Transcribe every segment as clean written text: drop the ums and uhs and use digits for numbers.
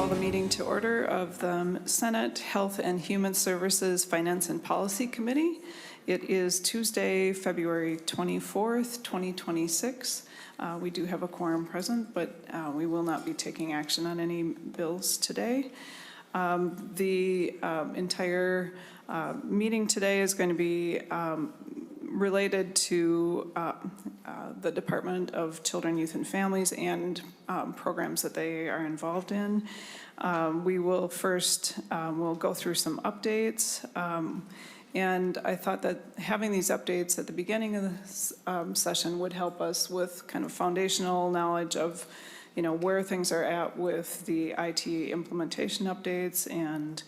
the meeting to order of the Senate Health and Human Services Finance and Policy Committee. It is Tuesday, February 24th, 2026. We do have a quorum present, but we will not be taking action on any bills today. The entire meeting today is going to be related to the Department of Children, Youth, and Families and programs that they are involved in. We will first, we'll go through some updates. And I thought that having these updates at the beginning of the session would help us with kind of foundational knowledge of, you know, where things are at with the IT implementation updates and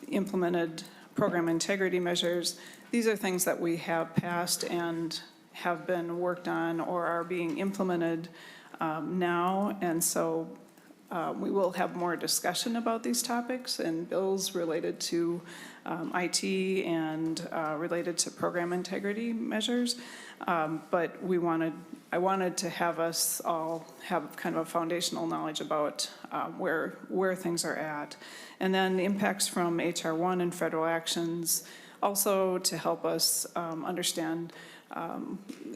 implemented program integrity measures. These are things that we have passed and have been worked on or are being implemented now. And so we will have more discussion about these topics and bills related to IT and related to program integrity measures. But I wanted to have us all have kind of a foundational knowledge about where things are at. And then the impacts from HR 1 and federal actions, also to help us understand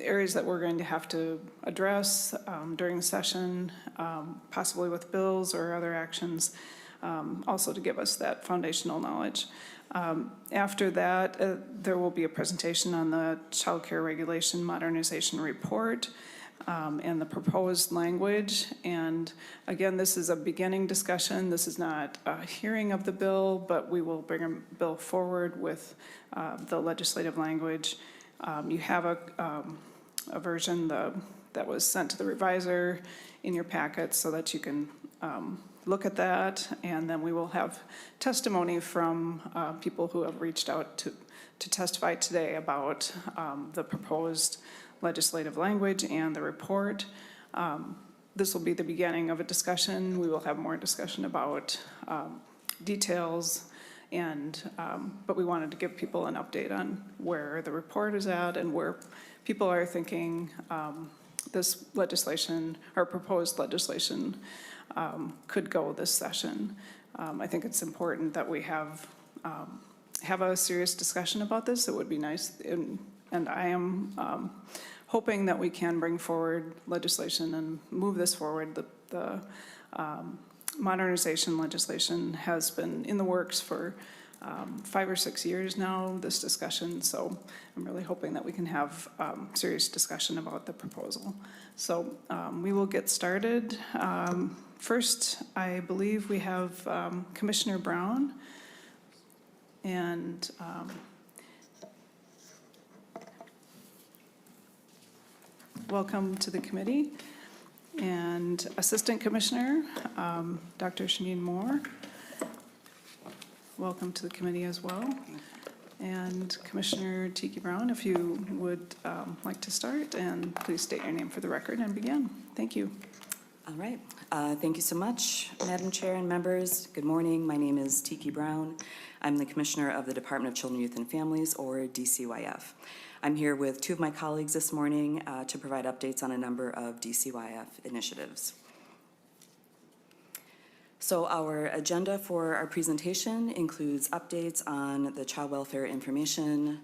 areas that we're going to have to address during the session, possibly with bills or other actions, also to give us that foundational knowledge. After that, there will be a presentation on the Childcare Regulation Modernization Report and the proposed language. And again, this is a beginning discussion. This is not a hearing of the bill, but we will bring a bill forward with the legislative language. You have a version that was sent to the reviser in your packet so that you can look at that, and then we will have testimony from people who have reached out to testify today about the proposed legislative language and the report. This will be the beginning of a discussion. We will have more discussion about details, and but we wanted to give people an update on where the report is at and where people are thinking this legislation or proposed legislation could go this session. I think it's important that we have a serious discussion about this. It would be nice, and I am hoping that we can bring forward legislation and move this forward. The modernization legislation has been in the works for 5 or 6 years now, this discussion, so I'm really hoping that we can have serious discussion about the proposal. So we will get started. First, I believe we have Commissioner Brown, and welcome to the committee. And Assistant Commissioner, Dr. Shanine Moore, welcome to the committee as well. And Commissioner Tiki Brown, if you would like to start, and please state your name for the record and begin. Thank you. All right. Thank you so much, Madam Chair and members. Good morning. My name is Tiki Brown. I'm the Commissioner of the Department of Children, Youth, and Families, or DCYF. I'm here with 2 of my colleagues this morning to provide updates on a number of DCYF initiatives. So our agenda for our presentation includes updates on the child welfare information,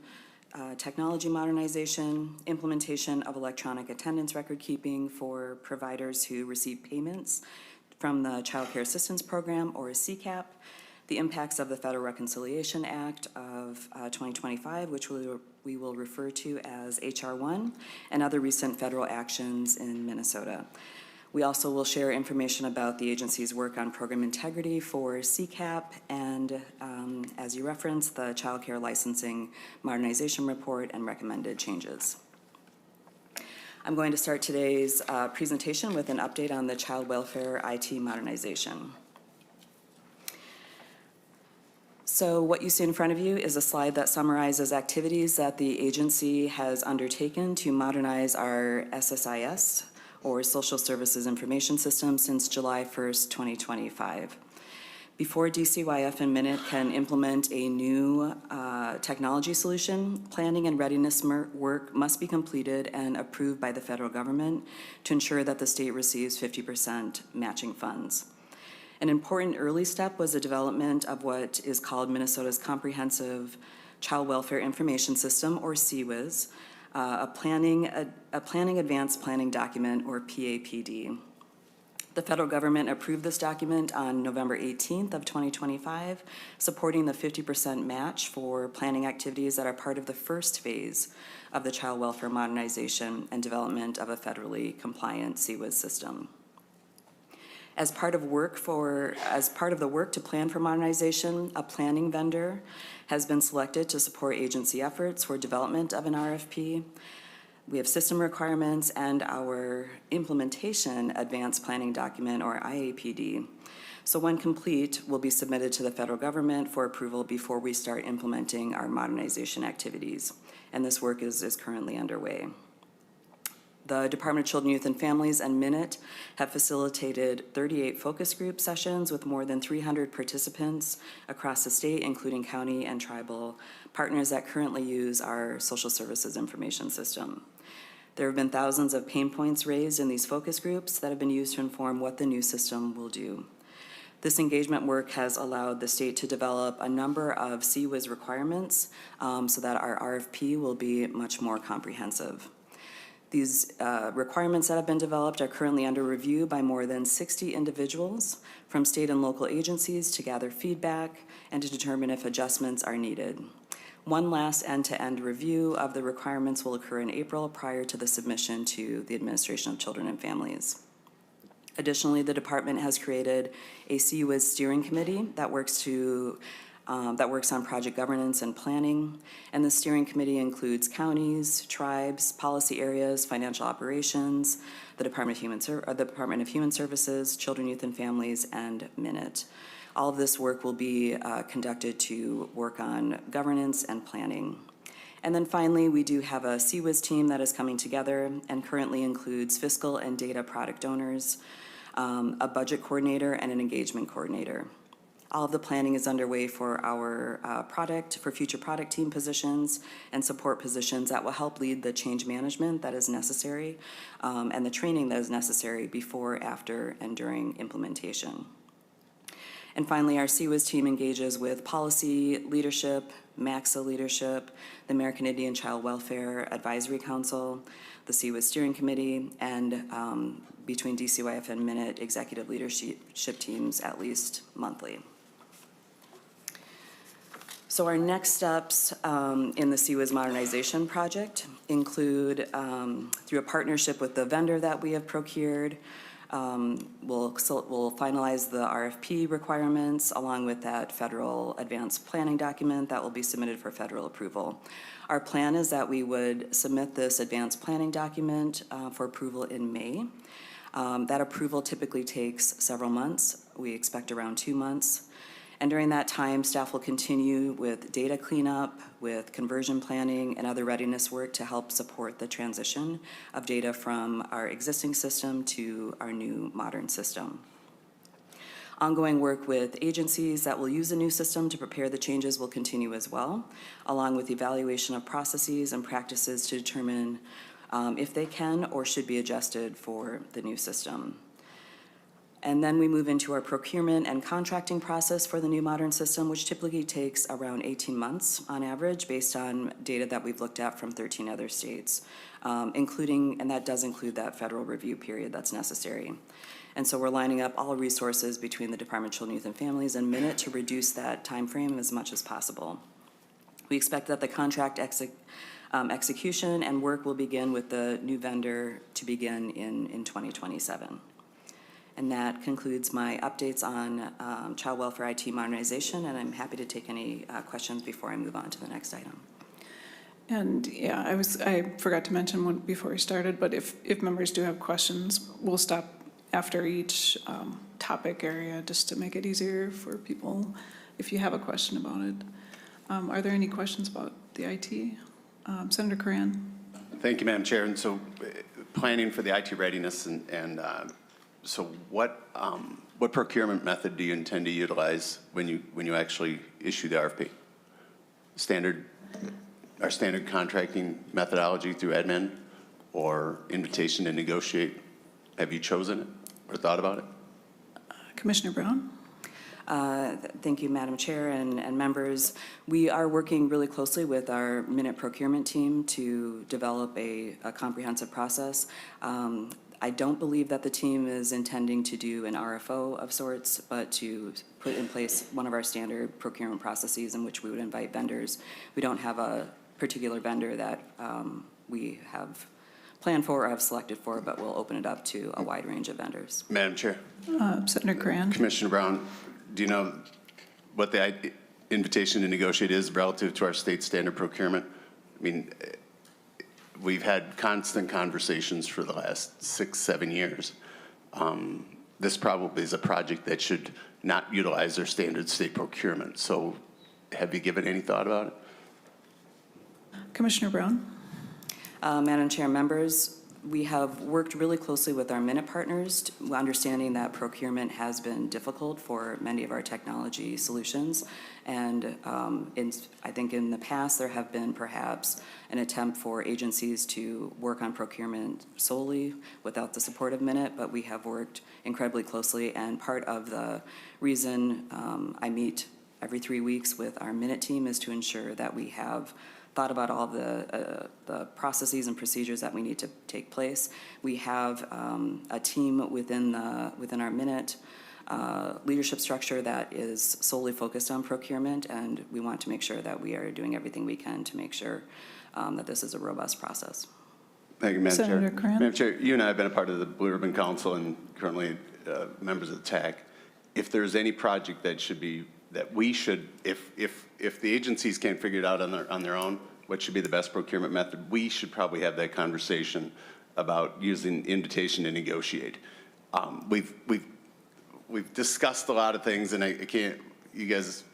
technology modernization, implementation of electronic attendance record keeping for providers who receive payments from the Child Care Assistance Program, or CCAP, the impacts of the Federal Reconciliation Act of 2025, which we will refer to as HR 1, and other recent federal actions in Minnesota. We also will share information about the agency's work on program integrity for CCAP and, as you referenced, the Child Care Licensing Modernization Report and recommended changes. I'm going to start today's presentation with an update on the child welfare IT modernization. So what you see in front of you is a slide that summarizes activities that the agency has undertaken to modernize our SSIS, or Social Services Information System, since July 1st, 2025. Before DCYF and Minute can implement a new technology solution, planning and readiness work must be completed and approved by the federal government to ensure that the state receives 50% matching funds. An important early step was the development of what is called Minnesota's Comprehensive Child Welfare Information System, or CWIS, a planning advanced planning document, or PAPD. The federal government approved this document on November 18th of 2025, supporting the 50% match for planning activities that are part of the first phase of the child welfare modernization and development of a federally compliant CWIS system. As part of the work to plan for modernization, a planning vendor has been selected to support agency efforts for development of an RFP. We have system requirements and our implementation advanced planning document, or IAPD. So when complete, will be submitted to the federal government for approval before we start implementing our modernization activities. And this work is currently underway. The Department of Children, Youth, and Families and Minute have facilitated 38 focus group sessions with more than 300 participants across the state, including county and tribal partners that currently use our social services information system. There have been thousands of pain points raised in these focus groups that have been used to inform what the new system will do. This engagement work has allowed the state to develop a number of CWIS requirements so that our RFP will be much more comprehensive. These requirements that have been developed are currently under review by more than 60 individuals from state and local agencies to gather feedback and to determine if adjustments are needed. One last end-to-end review of the requirements will occur in April prior to the submission to the Administration of Children and Families. Additionally, the department has created a CWIS steering committee that works on project governance and planning, and the steering committee includes counties, tribes, policy areas, financial operations, the Department of Human Services, Children, Youth, and Families, and Minute. All of this work will be conducted to work on governance and planning. And then finally, we do have a CWIS team that is coming together and currently includes fiscal and data product owners, a budget coordinator, and an engagement coordinator. All of the planning is underway for our future product team positions and support positions that will help lead the change management that is necessary and the training that is necessary before, after, and during implementation. And finally, our CWIS team engages with policy leadership, MAXA leadership, the American Indian Child Welfare Advisory Council, the CWIS Steering Committee, and between DCYF and Minute executive leadership teams at least monthly. So our next steps in the CWIS modernization project include, through a partnership with the vendor that we have procured, we'll finalize the RFP requirements along with that federal advanced planning document that will be submitted for federal approval. Our plan is that we would submit this advanced planning document for approval in May. That approval typically takes several months. We expect around 2 months. And during that time, staff will continue with data cleanup, with conversion planning, and other readiness work to help support the transition of data from our existing system to our new modern system. Ongoing work with agencies that will use the new system to prepare the changes will continue as well, along with evaluation of processes and practices to determine if they can or should be adjusted for the new system. And then we move into our procurement and contracting process for the new modern system, which typically takes around 18 months on average based on data that we've looked at from 13 other states, and that does include that federal review period that's necessary. And so we're lining up all resources between the Department of Children, Youth, and Families and Minute to reduce that time frame as much as possible. We expect that the contract execution and work will begin with the new vendor to begin in 2027. And that concludes my updates on child welfare IT modernization, and I'm happy to take any questions before I move on to the next item. And yeah, I forgot to mention one before we started, but if members do have questions, we'll stop after each topic area just to make it easier for people if you have a question about it. Are there any questions about the IT? Senator Curran. Thank you, Madam Chair. And so planning for the IT readiness and so what What procurement method do you intend to utilize when you actually issue the RFP? Our standard contracting methodology through admin or invitation to negotiate? Have you chosen it or thought about it? Commissioner Brown? Thank you, Madam Chair and members. We are working really closely with our minute procurement team to develop a comprehensive process. I don't believe that the team is intending to do an RFO of sorts, but to put in place one of our standard procurement processes in which we would invite vendors. We don't have a particular vendor that we have planned for or have selected for, but we'll open it up to a wide range of vendors. Madam Chair. Senator Cran? Commissioner Brown, do you know what the invitation to negotiate is relative to our state standard procurement? I mean, we've had constant conversations for the last 6-7 years. This probably is a project that should not utilize their standard state procurement. So have you given any thought about it? Commissioner Brown? Madam Chair, members, we have worked really closely with our minute partners, understanding that procurement has been difficult for many of our technology solutions. And I think in the past there have been perhaps an attempt for agencies to work on procurement solely without the support of minute, but we have worked incredibly closely. And part of the reason I meet every 3 weeks with our minute team is to ensure that we have thought about all the processes and procedures that we need to take place. We have a team within our minute leadership structure that is solely focused on procurement, and we want to make sure that we are doing everything we can to make sure that this is a robust process. Thank you, Madam Senator Chair. Cran? Madam Chair, you and I have been a part of the Blue Ribbon Council and currently members of the TAC. If there's any project that should be, that we should, if the agencies can't figure it out on their own, what should be the best procurement method, we should probably have that conversation about using invitation to negotiate. We've discussed a lot of things, and I can't, you guys,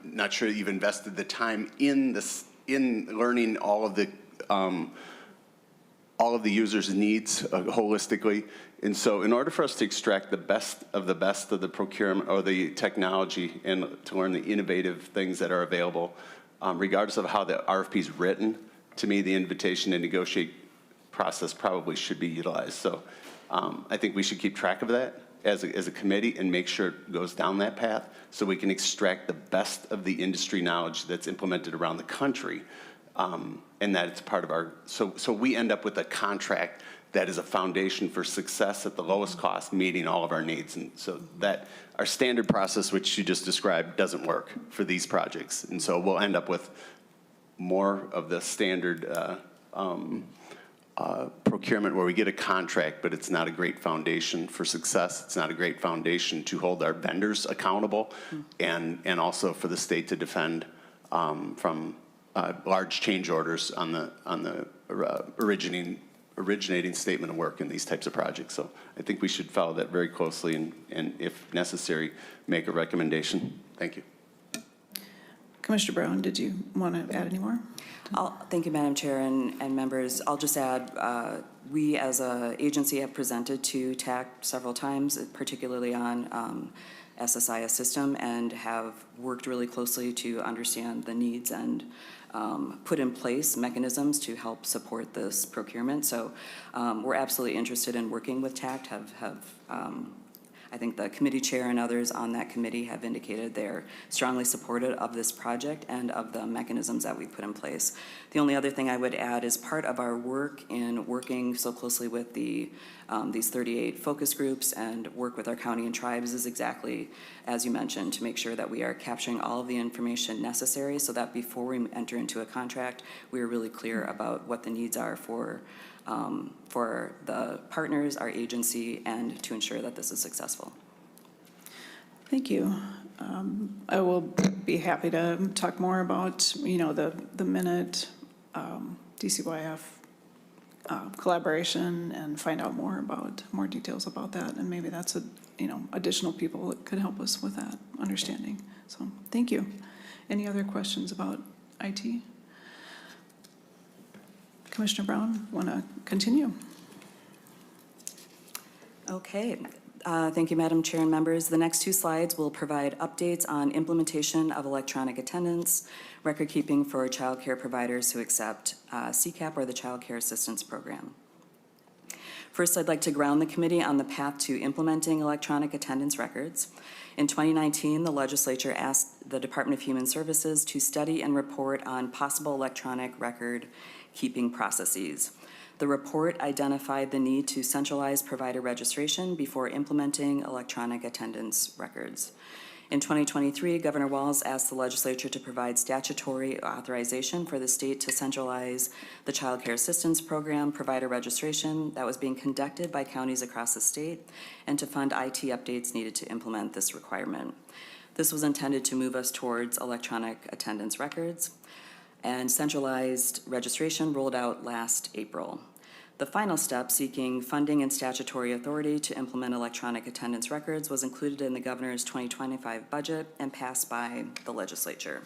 not sure you've invested the time in this, in learning all of the users' needs holistically. And so in order for us to extract the best of the procurement or the technology and to learn the innovative things that are available, regardless of how the RFP is written, to me, the invitation to negotiate process probably should be utilized. So I think we should keep track of that as a committee and make sure it goes down that path so we can extract the best of the industry knowledge that's implemented around the country, and that it's part of our, so we end up with a contract that is a foundation for success at the lowest cost, meeting all of our needs. And so that our standard process, which you just described, doesn't work for these projects. And so we'll end up with more of the standard procurement where we get a contract, but it's not a great foundation for success. It's not a great foundation to hold our vendors accountable, and also for the state to defend from large change orders on the originating statement of work in these types of projects. So I think we should follow that very closely and if necessary, make a recommendation. Thank you. Commissioner Brown, did you want to add any more? Thank you, Madam Chair and members. I'll just add, we as an agency have presented to TAC several times, particularly on SSIS system, and have worked really closely to understand the needs and put in place mechanisms to help support this procurement. So we're absolutely interested in working with TAC. I think the committee chair and others on that committee have indicated they're strongly supportive of this project and of the mechanisms that we put in place. The only other thing I would add is part of our work in working so closely with these 38 focus groups and work with our county and tribes is exactly, as you mentioned, to make sure that we are capturing all of the information necessary so that before we enter into a contract, we are really clear about what the needs are for the partners, our agency, and to ensure that this is successful. Thank you. I will be happy to talk more about, the minute DCYF collaboration and find out more details about that. And maybe that's additional people that could help us with that understanding. So thank you. Any other questions about IT? Commissioner Brown, want to continue? Okay. Thank you, Madam Chair and members. The next two slides will provide updates on implementation of electronic attendance, record keeping for childcare providers who accept CCAP or the Childcare Assistance Program. First, I'd like to ground the committee on the path to implementing electronic attendance records. In 2019, the legislature asked the Department of Human Services to study and report on possible electronic record keeping processes. The report identified the need to centralize provider registration before implementing electronic attendance records. In 2023, Governor Walz asked the legislature to provide statutory authorization for the state to centralize the Child Care Assistance Program provider registration that was being conducted by counties across the state and to fund IT updates needed to implement this requirement. This was intended to move us towards electronic attendance records, and centralized registration rolled out last April. The final step, seeking funding and statutory authority to implement electronic attendance records, was included in the governor's 2025 budget and passed by the legislature.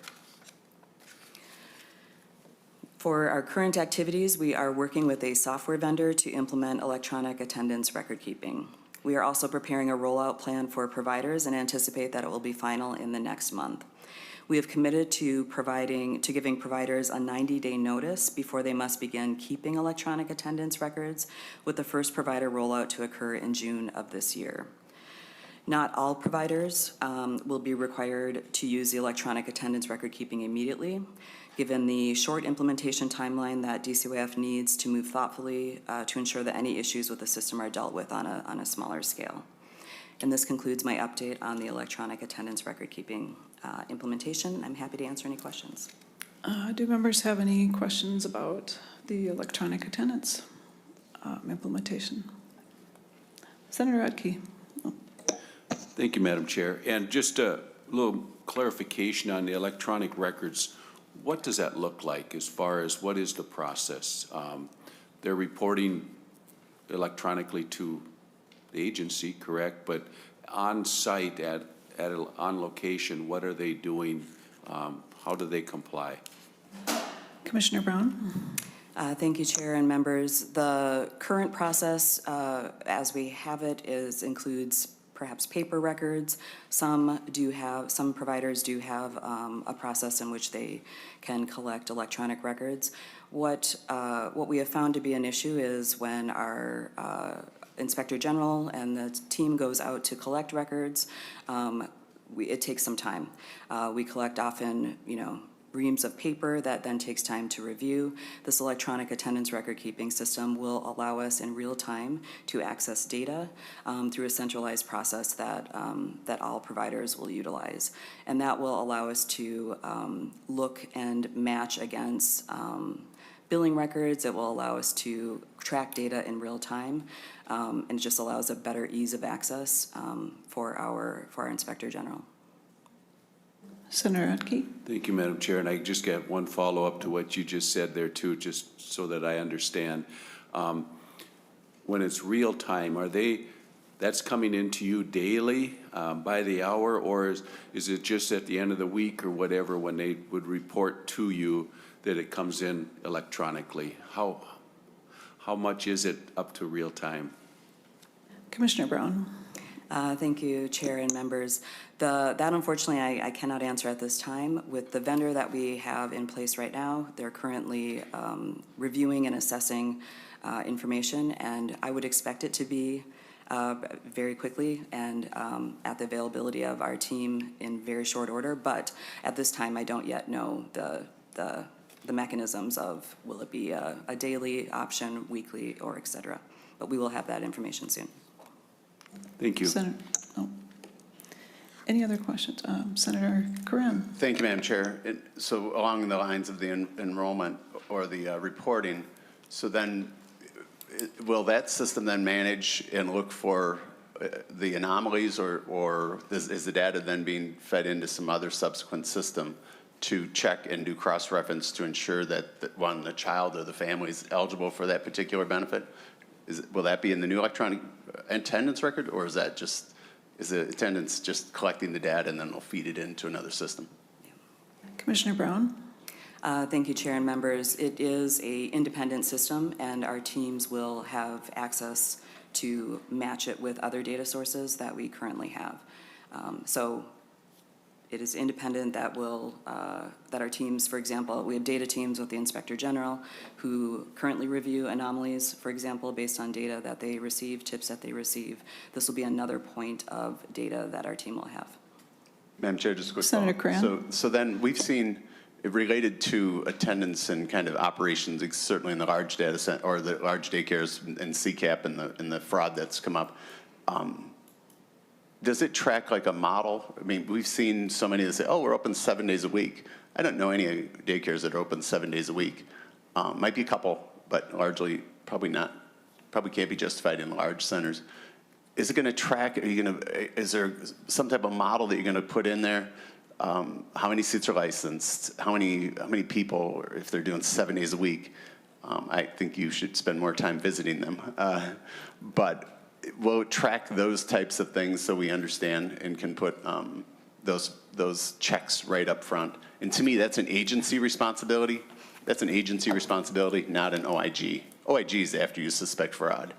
For our current activities, we are working with a software vendor to implement electronic attendance record keeping. We are also preparing a rollout plan for providers and anticipate that it will be final in the next month. We have committed to giving providers a 90-day notice before they must begin keeping electronic attendance records, with the first provider rollout to occur in June of this year. Not all providers will be required to use the electronic attendance record keeping immediately, given the short implementation timeline that DCYF needs to move thoughtfully to ensure that any issues with the system are dealt with on a smaller scale. And this concludes my update on the electronic attendance record keeping implementation. I'm happy to answer any questions. Do members have any questions about the electronic attendance implementation? Senator Radke. Oh. Thank you, Madam Chair. And just a little clarification on the electronic records. What does that look like as far as what is the process? They're reporting electronically to the agency, correct? But on site, on location, what are they doing? How do they comply? Commissioner Brown. Thank you, Chair and members. The current process, as we have it, includes perhaps paper records. Some providers do have a process in which they can collect electronic records. What we have found to be an issue is when our Inspector General and the team goes out to collect records, it takes some time. We collect often, reams of paper that then takes time to review. This electronic attendance record keeping system will allow us in real time to access data through a centralized process that all providers will utilize. And that will allow us to look and match against billing records. It will allow us to track data in real time, and it just allows a better ease of access for our Inspector General. Senator Radke. Thank you, Madam Chair. And I just got one follow-up to what you just said there too, just so that I understand. When it's real time, that's coming into you daily by the hour, or is it just at the end of the week or whatever when they would report to you that it comes in electronically? How much is it up to real time? Commissioner Brown. Thank you, Chair and members. That unfortunately I cannot answer at this time. With the vendor that we have in place right now, they're currently reviewing and assessing information, and I would expect it to be very quickly and at the availability of our team in very short order. But at this time, I don't yet know the mechanisms of will it be a daily option, weekly, or et cetera. But we will have that information soon. Thank you. Any other questions? Senator Curran. Thank you, Madam Chair. So along the lines of the enrollment or the reporting, so then will that system then manage and look for the anomalies, or is the data then being fed into some other subsequent system to check and do cross-reference to ensure that the child or the family is eligible for that particular benefit? Will that be in the new electronic attendance record, or is the attendance just collecting the data and then they'll feed it into another system? Commissioner Brown. Thank you, Chair and members. It is an independent system, and our teams will have access to match it with other data sources that we currently have. So it is independent that will, that our teams, for example, we have data teams with the Inspector General who currently review anomalies, for example, based on data that they receive, tips that they receive. This will be another point of data that our team will have. Madam Chair, just a quick Senator follow-up. Cran. So then we've seen it related to attendance and kind of operations, certainly in the large data center or the large daycares and CCAP and the fraud that's come up. Does it track like a model? I mean, we've seen so many that say, oh, we're open 7 days a week. I don't know any daycares that are open 7 days a week. Might be a couple, but largely probably not. Probably can't be justified in large centers. Is it going to track? Are you going to? Is there some type of model that you're going to put in there? How many seats are licensed? How many people? If they're doing 7 days a week, I think you should spend more time visiting them. But will it track those types of things so we understand and can put those checks right up front? And to me, that's an agency responsibility. That's an agency responsibility, not an OIG. OIG is after you suspect fraud,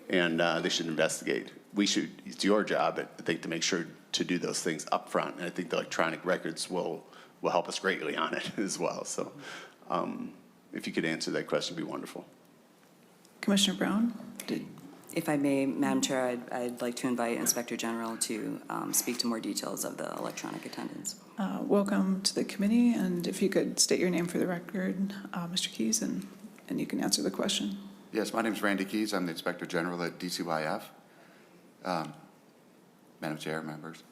and they should investigate. We should. It's your job, I think, to make sure to do those things up front. And I think the electronic records will help us greatly on it as well. So, if you could answer that question, it'd be wonderful. Commissioner Brown? If I may, Madam Chair, I'd like to invite Inspector General to speak to more details of the electronic attendance. Welcome to the committee, and if you could state your name for the record, Mr. Keys, and you can answer the question. Yes, my name is Randy Keys. I'm the Inspector General at DCYF. Madam Chair, members.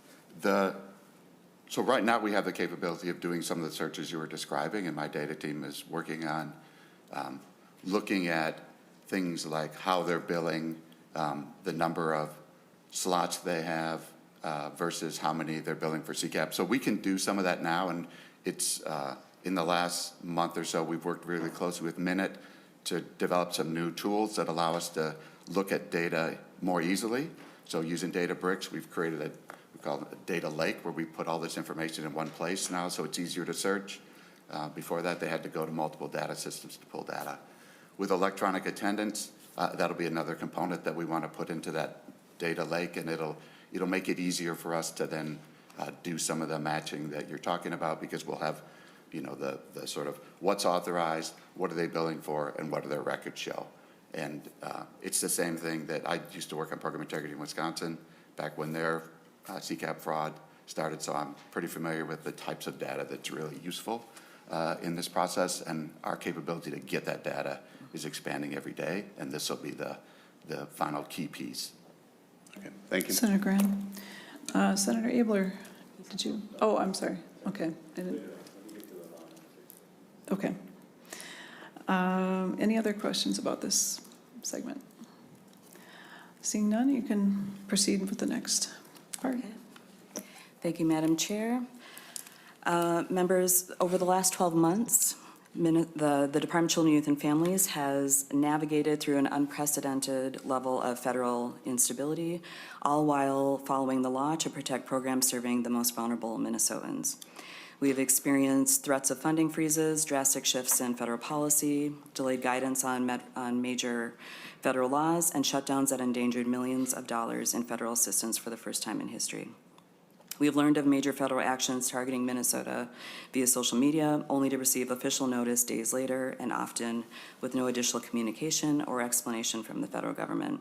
So right now we have the capability of doing some of the searches you were describing, and my data team is working on looking at things like how they're billing, the number of slots they have versus how many they're billing for CCAP. So we can do some of that now, and it's in the last month or so we've worked really closely with Minute to develop some new tools that allow us to look at data more easily. So using Databricks, we've created we call it a data lake where we put all this information in one place now, so it's easier to search. Before that, they had to go to multiple data systems to pull data. With electronic attendance, that'll be another component that we want to put into that data lake, and it'll make it easier for us to then do some of the matching that you're talking about, because we'll have, the sort of what's authorized, what are they billing for, and what do their records show. And it's the same thing that I used to work on program integrity in Wisconsin back when their CCAP fraud started, so I'm pretty familiar with the types of data that's really useful in this process, and our capability to get that data is expanding every day, and this will be the final key piece. Okay, thank you. Senator Graham. Senator Abler, did you? Oh, I'm sorry. Okay. Okay. Any other questions about this segment? Seeing none, you can proceed with the next part. Okay. Thank you, Madam Chair. Members, over the last 12 months, the Department of Children, Youth, and Families has navigated through an unprecedented level of federal instability, all while following the law to protect programs serving the most vulnerable Minnesotans. We have experienced threats of funding freezes, drastic shifts in federal policy, delayed guidance on major federal laws, and shutdowns that endangered millions of dollars in federal assistance for the first time in history. We have learned of major federal actions targeting Minnesota via social media, only to receive official notice days later, and often with no additional communication or explanation from the federal government.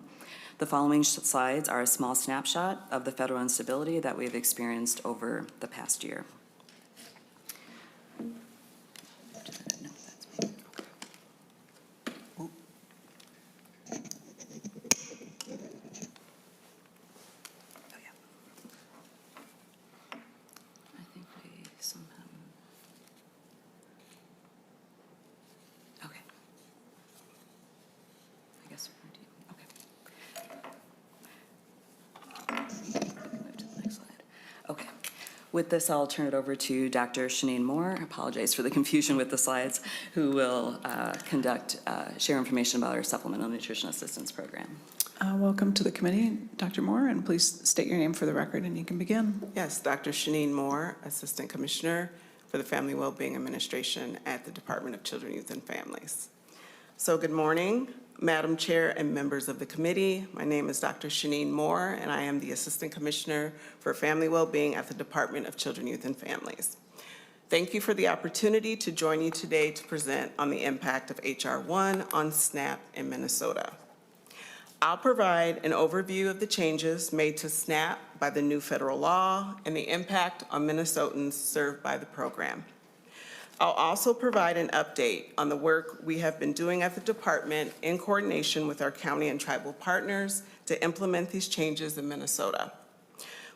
The following slides are a small snapshot of the federal instability that we have experienced over the past year. With this, I'll turn it over to Dr. Shanine Moore. I apologize for the confusion with the slides, who will share information about our Supplemental Nutrition Assistance Program. Welcome to the committee, Dr. Moore, and please state your name for the record and you can begin. Yes, Dr. Shanine Moore, Assistant Commissioner for the Family Wellbeing Administration at the Department of Children, Youth, and Families. So good morning, Madam Chair and members of the committee. My name is Dr. Shanine Moore, and I am the Assistant Commissioner for Family Wellbeing at the Department of Children, Youth, and Families. Thank you for the opportunity to join you today to present on the impact of H.R. 1 on SNAP in Minnesota. I'll provide an overview of the changes made to SNAP by the new federal law and the impact on Minnesotans served by the program. I'll also provide an update on the work we have been doing at the department in coordination with our county and tribal partners to implement these changes in Minnesota.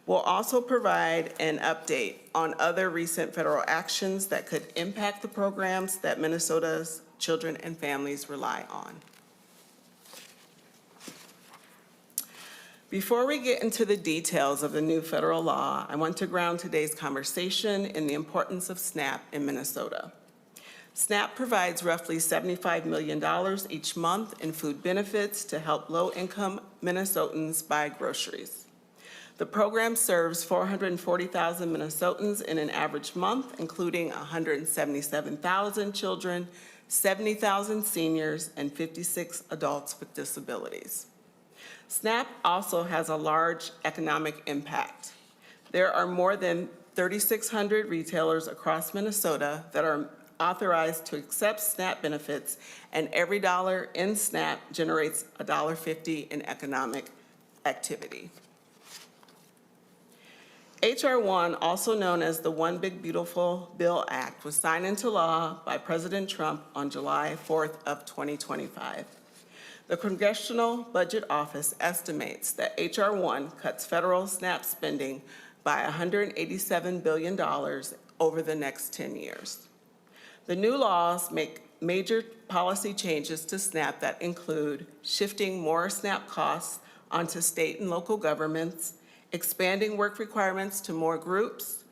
We'll also provide an update on other recent federal actions that could impact the programs that Minnesota's children and families rely on. Before we get into the details of the new federal law, I want to ground today's conversation in the importance of SNAP in Minnesota. SNAP provides roughly $75 million each month in food benefits to help low-income Minnesotans buy groceries. The program serves 440,000 Minnesotans in an average month, including 177,000 children, 70,000 seniors, and 56 adults with disabilities. SNAP also has a large economic impact. There are more than 3,600 retailers across Minnesota that are authorized to accept SNAP benefits, and every dollar in SNAP generates $1.50 in economic activity. H.R. 1, also known as the One Big Beautiful Bill Act, was signed into law by President Trump on July 4th of 2025. The Congressional Budget Office estimates that H.R. 1 cuts federal SNAP spending by $187 billion over the next 10 years. The new laws make major policy changes to SNAP that include shifting more SNAP costs onto state and local governments, expanding work requirements to more groups,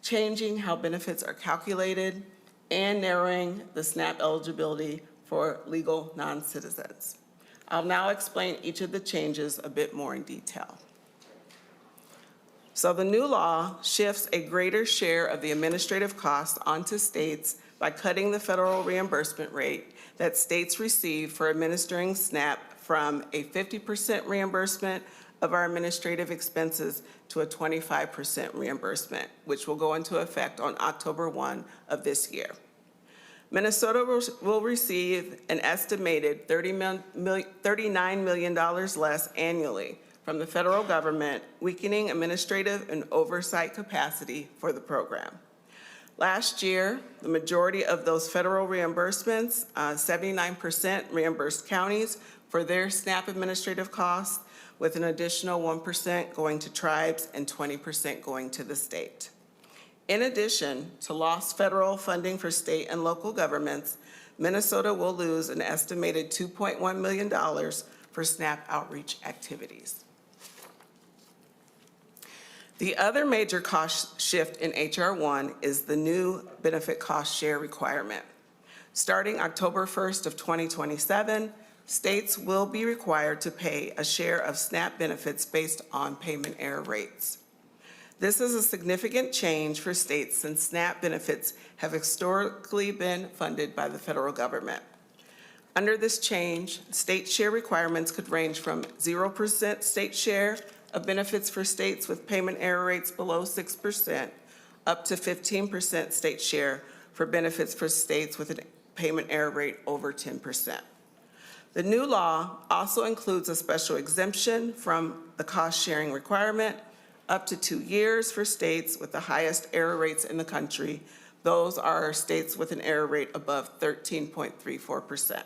changing how benefits are calculated, and narrowing the SNAP eligibility for legal non-citizens. I'll now explain each of the changes a bit more in detail. So the new law shifts a greater share of the administrative costs onto states by cutting the federal reimbursement rate that states receive for administering SNAP from a 50% reimbursement of our administrative expenses to a 25% reimbursement, which will go into effect on October 1 of this year. Minnesota will receive an estimated $39 million less annually from the federal government, weakening administrative and oversight capacity for the program. Last year, the majority of those federal reimbursements, 79% reimbursed counties for their SNAP administrative costs, with an additional 1% going to tribes and 20% going to the state. In addition to lost federal funding for state and local governments, Minnesota will lose an estimated $2.1 million for SNAP outreach activities. The other major cost shift in H.R. 1 is the new benefit cost share requirement. Starting October 1st of 2027, states will be required to pay a share of SNAP benefits based on payment error rates. This is a significant change for states since SNAP benefits have historically been funded by the federal government. Under this change, state share requirements could range from 0% state share of benefits for states with payment error rates below 6%, up to 15% state share for benefits for states with a payment error rate over 10%. The new law also includes a special exemption from the cost sharing requirement, up to 2 years for states with the highest error rates in the country. Those are states with an error rate above 13.34%.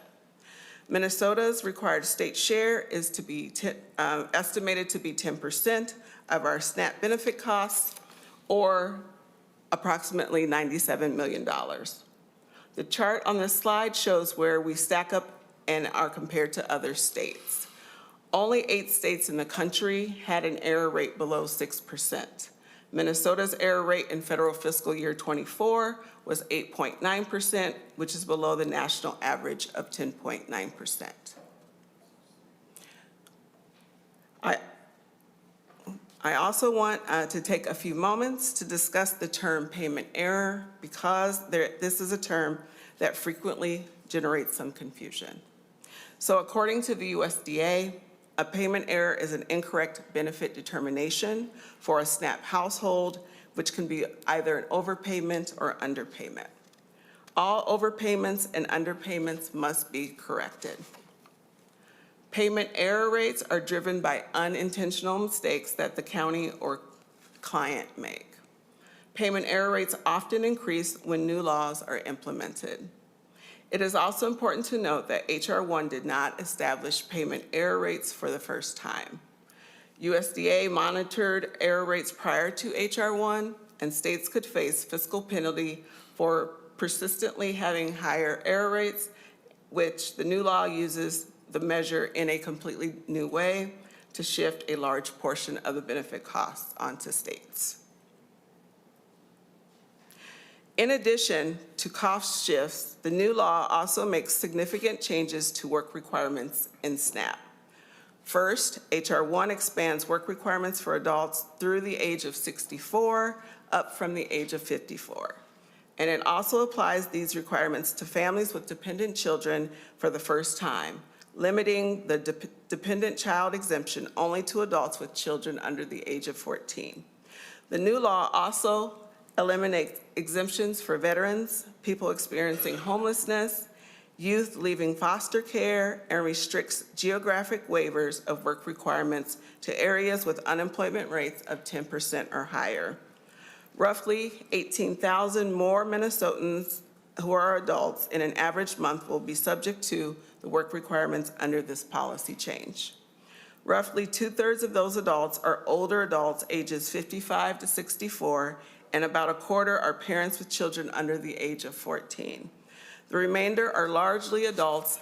Minnesota's required state share is to be estimated to be 10% of our SNAP benefit costs, or approximately $97 million. The chart on this slide shows where we stack up and are compared to other states. Only 8 states in the country had an error rate below 6%. Minnesota's error rate in federal fiscal year 24 was 8.9%, which is below the national average of 10.9%. I also want to take a few moments to discuss the term payment error because this is a term that frequently generates some confusion. So according to the USDA, a payment error is an incorrect benefit determination for a SNAP household, which can be either an overpayment or underpayment. All overpayments and underpayments must be corrected. Payment error rates are driven by unintentional mistakes that the county or client make. Payment error rates often increase when new laws are implemented. It is also important to note that H.R. 1 did not establish payment error rates for the first time. USDA monitored error rates prior to H.R. 1, and states could face fiscal penalty for persistently having higher error rates, which the new law uses the measure in a completely new way to shift a large portion of the benefit costs onto states. In addition to cost shifts, the new law also makes significant changes to work requirements in SNAP. First, H.R. 1 expands work requirements for adults through the age of 64 up from the age of 54. And it also applies these requirements to families with dependent children for the first time, limiting the dependent child exemption only to adults with children under the age of 14. The new law also eliminates exemptions for veterans, people experiencing homelessness, youth leaving foster care, and restricts geographic waivers of work requirements to areas with unemployment rates of 10% or higher. Roughly 18,000 more Minnesotans who are adults in an average month will be subject to the work requirements under this policy change. Roughly 2/3 of those adults are older adults ages 55 to 64, and about a quarter are parents with children under the age of 14. The remainder are largely adults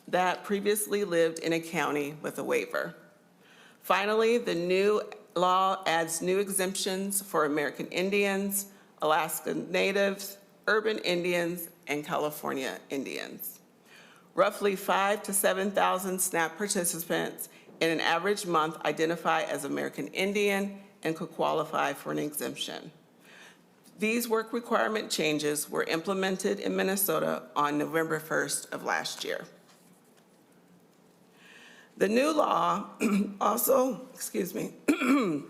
that previously lived in a county with a waiver. Finally, the new law adds new exemptions for American Indians, Alaska Natives, urban Indians, and California Indians. Roughly 5,000 to 7,000 SNAP participants in an average month identify as American Indian and could qualify for an exemption. These work requirement changes were implemented in Minnesota on November 1st of last year. The new law also, the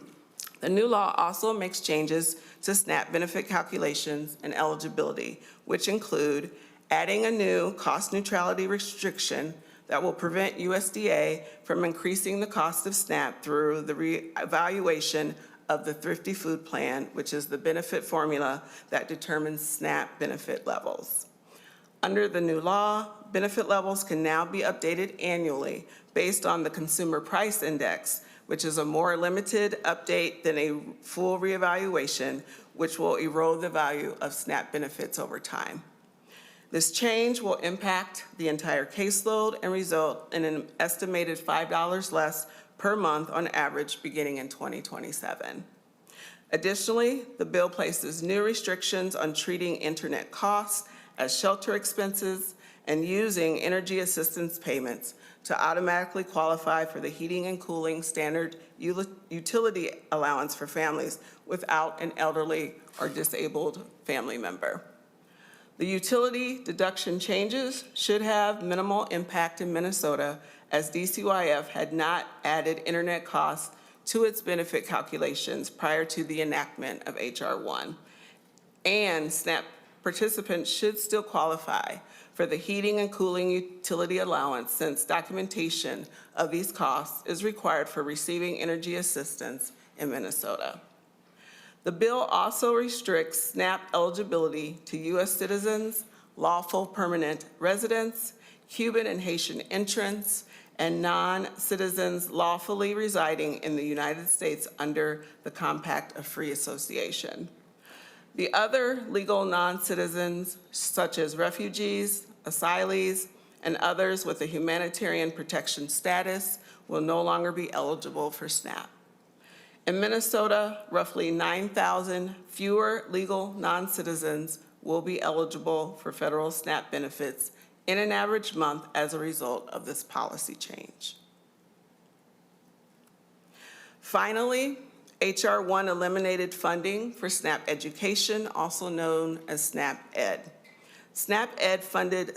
new law also makes changes to SNAP benefit calculations and eligibility, which include adding a new cost neutrality restriction that will prevent USDA from increasing the cost of SNAP through the reevaluation of the Thrifty Food Plan, which is the benefit formula that determines SNAP benefit levels. Under the new law, benefit levels can now be updated annually based on the Consumer Price Index, which is a more limited update than a full reevaluation, which will erode the value of SNAP benefits over time. This change will impact the entire caseload and result in an estimated $5 less per month on average beginning in 2027. Additionally, the bill places new restrictions on treating internet costs as shelter expenses and using energy assistance payments to automatically qualify for the heating and cooling standard utility allowance for families without an elderly or disabled family member. The utility deduction changes should have minimal impact in Minnesota, as DCYF had not added internet costs to its benefit calculations prior to the enactment of H.R. 1. And SNAP participants should still qualify for the heating and cooling utility allowance, since documentation of these costs is required for receiving energy assistance in Minnesota. The bill also restricts SNAP eligibility to U.S. citizens, lawful permanent residents, Cuban and Haitian entrants, and non-citizens lawfully residing in the United States under the Compact of Free Association. The other legal non-citizens, such as refugees, asylees, and others with a humanitarian protection status, will no longer be eligible for SNAP. In Minnesota, roughly 9,000 fewer legal non-citizens will be eligible for federal SNAP benefits in an average month as a result of this policy change. Finally, HR 1 eliminated funding for SNAP Education, also known as SNAP Ed. SNAP Ed funding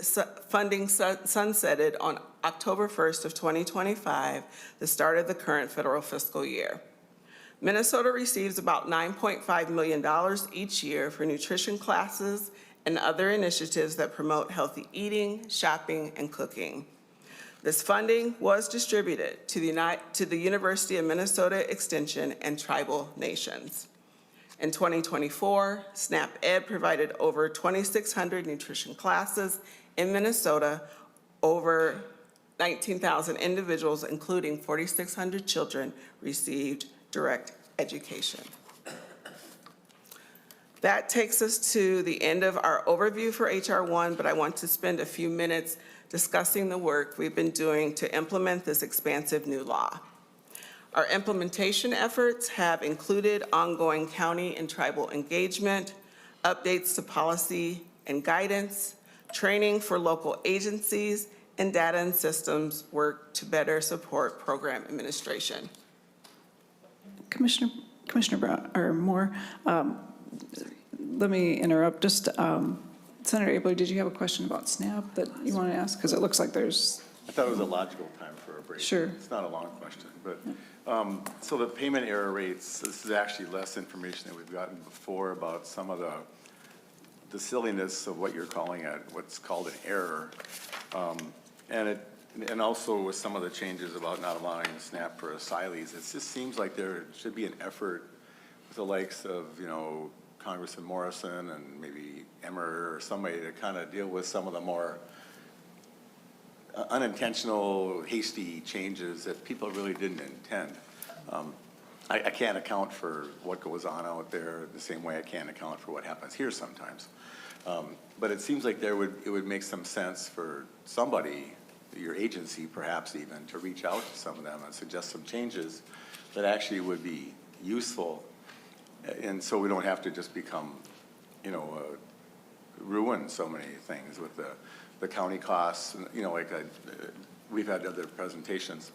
sunsetted on October 1st of 2025, the start of the current federal fiscal year. Minnesota receives about $9.5 million each year for nutrition classes and other initiatives that promote healthy eating, shopping, and cooking. This funding was distributed to the University of Minnesota Extension and tribal nations. In 2024, SNAP Ed provided over 2,600 nutrition classes in Minnesota. Over 19,000 individuals, including 4,600 children, received direct education. That takes us to the end of our overview for HR 1, but I want to spend a few minutes discussing the work we've been doing to implement this expansive new law. Our implementation efforts have included ongoing county and tribal engagement, updates to policy and guidance, training for local agencies, and data and systems work to better support program administration. Commissioner Brown, or Moore, let me interrupt. Just Senator Abler, did you have a question about SNAP that you want to ask? Because it looks like there's. I thought it was a logical time for a break. Sure. It's not a long question, but, so the payment error rates, this is actually less information than we've gotten before about some of the silliness of what you're calling what's called an error. And also with some of the changes about not allowing SNAP for asylees, it just seems like there should be an effort with the likes of, Congressman Morrison and maybe Emmer or somebody to kind of deal with some of the more unintentional, hasty changes that people really didn't intend. I can't account for what goes on out there the same way I can't account for what happens here sometimes. But it seems like it would make some sense for somebody, your agency perhaps even, to reach out to some of them and suggest some changes that actually would be useful. And so we don't have to just become, ruin so many things with the county costs. We've had other presentations.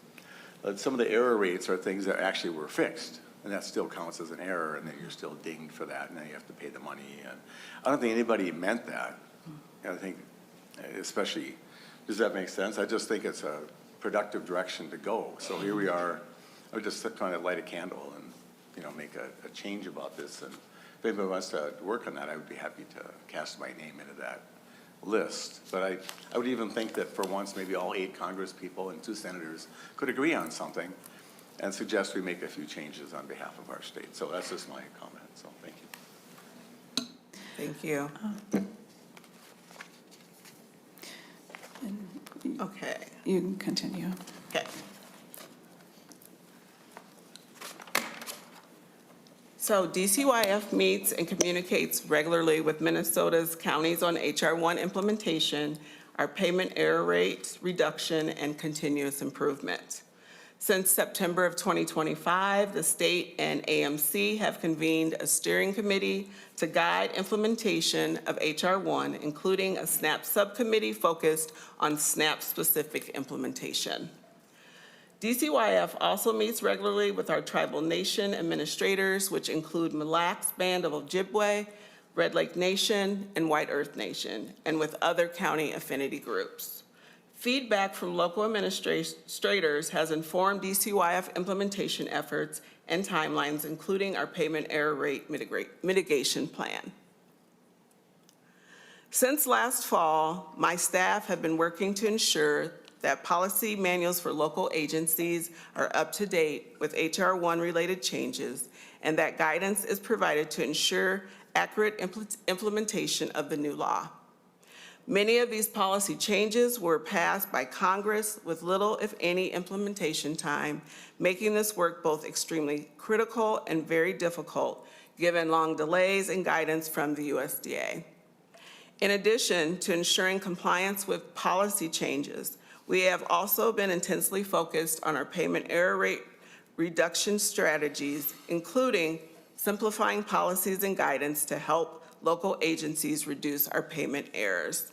Some of the error rates are things that actually were fixed, and that still counts as an error, and then you're still dinged for that, and then you have to pay the money. And I don't think anybody meant that. I think, especially, does that make sense? I just think it's a productive direction to go. So here we are. I'm just trying to light a candle and make a change about this. And if anybody wants to work on that, I would be happy to cast my name into that list. But I would even think that for once, maybe all 8 Congress people and 2 senators could agree on something and suggest we make a few changes on behalf of our state. So that's just my comment. So thank you. Thank you. Okay. You can continue. Okay. So DCYF meets and communicates regularly with Minnesota's counties on HR 1 implementation, our payment error rate reduction, and continuous improvement. Since September of 2025, the state and AMC have convened a steering committee to guide implementation of HR 1, including a SNAP subcommittee focused on SNAP-specific implementation. DCYF also meets regularly with our tribal nation administrators, which include Mille Lacs Band of Ojibwe, Red Lake Nation, and White Earth Nation, and with other county affinity groups. Feedback from local administrators has informed DCYF implementation efforts and timelines, including our payment error rate mitigation plan. Since last fall, my staff have been working to ensure that policy manuals for local agencies are up to date with HR 1 related changes, and that guidance is provided to ensure accurate implementation of the new law. Many of these policy changes were passed by Congress with little, if any, implementation time, making this work both extremely critical and very difficult, given long delays and guidance from the USDA. In addition to ensuring compliance with policy changes, we have also been intensely focused on our payment error rate reduction strategies, including simplifying policies and guidance to help local agencies reduce our payment errors.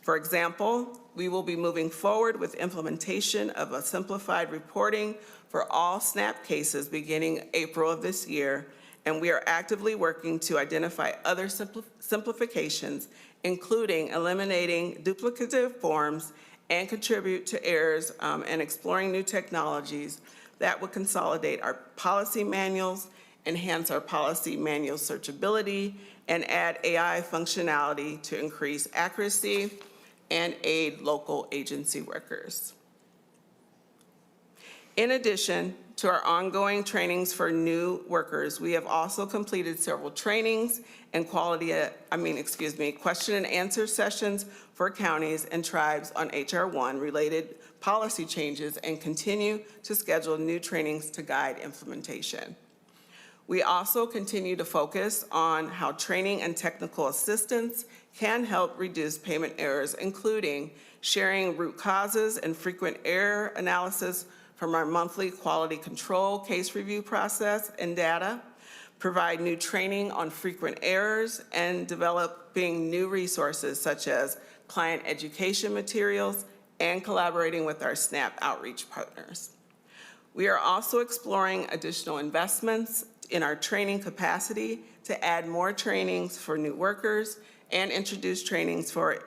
For example, we will be moving forward with implementation of a simplified reporting for all SNAP cases beginning April of this year, and we are actively working to identify other simplifications, including eliminating duplicative forms and contribute to errors and exploring new technologies that would consolidate our policy manuals, enhance our policy manual searchability, and add AI functionality to increase accuracy and aid local agency workers. In addition to our ongoing trainings for new workers, we have also completed several trainings and question and answer sessions for counties and tribes on HR1 related policy changes and continue to schedule new trainings to guide implementation. We also continue to focus on how training and technical assistance can help reduce payment errors, including sharing root causes and frequent error analysis from our monthly quality control case review process and data, provide new training on frequent errors, and developing new resources such as client education materials and collaborating with our SNAP outreach partners. We are also exploring additional investments in our training capacity to add more trainings for new workers and introduce trainings for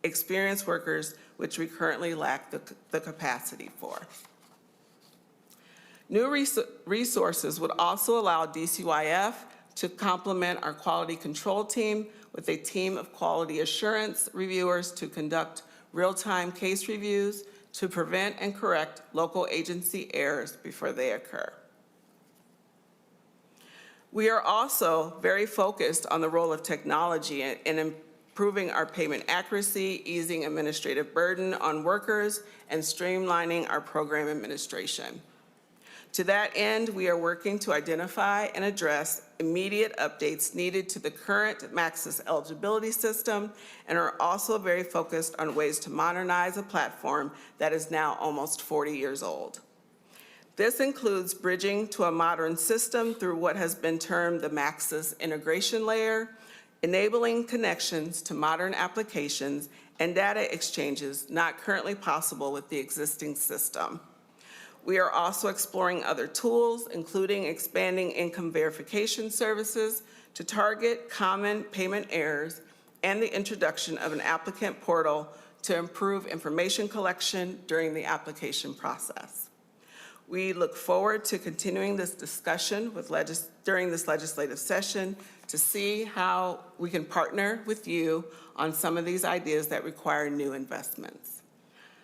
experienced workers, which we currently lack the capacity for. New resources would also allow DCYF to complement our quality control team with a team of quality assurance reviewers to conduct real-time case reviews to prevent and correct local agency errors before they occur. We are also very focused on the role of technology in improving our payment accuracy, easing administrative burden on workers, and streamlining our program administration. To that end, we are working to identify and address immediate updates needed to the current Maxis eligibility system and are also very focused on ways to modernize a platform that is now almost 40 years old. This includes bridging to a modern system through what has been termed the Maxis integration layer, enabling connections to modern applications and data exchanges not currently possible with the existing system. We are also exploring other tools, including expanding income verification services to target common payment errors and the introduction of an applicant portal to improve information collection during the application process. We look forward to continuing this discussion during this legislative session to see how we can partner with you on some of these ideas that require new investments.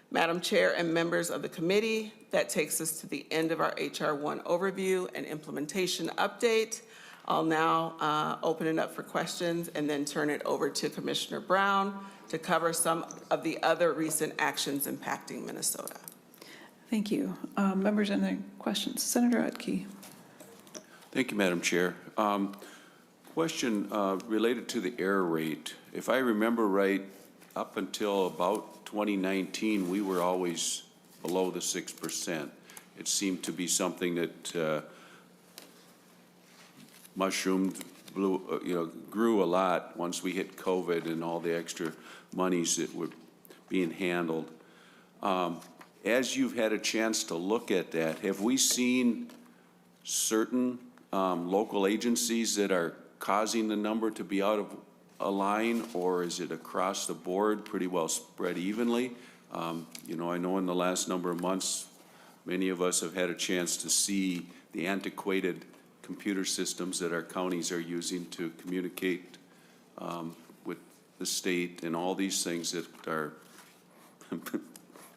Madam Chair and members of the committee, that takes us to the end of our HR1 overview and implementation update. I'll now open it up for questions and then turn it over to Commissioner Brown to cover some of the other recent actions impacting Minnesota. Thank you. Members, any questions? Senator Utke. Thank you, Madam Chair. Question related to the error rate. If I remember right, up until about 2019, we were always below the 6%. It seemed to be something that mushroomed, grew a lot once we hit COVID and all the extra monies that were being handled. As you've had a chance to look at that, have we seen certain local agencies that are causing the number to be out of a line, or is it across the board pretty well spread evenly? I know in the last number of months, many of us have had a chance to see the antiquated computer systems that our counties are using to communicate with the state and all these things that are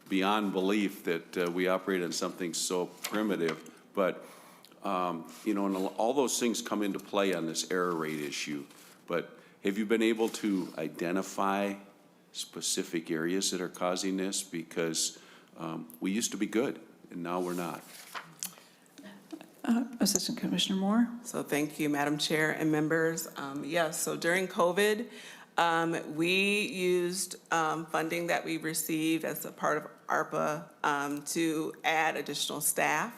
beyond belief that we operate on something so primitive. But, and all those things come into play on this error rate issue. But have you been able to identify specific areas that are causing this? Because we used to be good, and now we're not. Assistant Commissioner Moore. So thank you, Madam Chair and members. Yes, so during COVID, we used funding that we received as a part of ARPA to add additional staff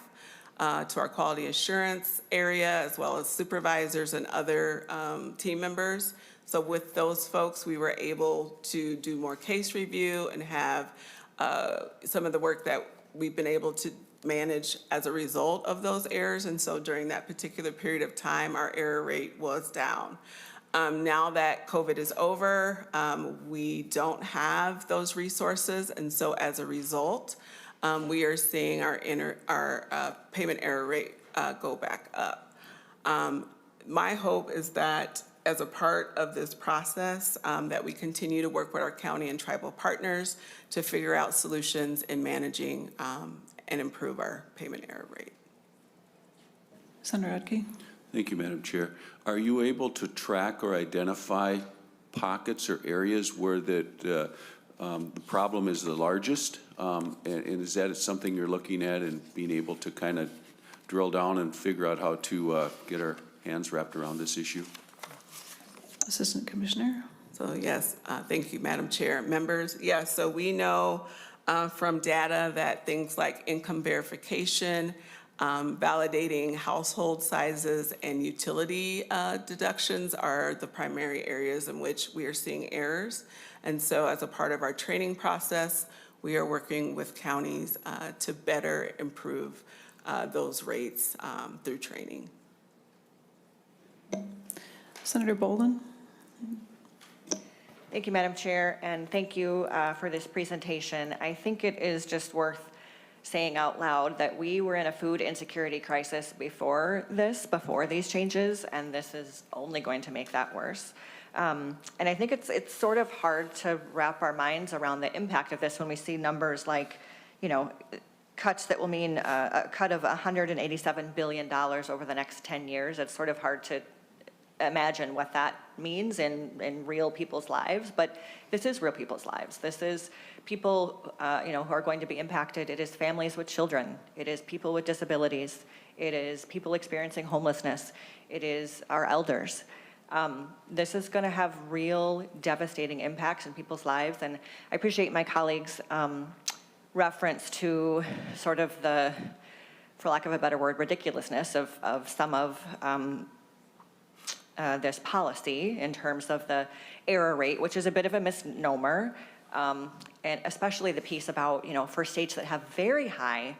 to our quality assurance area, as well as supervisors and other team members. So with those folks, we were able to do more case review and have some of the work that we've been able to manage as a result of those errors. And so during that particular period of time, our error rate was down. Now that COVID is over, we don't have those resources. And so as a result, we are seeing our payment error rate go back up. My hope is that as a part of this process, that we continue to work with our county and tribal partners to figure out solutions in managing and improve our payment error rate. Senator Radke? Thank you, Madam Chair. Are you able to track or identify pockets or areas where the problem is the largest? And is that something you're looking at and being able to kind of drill down and figure out how to get our hands wrapped around this issue? Assistant Commissioner? So yes, thank you, Madam Chair. Members, yes, so we know from data that things like income verification, validating household sizes and utility deductions are the primary areas in which we are seeing errors. And so as a part of our training process, we are working with counties to better improve those rates through training. Senator Bolden? Thank you, Madam Chair, and thank you for this presentation. I think it is just worth saying out loud that we were in a food insecurity crisis before these changes, and this is only going to make that worse. And I think it's sort of hard to wrap our minds around the impact of this when we see numbers like, cuts that will mean a cut of $187 billion over the next 10 years. It's sort of hard to imagine what that means in real people's lives, but this is real people's lives. This is people, who are going to be impacted. It is families with children. It is people with disabilities. It is people experiencing homelessness. It is our elders. This is going to have real devastating impacts in people's lives, and I appreciate my colleagues' reference to sort of the, for lack of a better word, ridiculousness of some of this policy in terms of the error rate, which is a bit of a misnomer, and especially the piece about, for states that have very high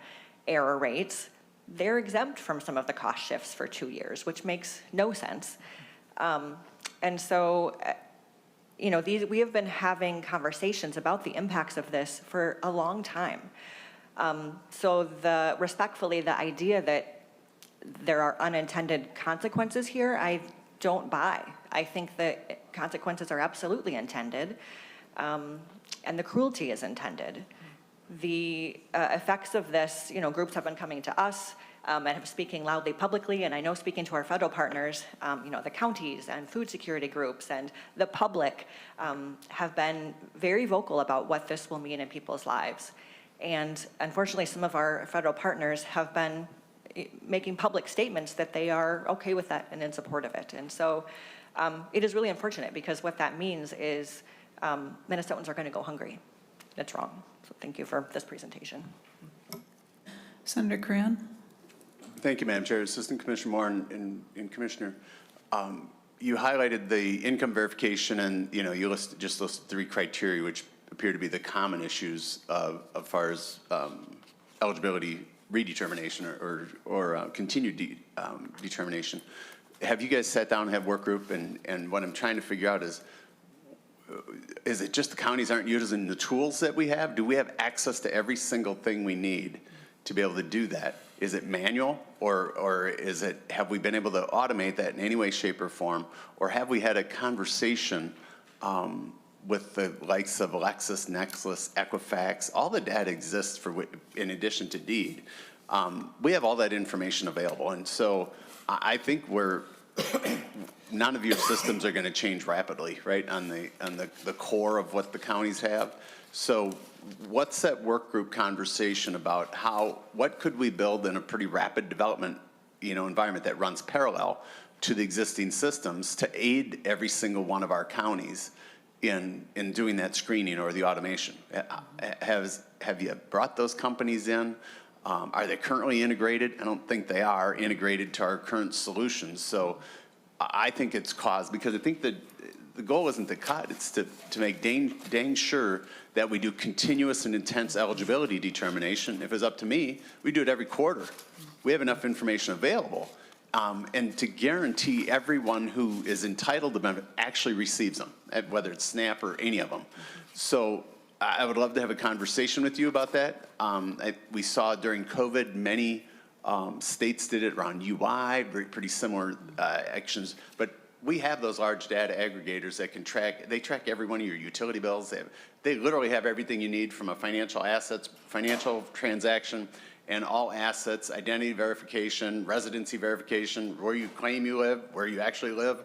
error rates, they're exempt from some of the cost shifts for 2 years, which makes no sense. And so, we have been having conversations about the impacts of this for a long time. So respectfully, the idea that there are unintended consequences here, I don't buy. I think that consequences are absolutely intended, and the cruelty is intended. The effects of this, groups have been coming to us and have speaking loudly publicly, and I know speaking to our federal partners, the counties and food security groups and the public have been very vocal about what this will mean in people's lives. And unfortunately, some of our federal partners have been making public statements that they are okay with that and in support of it. And so it is really unfortunate, because what that means is Minnesotans are going to go hungry. That's wrong. So thank you for this presentation. Senator Cran? Thank you, Madam Chair. Assistant Commissioner Moore and Commissioner, you highlighted the income verification, and you listed 3 criteria which appear to be the common issues as far as eligibility redetermination or continued determination. Have you guys sat down and have work group? And what I'm trying to figure out is it just the counties aren't using the tools that we have? Do we have access to every single thing we need to be able to do that? Is it manual, or have we been able to automate that in any way, shape, or form? Or have we had a conversation with the likes of LexisNexis, Equifax? All the data exists in addition to deed. We have all that information available, and so I think none of your systems are going to change rapidly, right? On the core of what the counties have. So what's that work group conversation about? What could we build in a pretty rapid development, environment that runs parallel to the existing systems to aid every single one of our counties in doing that screening or the automation? Have you brought those companies in? Are they currently integrated? I don't think they are integrated to our current solutions. So I think it's caused, because I think that the goal isn't to cut, it's to make dang sure that we do continuous and intense eligibility determination. If it's up to me, we do it every quarter. We have enough information available. And to guarantee everyone who is entitled to benefit actually receives them, whether it's SNAP or any of them. So I would love to have a conversation with you about that. We saw during COVID, many states did it around UI, pretty similar actions. But we have those large data aggregators that can track every one of your utility bills. They literally have everything you need from a financial transaction, and all assets, identity verification, residency verification, where you claim you live, where you actually live.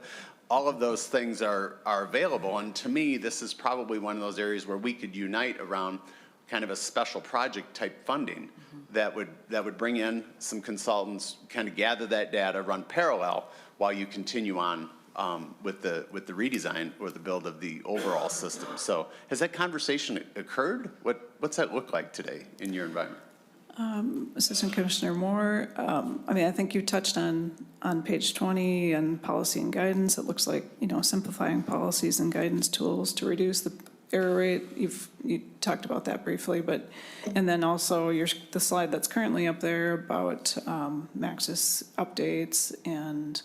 All of those things are available. And to me, this is probably one of those areas where we could unite around kind of a special project type funding that would bring in some consultants, kind of gather that data, run parallel while you continue on with the redesign or the build of the overall system. So has that conversation occurred? What's that look like today in your environment? Assistant Commissioner Moore, I mean, I think you touched on page 20 and policy and guidance. It looks like, simplifying policies and guidance tools to reduce the error rate. You talked about that briefly, and then also the slide that's currently up there about Maxis updates and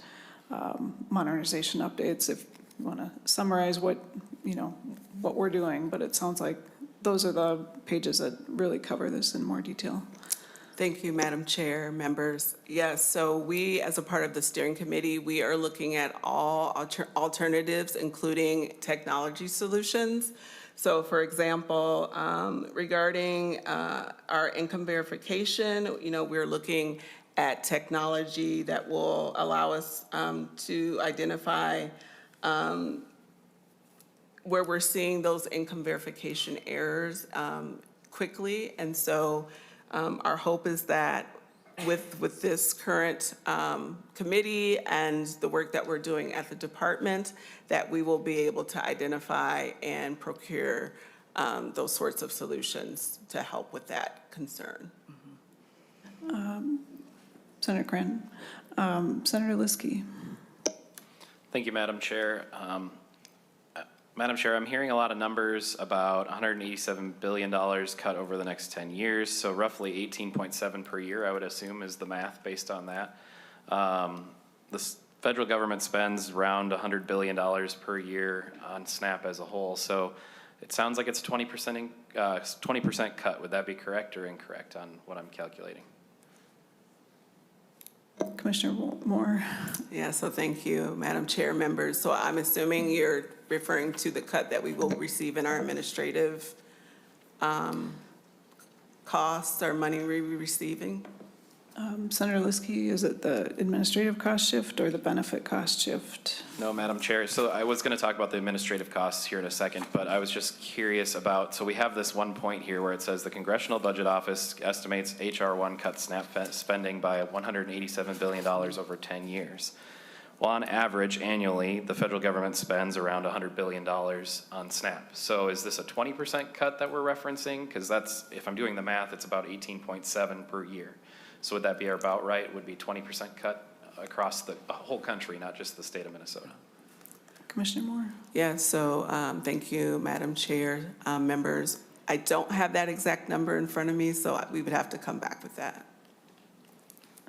modernization updates. If you want to summarize what we're doing, but it sounds like those are the pages that really cover this in more detail. Thank you, Madam Chair, members. Yes, so we, as a part of the steering committee, we are looking at all alternatives, including technology solutions. So, for example, regarding our income verification, we're looking at technology that will allow us to identify where we're seeing those income verification errors quickly. And so our hope is that with this current committee and the work that we're doing at the department, that we will be able to identify and procure those sorts of solutions to help with that concern. Senator Cranton. Senator Liskey. Thank you, Madam Chair. Madam Chair, I'm hearing a lot of numbers about $187 billion cut over the next 10 years, so roughly 18.7 per year, I would assume, is the math based on that. The federal government spends around $100 billion per year on SNAP as a whole, so it sounds like it's 20% cut. Would that be correct or incorrect on what I'm calculating? Commissioner Moore. Yeah, so thank you, Madam Chair, members. So I'm assuming you're referring to the cut that we will receive in our administrative costs or money we're receiving? Senator Liskey, is it the administrative cost shift or the benefit cost shift? No, Madam Chair. So I was going to talk about the administrative costs here in a second, but I was just curious about, so we have this one point here where it says the Congressional Budget Office estimates H.R. 1 cuts SNAP spending by $187 billion over 10 years. Well, on average, annually, the federal government spends around $100 billion on SNAP. So is this a 20% cut that we're referencing? Because that's, if I'm doing the math, it's about 18.7 per year. So would that be about right? It would be 20% cut across the whole country, not just the state of Minnesota. Commissioner Moore. Yeah, so thank you, Madam Chair, members. I don't have that exact number in front of me, so we would have to come back with that.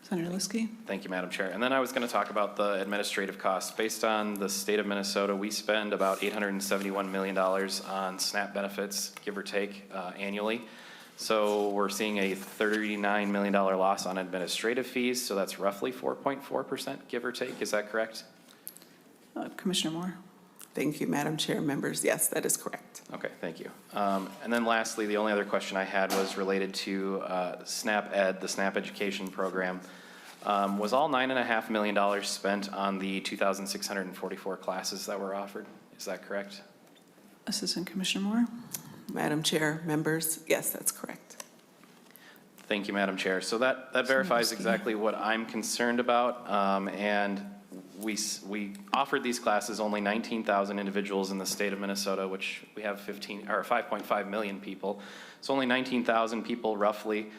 Senator Liskey. Thank you, Madam Chair. And then I was going to talk about the administrative costs. Based on the state of Minnesota, we spend about $871 million on SNAP benefits, give or take, annually. So we're seeing a $39 million loss on administrative fees, so that's roughly 4.4%, give or take. Is that correct? Commissioner Moore. Thank you, Madam Chair, members. Yes, that is correct. Okay, thank you. And then lastly, the only other question I had was related to SNAP Ed, the SNAP education program. Was all $9.5 million spent on the 2,644 classes that were offered? Is that correct? Assistant Commissioner Moore. Madam Chair, members, yes, that's correct. Thank you, Madam Chair. So that verifies exactly what I'm concerned about. And we offered these classes only 19,000 individuals in the state of Minnesota, which we have 5.5 million people. So only 19,000 people roughly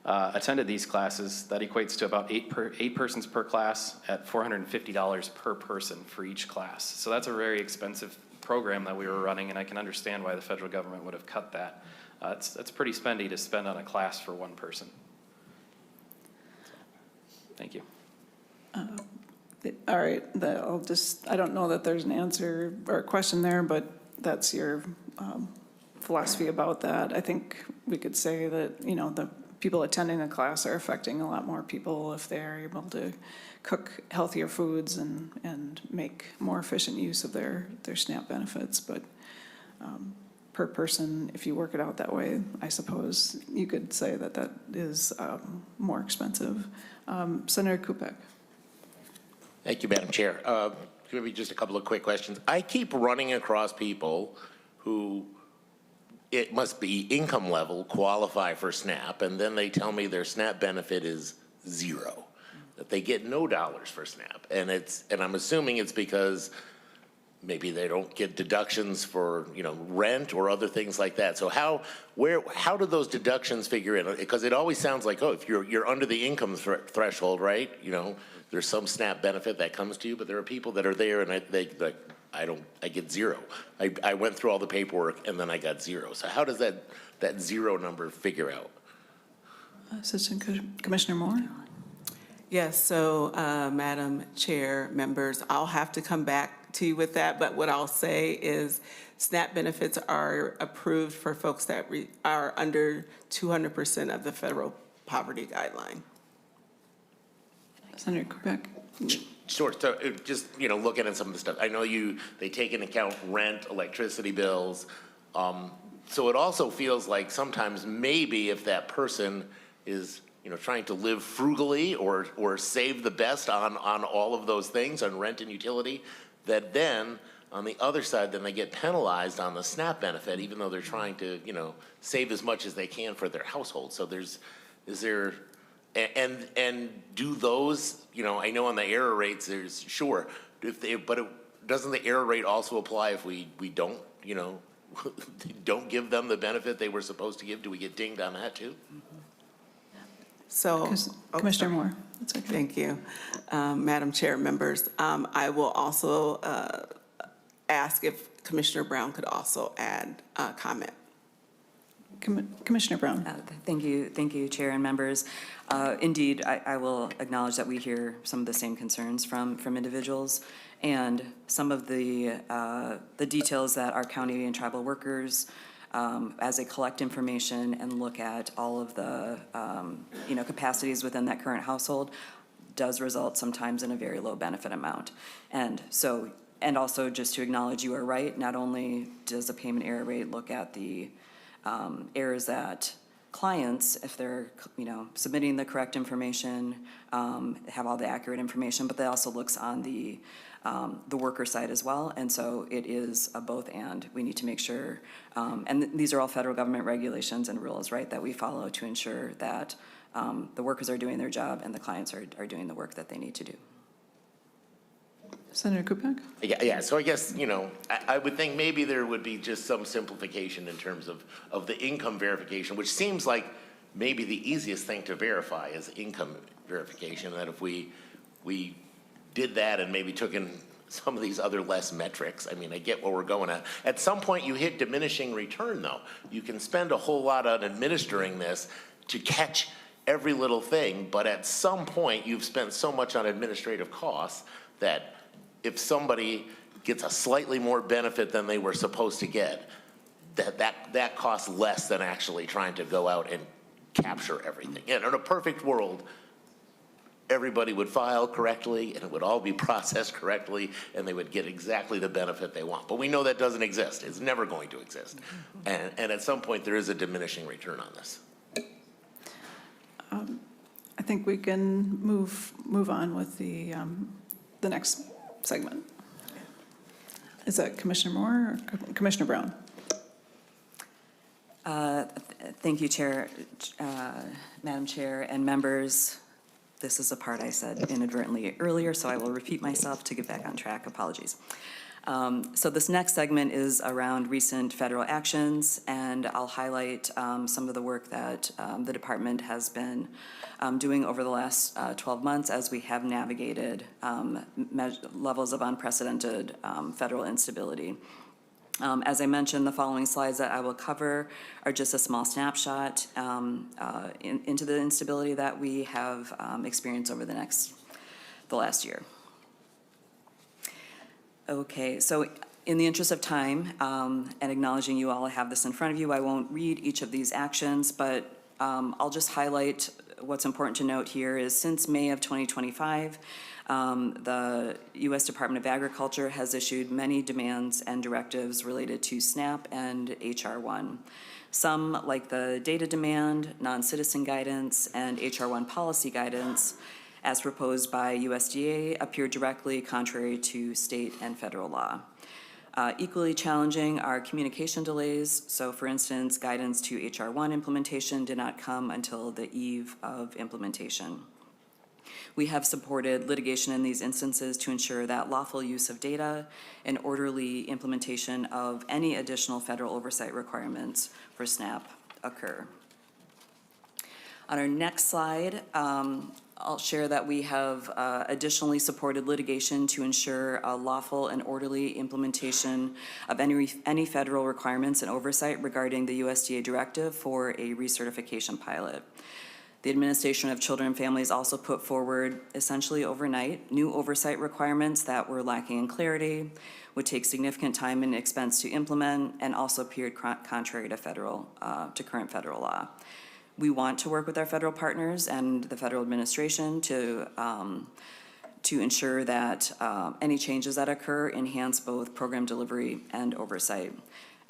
attended these classes. That equates to about eight persons per class at $450 per person for each class. So that's a very expensive program that we were running, and I can understand why the federal government would have cut that. It's pretty spendy to spend on a class for one person. Thank you. All right, I don't know that there's an answer or a question there, but that's your philosophy about that. I think we could say that, the people attending the class are affecting a lot more people if they're able to cook healthier foods and make more efficient use of their SNAP benefits. But per person, if you work it out that way, I suppose you could say that is more expensive. Senator Kupek. Thank you, Madam Chair. Maybe just a couple of quick questions. I keep running across people who, it must be income level, qualify for SNAP, and then they tell me their SNAP benefit is zero, that they get no dollars for SNAP. And I'm assuming it's because maybe they don't get deductions for, rent or other things like that. So how do those deductions figure in? Because it always sounds like, oh, if you're under the income threshold, right? There's some SNAP benefit that comes to you, but there are people that are there and I get zero. I went through all the paperwork and then I got zero. So how does that zero number figure out? Assistant Commissioner Moore. Yes, so Madam Chair, members, I'll have to come back to you with that, but what I'll say is SNAP benefits are approved for folks that are under 200% of the federal poverty guideline. Senator Kupek. Sure. So just, looking at some of the stuff, I know they take into account rent, electricity bills. So it also feels like sometimes maybe if that person is, trying to live frugally or save the best on all of those things, on rent and utility, that then on the other side, then they get penalized on the SNAP benefit, even though they're trying to, save as much as they can for their household. So and do those, I know on the error rates, there's, sure, doesn't the error rate also apply if we don't, don't give them the benefit they were supposed to give? Do we get dinged on that too? So, Commissioner Moore. That's okay. Thank you. Madam Chair, members, I will also ask if Commissioner Brown could also add a comment. Commissioner Brown. Thank you, Chair and members. Indeed, I will acknowledge that we hear some of the same concerns from individuals, and some of the details that our county and tribal workers, as they collect information and look at all of the capacities within that current household, does result sometimes in a very low benefit amount. And also just to acknowledge, you are right. Not only does the payment error rate look at the errors that clients, if they're submitting the correct information, have all the accurate information, but that also looks on the worker side as well. And so it is a both and. We need to make sure, and these are all federal government regulations and rules, right, that we follow to ensure that the workers are doing their job and the clients are doing the work that they need to do. Senator Kupek? Yeah, so I guess, I would think maybe there would be just some simplification in terms of the income verification, which seems like maybe the easiest thing to verify is income verification, that if we did that and maybe took in some of these other less metrics, I mean, I get what we're going at. At some point you hit diminishing return though. You can spend a whole lot on administering this to catch every little thing, but at some point you've spent so much on administrative costs that if somebody gets a slightly more benefit than they were supposed to get, that costs less than actually trying to go out and capture everything. And in a perfect world, everybody would file correctly and it would all be processed correctly and they would get exactly the benefit they want. But we know that doesn't exist. It's never going to exist. And at some point there is a diminishing return on this. I think we can move on with the next segment. Is that Commissioner Moore or Commissioner Brown? Thank you, Chair, Madam Chair, and members. This is a part I said inadvertently earlier, so I will repeat myself to get back on track. Apologies. So this next segment is around recent federal actions, and I'll highlight some of the work that the department has been doing over the last 12 months as we have navigated levels of unprecedented federal instability. As I mentioned, the following slides that I will cover are just a small snapshot into the instability that we have experienced over the last year. Okay, so in the interest of time and acknowledging you all have this in front of you, I won't read each of these actions, but I'll just highlight what's important to note here is since May of 2025, the U.S. Department of Agriculture has issued many demands and directives related to SNAP and H.R. 1. Some, like the data demand, non-citizen guidance, and H.R. 1 policy guidance, as proposed by USDA, appear directly contrary to state and federal law. Equally challenging are communication delays. So for instance, guidance to H.R. 1 implementation did not come until the eve of implementation. We have supported litigation in these instances to ensure that lawful use of data and orderly implementation of any additional federal oversight requirements for SNAP occur. On our next slide, I'll share that we have additionally supported litigation to ensure a lawful and orderly implementation of any federal requirements and oversight regarding the USDA directive for a recertification pilot. The Administration of Children and Families also put forward, essentially overnight, new oversight requirements that were lacking in clarity, would take significant time and expense to implement, and also appeared contrary to current federal law. We want to work with our federal partners and the federal administration to ensure that any changes that occur enhance both program delivery and oversight.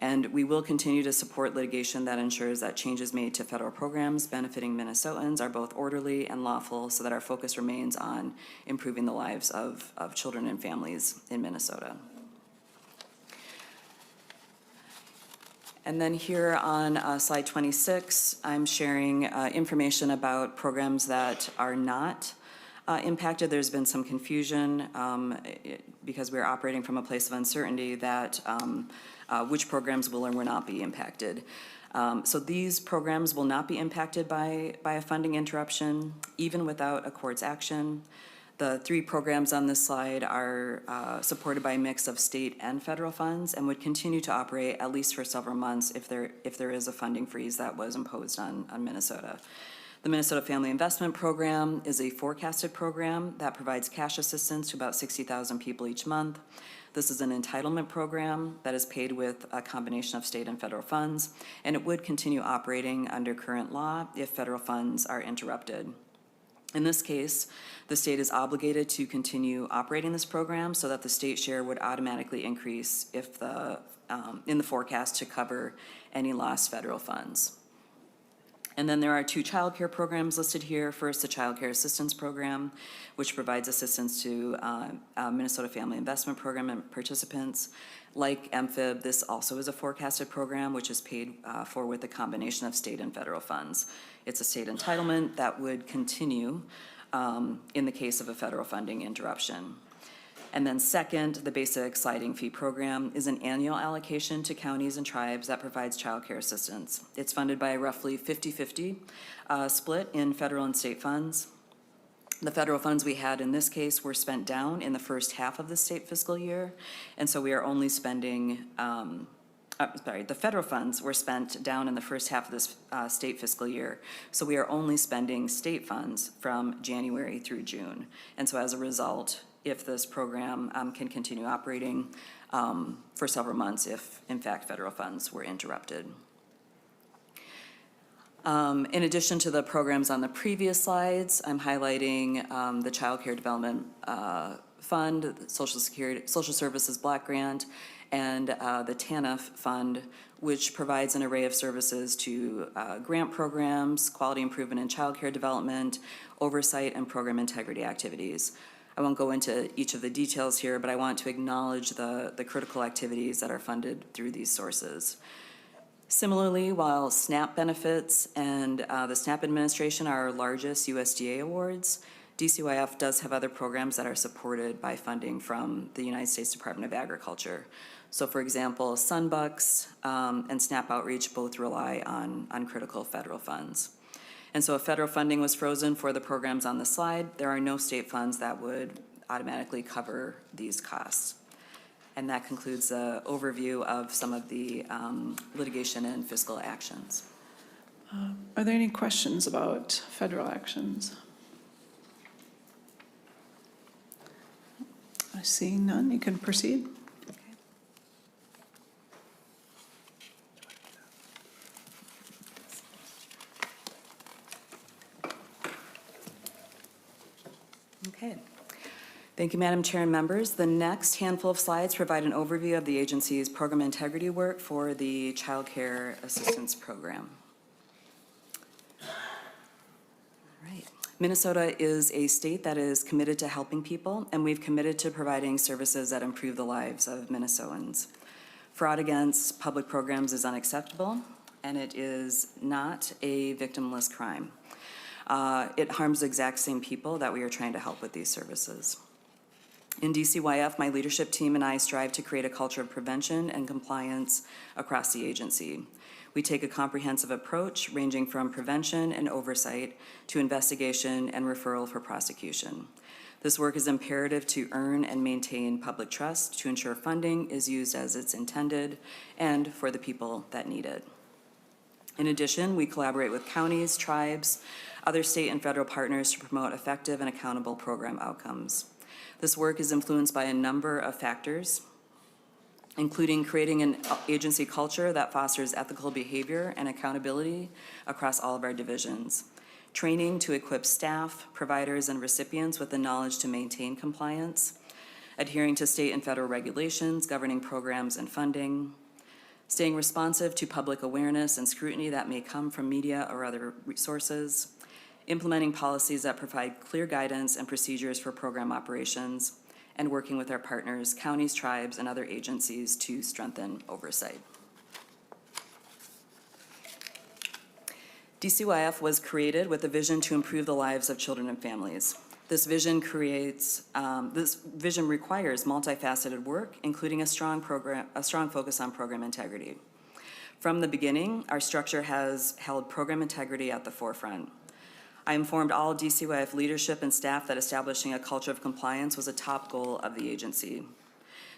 And we will continue to support litigation that ensures that changes made to federal programs benefiting Minnesotans are both orderly and lawful so that our focus remains on improving the lives of children and families in Minnesota. And then here on slide 26, I'm sharing information about programs that are not impacted. There's been some confusion because we're operating from a place of uncertainty that which programs will or will not be impacted. So these programs will not be impacted by a funding interruption, even without a court's action. The 3 programs on this slide are supported by a mix of state and federal funds and would continue to operate at least for several months if there is a funding freeze that was imposed on Minnesota. The Minnesota Family Investment Program is a forecasted program that provides cash assistance to about 60,000 people each month. This is an entitlement program that is paid with a combination of state and federal funds, and it would continue operating under current law if federal funds are interrupted. In this case, the state is obligated to continue operating this program so that the state share would automatically increase if in the forecast to cover any lost federal funds. And then there are 2 childcare programs listed here. First, the Childcare Assistance Program, which provides assistance to Minnesota Family Investment Program and participants. Like MFIB, this also is a forecasted program, which is paid for with a combination of state and federal funds. It's a state entitlement that would continue in the case of a federal funding interruption. And then second, the Basic Sliding Fee Program is an annual allocation to counties and tribes that provides child care assistance. It's funded by a roughly 50-50 split in federal and state funds. The federal funds we had in this case were spent down in the first half of the state fiscal year, and so we are only spending, the federal funds were spent down in the first half of this state fiscal year, so we are only spending state funds from January through June. And so as a result, if this program can continue operating for several months if, in fact, federal funds were interrupted. In addition to the programs on the previous slides, I'm highlighting the Child Care Development Fund, Social Services Block Grant, and the TANF Fund, which provides an array of services to grant programs, quality improvement in child care development, oversight, and program integrity activities. I won't go into each of the details here, but I want to acknowledge the critical activities that are funded through these sources. Similarly, while SNAP benefits and the SNAP administration are our largest USDA awards, DCYF does have other programs that are supported by funding from the United States Department of Agriculture. So for example, Sunbucks and SNAP Outreach both rely on critical federal funds. And so if federal funding was frozen for the programs on the slide, there are no state funds that would automatically cover these costs. And that concludes the overview of some of the litigation and fiscal actions. Are there any questions about federal actions? I see none. You can proceed. Okay. Thank you, Madam Chair and members. The next handful of slides provide an overview of the agency's program integrity work for the Childcare Assistance Program. All right. Minnesota is a state that is committed to helping people, and we've committed to providing services that improve the lives of Minnesotans. Fraud against public programs is unacceptable, and it is not a victimless crime. It harms the exact same people that we are trying to help with these services. In DCYF, my leadership team and I strive to create a culture of prevention and compliance across the agency. We take a comprehensive approach ranging from prevention and oversight to investigation and referral for prosecution. This work is imperative to earn and maintain public trust to ensure funding is used as it's intended and for the people that need it. In addition, we collaborate with counties, tribes, other state and federal partners to promote effective and accountable program outcomes. This work is influenced by a number of factors, including creating an agency culture that fosters ethical behavior and accountability across all of our divisions, training to equip staff, providers, and recipients with the knowledge to maintain compliance, adhering to state and federal regulations governing programs and funding, staying responsive to public awareness and scrutiny that may come from media or other resources, implementing policies that provide clear guidance and procedures for program operations, and working with our partners, counties, tribes, and other agencies to strengthen oversight. DCYF was created with a vision to improve the lives of children and families. This vision requires multifaceted work, including a strong focus on program integrity. From the beginning, our structure has held program integrity at the forefront. I informed all DCYF leadership and staff that establishing a culture of compliance was a top goal of the agency.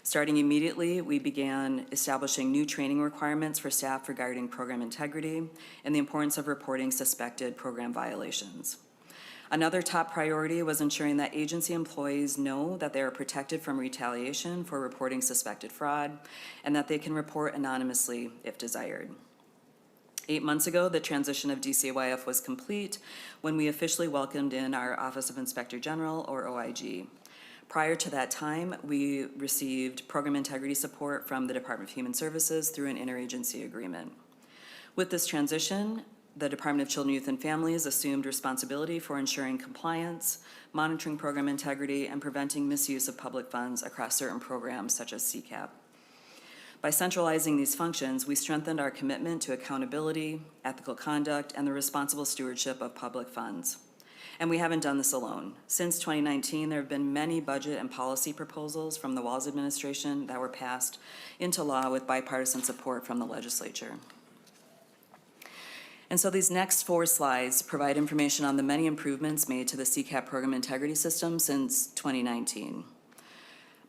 Starting immediately, we began establishing new training requirements for staff regarding program integrity and the importance of reporting suspected program violations. Another top priority was ensuring that agency employees know that they are protected from retaliation for reporting suspected fraud and that they can report anonymously if desired. 8 months ago, the transition of DCYF was complete when we officially welcomed in our Office of Inspector General, or OIG. Prior to that time, we received program integrity support from the Department of Human Services through an interagency agreement. With this transition, the Department of Children, Youth, and Families assumed responsibility for ensuring compliance, monitoring program integrity, and preventing misuse of public funds across certain programs such as CCAP. By centralizing these functions, we strengthened our commitment to accountability, ethical conduct, and the responsible stewardship of public funds. And we haven't done this alone. Since 2019, there have been many budget and policy proposals from the Walz administration that were passed into law with bipartisan support from the legislature. And so these next 4 slides provide information on the many improvements made to the CCAP program integrity system since 2019.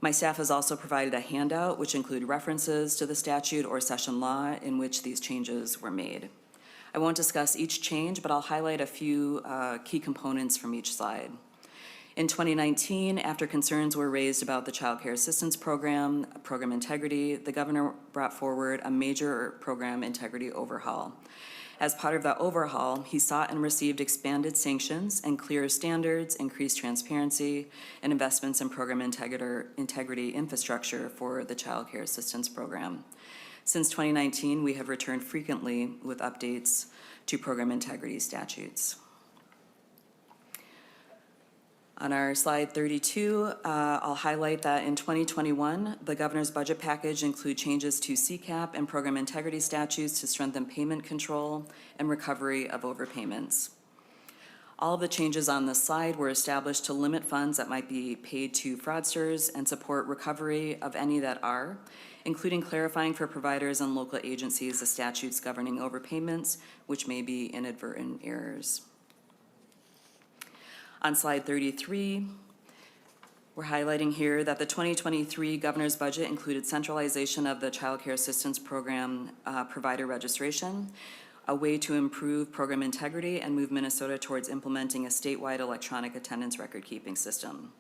My staff has also provided a handout which include references to the statute or session law in which these changes were made. I won't discuss each change, but I'll highlight a few key components from each slide. In 2019, after concerns were raised about the Childcare Assistance Program, program integrity, the governor brought forward a major program integrity overhaul. As part of that overhaul, he sought and received expanded sanctions and clearer standards, increased transparency, and investments in program integrity infrastructure for the Child Care Assistance Program. Since 2019, we have returned frequently with updates to program integrity statutes. On our slide 32, I'll highlight that in 2021, the governor's budget package include changes to CCAP and program integrity statutes to strengthen payment control and recovery of overpayments. All of the changes on this slide were established to limit funds that might be paid to fraudsters and support recovery of any that are, including clarifying for providers and local agencies the statutes governing overpayments, which may be inadvertent errors. On slide 33, we're highlighting here that the 2023 governor's budget included centralization of the Childcare Assistance Program provider registration, a way to improve program integrity and move Minnesota towards implementing a statewide electronic attendance record-keeping system.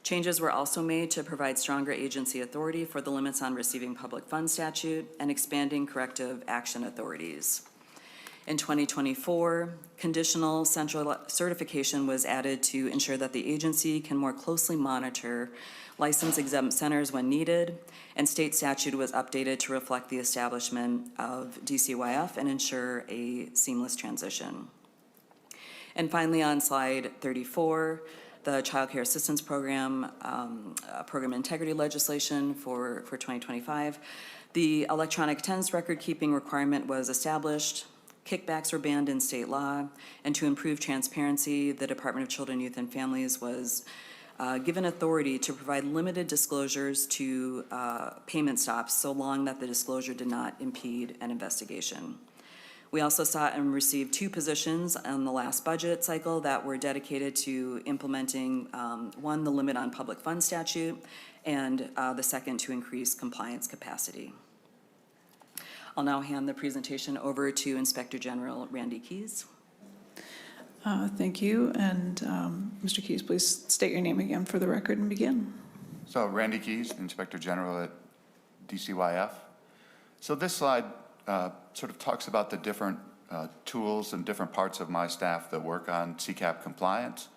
Changes were also made to provide stronger agency authority for the limits on receiving public funds statute and expanding corrective action authorities. In 2024, conditional central certification was added to ensure that the agency can more closely monitor license-exempt centers when needed, and state statute was updated to reflect the establishment of DCYF and ensure a seamless transition. And finally, on slide 34, the Child Care Assistance Program, program integrity legislation for 2025. The electronic attendance record-keeping requirement was established. Kickbacks were banned in state law, and to improve transparency, the Department of Children, Youth, and Families was given authority to provide limited disclosures to payment stops so long that the disclosure did not impede an investigation. We also sought and received 2 positions on the last budget cycle that were dedicated to implementing, one, the limit on public funds statute, and the second, to increase compliance capacity. I'll now hand the presentation over to Inspector General Randy Keys. Thank you. And Mr. Keys, please state your name again for the record and begin. So Randy Keys, Inspector General at DCYF. So this slide sort of talks about the different tools and different parts of my staff that work on CCAP compliance.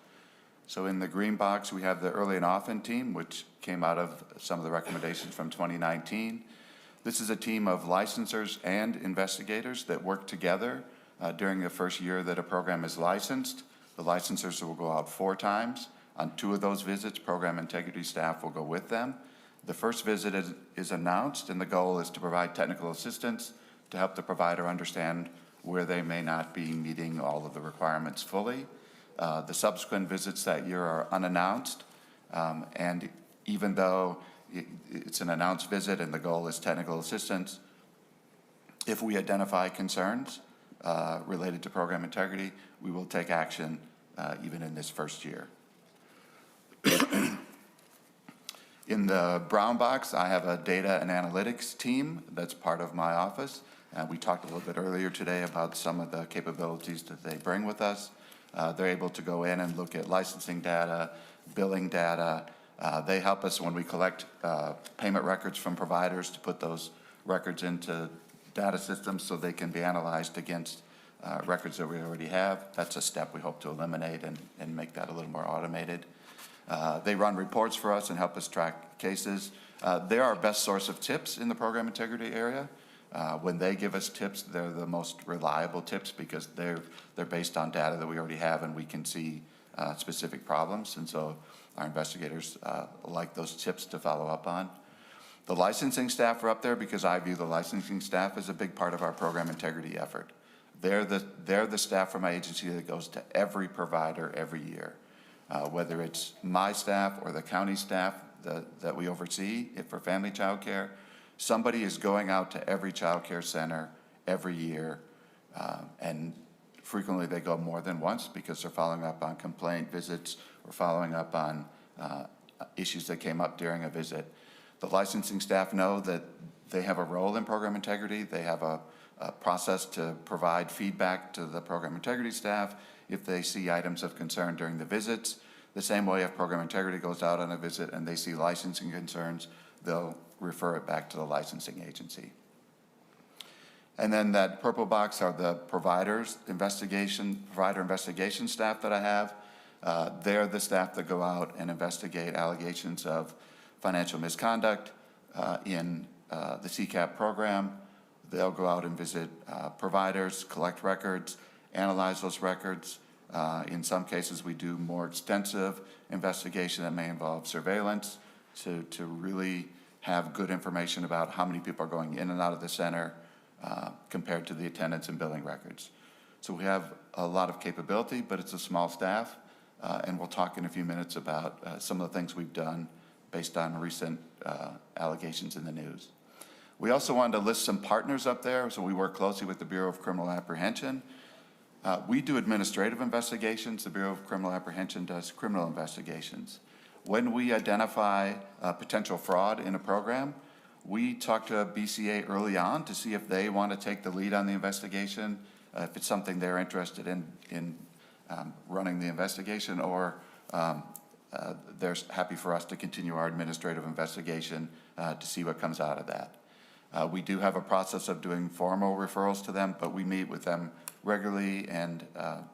So in the green box, we have the early and often team, which came out of some of the recommendations from 2019. This is a team of licensors and investigators that work together during the first year that a program is licensed. The licensors will go out 4 times. On 2 of those visits, program integrity staff will go with them. The first visit is announced, and the goal is to provide technical assistance to help the provider understand where they may not be meeting all of the requirements fully. The subsequent visits that year are unannounced, and even though it's an announced visit and the goal is technical assistance, if we identify concerns related to program integrity, we will take action even in this first year. In the brown box, I have a data and analytics team that's part of my office. We talked a little bit earlier today about some of the capabilities that they bring with us. They're able to go in and look at licensing data, billing data. They help us when we collect payment records from providers to put those records into data systems so they can be analyzed against records that we already have. That's a step we hope to eliminate and make that a little more automated. They run reports for us and help us track cases. They're our best source of tips in the program integrity area. When they give us tips, they're the most reliable tips because they're based on data that we already have and we can see specific problems. And so our investigators like those tips to follow up on. The licensing staff are up there because I view the licensing staff as a big part of our program integrity effort. They're the staff from my agency that goes to every provider every year, whether it's my staff or the county staff that we oversee for family child care. Somebody is going out to every child care center every year, and frequently they go more than once because they're following up on complaint visits or following up on issues that came up during a visit. The licensing staff know that they have a role in program integrity. They have a process to provide feedback to the program integrity staff if they see items of concern during the visits. The same way if program integrity goes out on a visit and they see licensing concerns, they'll refer it back to the licensing agency. And then that purple box are the provider investigation staff that I have. They're the staff that go out and investigate allegations of financial misconduct in the CCAP program. They'll go out and visit providers, collect records, analyze those records. In some cases, we do more extensive investigation that may involve surveillance to really have good information about how many people are going in and out of the center compared to the attendance and billing records. So we have a lot of capability, but it's a small staff. And we'll talk in a few minutes about some of the things we've done based on recent allegations in the news. We also wanted to list some partners up there, so we work closely with the Bureau of Criminal Apprehension. We do administrative investigations. The Bureau of Criminal Apprehension does criminal investigations. When we identify potential fraud in a program, we talk to BCA early on to see if they want to take the lead on the investigation, if it's something they're interested in running the investigation, or they're happy for us to continue our administrative investigation to see what comes out of that. We do have a process of doing formal referrals to them, but we meet with them regularly and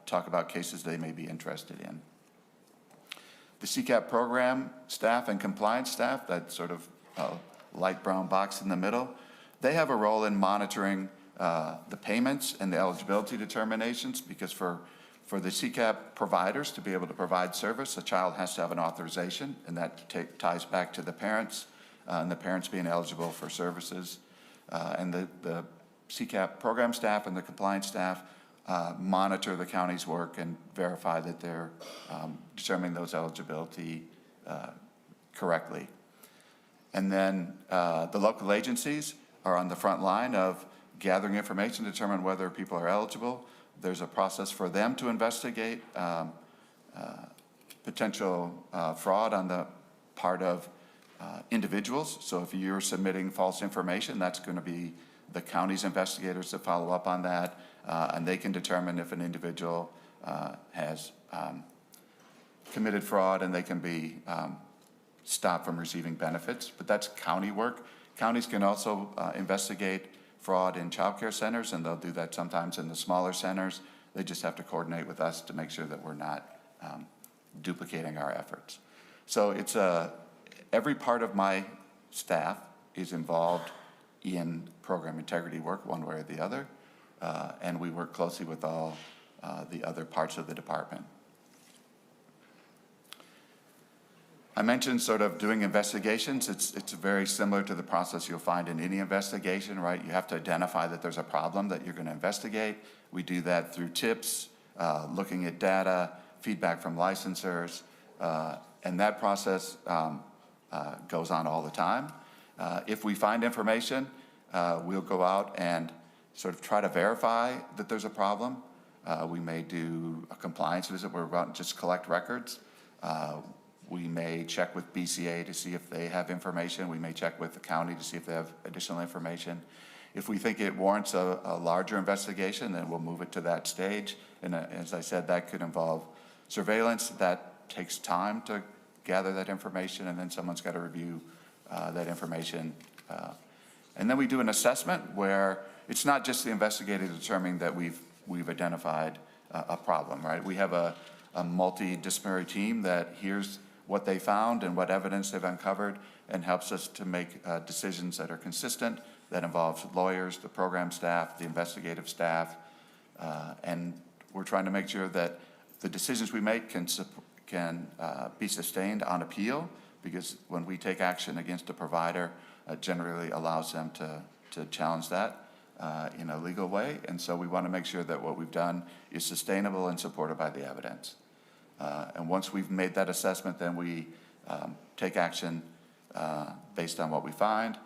talk about cases they may be interested in. The CCAP program staff and compliance staff, that sort of light brown box in the middle, they have a role in monitoring the payments and the eligibility determinations, because for the CCAP providers to be able to provide service, a child has to have an authorization, and that ties back to the parents and the parents being eligible for services. And the CCAP program staff and the compliance staff monitor the county's work and verify that they're determining those eligibility correctly. And then the local agencies are on the front line of gathering information to determine whether people are eligible. There's a process for them to investigate potential fraud on the part of individuals. So if you're submitting false information, that's going to be the county's investigators that follow up on that, and they can determine if an individual has committed fraud, and they can be stopped from receiving benefits. But that's county work. Counties can also investigate fraud in childcare centers, and they'll do that sometimes in the smaller centers. They just have to coordinate with us to make sure that we're not duplicating our efforts. So it's every part of my staff is involved in program integrity work one way or the other, and we work closely with all the other parts of the department. I mentioned sort of doing investigations. It's very similar to the process you'll find in any investigation, right? You have to identify that there's a problem that you're going to investigate. We do that through tips, looking at data, feedback from licensors, and that process goes on all the time. If we find information, we'll go out and sort of try to verify that there's a problem. We may do a compliance visit where we're about to just collect records. We may check with BCA to see if they have information. We may check with the county to see if they have additional information. If we think it warrants a larger investigation, then we'll move it to that stage. And as I said, that could involve surveillance. That takes time to gather that information, and then someone's got to review that information. And then we do an assessment where it's not just the investigator determining that we've identified a problem, right? We have a multidisciplinary team that hears what they found and what evidence they've uncovered and helps us to make decisions that are consistent. That involves lawyers, the program staff, the investigative staff, and we're trying to make sure that the decisions we make can be sustained on appeal, because when we take action against a provider, it generally allows them to challenge that in a legal way. And so we want to make sure that what we've done is sustainable and supported by the evidence. And once we've made that assessment, then we take action based on what we find.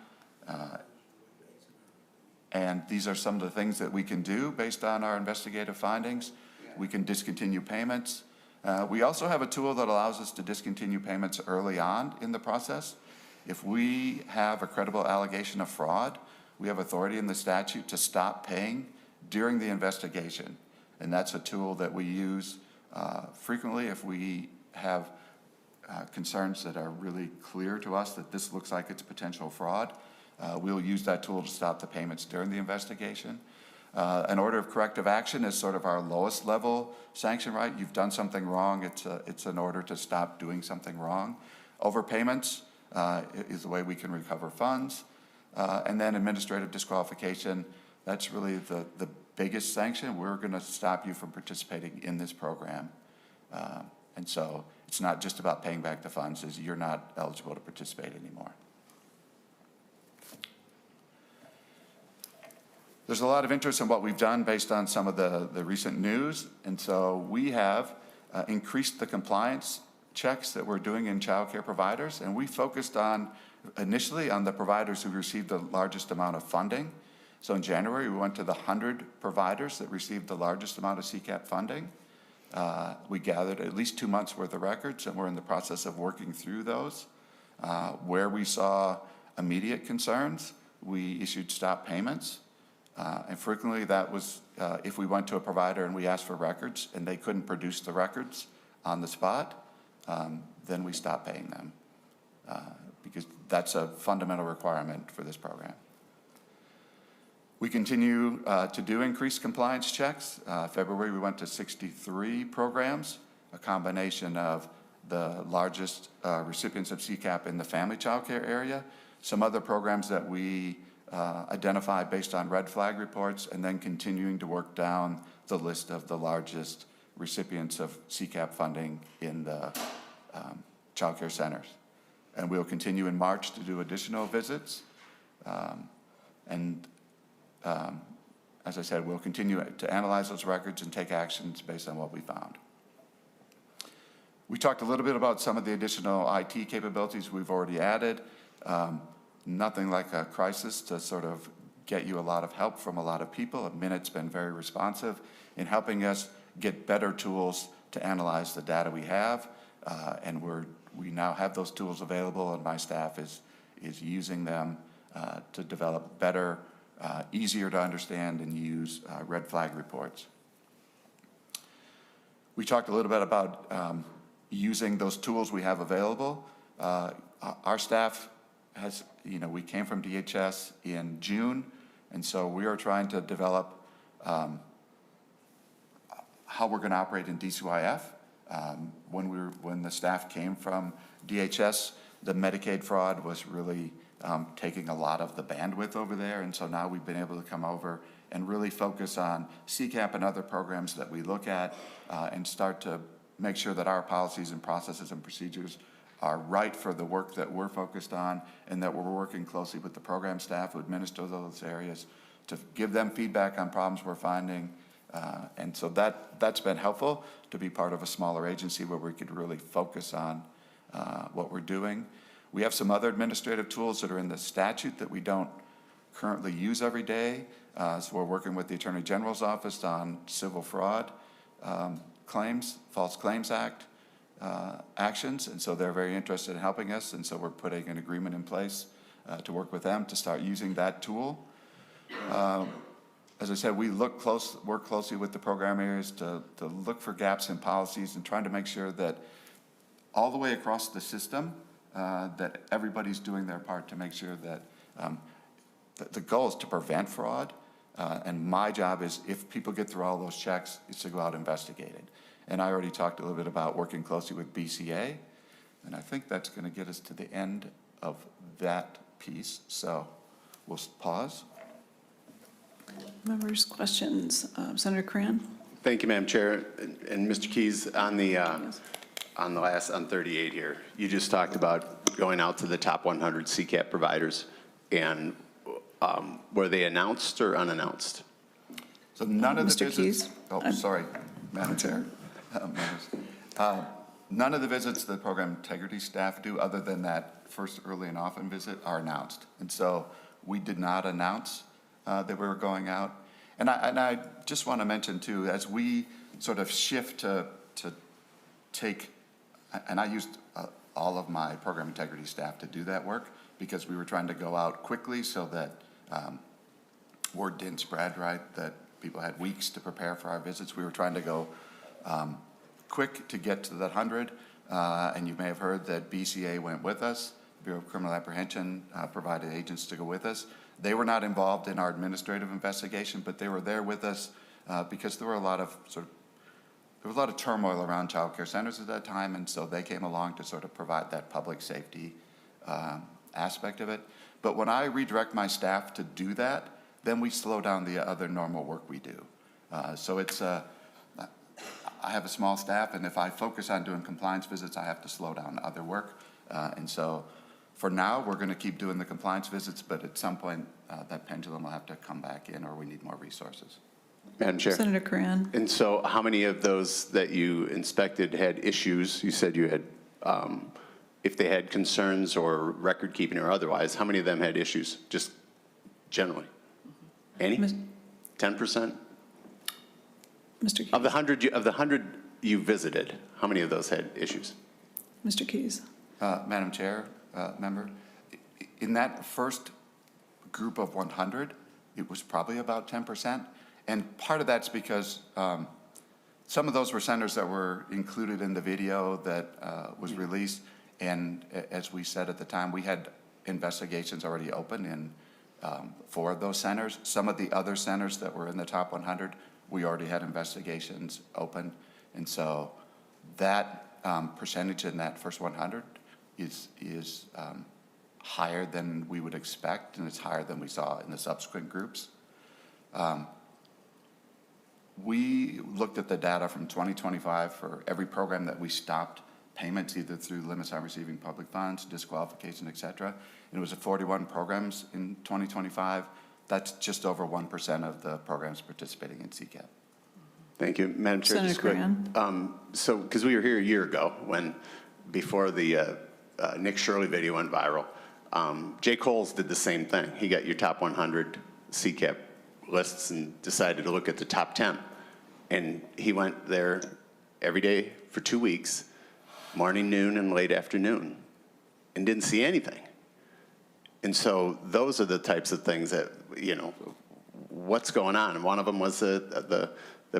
And these are some of the things that we can do based on our investigative findings. We can discontinue payments. We also have a tool that allows us to discontinue payments early on in the process. If we have a credible allegation of fraud, we have authority in the statute to stop paying during the investigation. And that's a tool that we use frequently if we have concerns that are really clear to us that this looks like it's potential fraud. We'll use that tool to stop the payments during the investigation. An order of corrective action is sort of our lowest level sanction, right? You've done something wrong. It's an order to stop doing something wrong. Overpayments is the way we can recover funds. And then administrative disqualification, that's really the biggest sanction. We're going to stop you from participating in this program. And so it's not just about paying back the funds, as you're not eligible to participate anymore. There's a lot of interest in what we've done based on some of the recent news, and so we have increased the compliance checks that we're doing in childcare providers, and we focused initially on the providers who received the largest amount of funding. So in January, we went to the 100 providers that received the largest amount of CCAP funding. We gathered at least 2 months worth of records, and we're in the process of working through those. Where we saw immediate concerns, we issued stop payments. And frequently that was if we went to a provider and we asked for records and they couldn't produce the records on the spot, then we stopped paying them because that's a fundamental requirement for this program. We continue to do increased compliance checks. February, we went to 63 programs, a combination of the largest recipients of CCAP in the family child care area, some other programs that we identify based on red flag reports, and then continuing to work down the list of the largest recipients of CCAP funding in the child care centers. And we'll continue in March to do additional visits. As I said, we'll continue to analyze those records and take actions based on what we found. We talked a little bit about some of the additional IT capabilities we've already added. Nothing like a crisis to sort of get you a lot of help from a lot of people. Minute's been very responsive in helping us get better tools to analyze the data we have. And we now have those tools available, and my staff is using them to develop better, easier to understand and use red flag reports. We talked a little bit about using those tools we have available. Our staff has, we came from DHS in June, and so we are trying to develop how we're going to operate in DCYF. When the staff came from DHS, the Medicaid fraud was really taking a lot of the bandwidth over there, and so now we've been able to come over and really focus on CCAP and other programs that we look at and start to make sure that our policies and processes and procedures are right for the work that we're focused on, and that we're working closely with the program staff who administer those areas to give them feedback on problems we're finding. And so that's been helpful to be part of a smaller agency where we could really focus on what we're doing. We have some other administrative tools that are in the statute that we don't currently use every day. So we're working with the Attorney General's office on civil fraud claims, False Claims Act actions, and so they're very interested in helping us, and so we're putting an agreement in place to work with them to start using that tool. As I said, we work closely with the program areas to look for gaps in policies and trying to make sure that all the way across the system that everybody's doing their part to make sure that the goal is to prevent fraud. And my job is, if people get through all those checks, is to go out and investigate it. And I already talked a little bit about working closely with BCA, and I think that's going to get us to the end of that piece. So we'll pause. Members, questions? Senator Cran? Thank you, Madam Chair. And Mr. Keys, on 38 here, you just talked about going out to the top 100 CCAP providers, and were they announced or unannounced? So none of the Mr. visits. Keys? Oh, sorry, Madam Chair. None of the visits the program integrity staff do, other than that first early and often visit, are announced. And so we did not announce that we were going out. And I just want to mention too, as we sort of shift to take, and I used all of my program integrity staff to do that work, because we were trying to go out quickly so that word didn't spread, right, that people had weeks to prepare for our visits. We were trying to go quick to get to that 100, and you may have heard that BCA went with us. Bureau of Criminal Apprehension provided agents to go with us. They were not involved in our administrative investigation, but they were there with us because there were a lot of turmoil around child care centers at that time, and so they came along to sort of provide that public safety aspect of it. But when I redirect my staff to do that, then we slow down the other normal work we do. So it's I have a small staff, and if I focus on doing compliance visits, I have to slow down other work. And so For now, we're going to keep doing the compliance visits, but at some point, that pendulum will have to come back in, or we need more resources. Madam Chair. Senator Coran. And so how many of those that you inspected had issues? You said you had, if they had concerns or record keeping or otherwise, how many of them had issues, just generally? Any? 10%? Mr. Keys. Of the 100 you visited, how many of those had issues? Mr. Keys. Madam Chair, member, in that first group of 100, it was probably about 10%. And part of that's because some of those were centers that were included in the video that was released. And as we said at the time, we had investigations already open in 4 of those centers. Some of the other centers that were in the top 100, we already had investigations open. And so that percentage in that first 100 is higher than we would expect, and it's higher than we saw in the subsequent groups. We looked at the data from 2025 for every program that we stopped payments, either through limits on receiving public funds, disqualification, et cetera. And it was 41 programs in 2025. That's just over 1% of the programs participating in CCAP. Thank you. Madam Chair. Senator just quick. Coran. So, because we were here a year ago before the Nick Shirley video went viral, Jay Coles did the same thing. He got your top 100 CCAP lists and decided to look at the top 10. And he went there every day for 2 weeks, morning, noon, and late afternoon, and didn't see anything. And so those are the types of things that, you know, what's going on? And one of them was the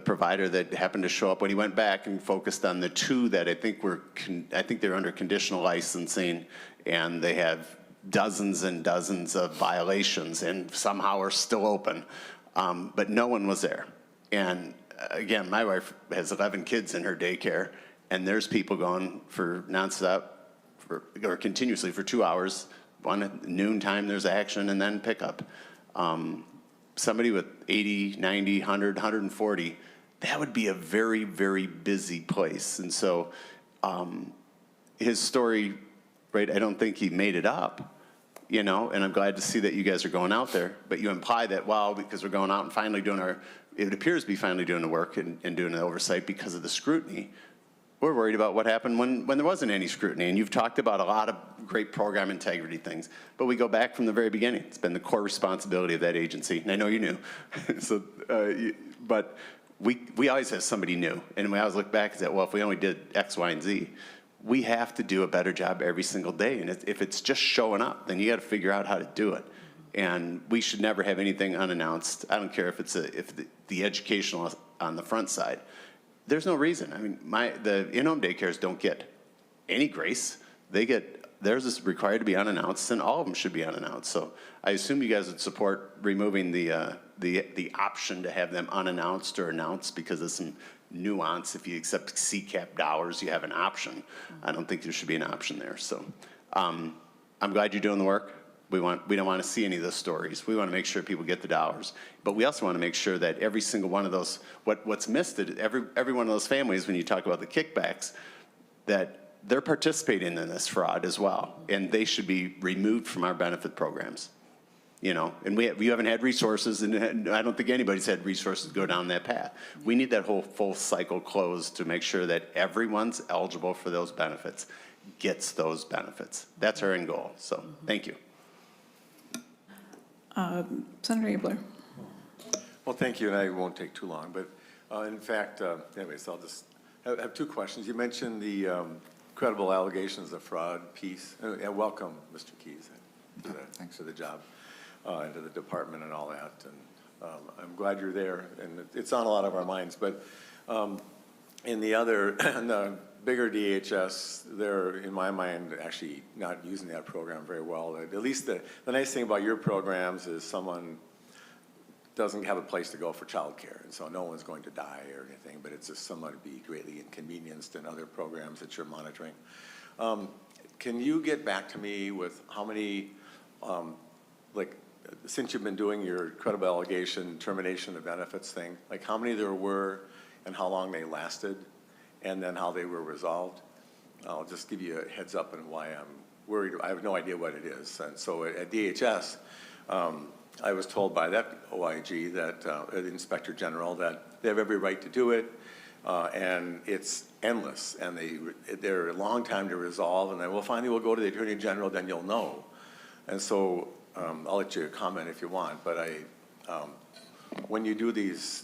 provider that happened to show up when he went back and focused on the 2 that I think they're under conditional licensing, and they have dozens and dozens of violations and somehow are still open. But no one was there. And again, my wife has 11 kids in her daycare, and there's people going for nonstop or continuously for 2 hours. One at noon time, there's action, and then pickup. Somebody with 80, 90, 100, 140, that would be a very, very busy place. And so his story, right, I don't think he made it up, you know, and I'm glad to see that you guys are going out there. But you imply that, well, because we're going out and finally doing it appears to be finally doing the work and doing the oversight because of the scrutiny. We're worried about what happened when there wasn't any scrutiny. And you've talked about a lot of great program integrity things, but we go back from the very beginning. It's been the core responsibility of that agency, and I know you knew. So, but we always have somebody new. And we always look back and say, well, if we only did X, Y, and Z, we have to do a better job every single day. And if it's just showing up, then you got to figure out how to do it. And we should never have anything unannounced. I don't care if it's the educational on the front side. There's no reason. I mean, the in-home daycares don't get any grace. Theirs is required to be unannounced, and all of them should be unannounced. So I assume you guys would support removing the option to have them unannounced or announced because of some nuance. If you accept CCAP dollars, you have an option. I don't think there should be an option there. So I'm glad you're doing the work. We don't want to see any of those stories. We want to make sure people get the dollars. But we also want to make sure that every single one of those, what's missed, every one of those families, when you talk about the kickbacks, that they're participating in this fraud as well. And they should be removed from our benefit programs. You know, and we haven't had resources, and I don't think anybody's had resources to go down that path. We need that whole full cycle closed to make sure that everyone's eligible for those benefits, gets those benefits. That's our end goal. So thank you. Senator Abler. Well, thank you, and I won't take too long. But in fact, anyways, I'll just have 2 questions. You mentioned the credible allegations of fraud piece. And welcome, Mr. Keys, to the job, and to the department and all that. And I'm glad you're there, and it's on a lot of our minds. But in the bigger DHS, they're, in my mind, actually not using that program very well. At least the nice thing about your programs is someone doesn't have a place to go for childcare, and so no one's going to die or anything, but it's just someone to be greatly inconvenienced in other programs that you're monitoring. Can you get back to me with how many, since you've been doing your credible allegation termination of benefits thing, like how many there were and how long they lasted, and then how they were resolved? I'll just give you a heads up on why I'm worried, I have no idea what it is. And so at DHS, I was told by that OIG, that the Inspector General, that they have every right to do it, and it's endless, and they're a long time to resolve, and then, well, finally we'll go to the Attorney General, then you'll know. And so I'll let you comment if you want, but when you do these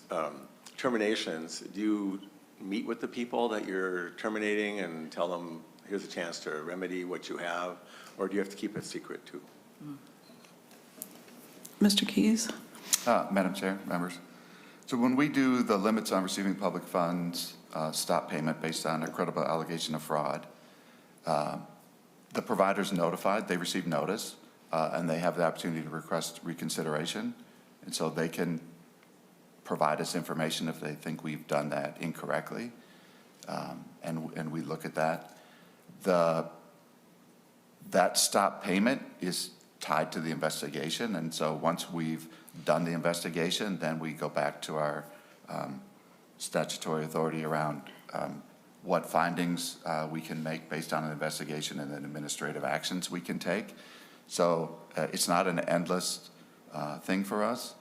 terminations, do you meet with the people that you're terminating and tell them, here's a chance to remedy what you have, or do you have to keep it secret too? Mr. Keys? Madam Chair, members. So when we do the limits on receiving public funds stop payment based on a credible allegation of fraud, the provider's notified, they receive notice, and they have the opportunity to request reconsideration. And so they can provide us information if they think we've done that incorrectly, and we look at that. That stop payment is tied to the investigation, and so once we've done the investigation, then we go back to our statutory authority around what findings we can make based on an investigation and then administrative actions we can take. So it's not an endless thing for us.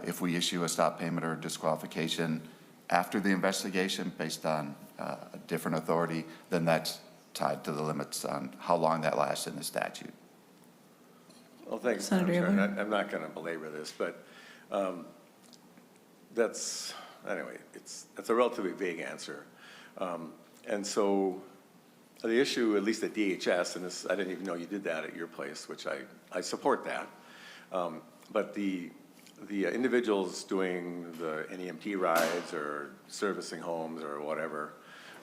If we issue a stop payment or disqualification after the investigation based on a different authority, then that's tied to the limits on how long that lasts in the statute. Well, thanks, Senator Madam Chair. Abler. I'm not going to belabor this, but anyway, that's a relatively vague answer. And so the issue, at least at DHS, and this, I didn't even know you did that at your place, which I support that. But the individuals doing the NEMT rides or servicing homes or whatever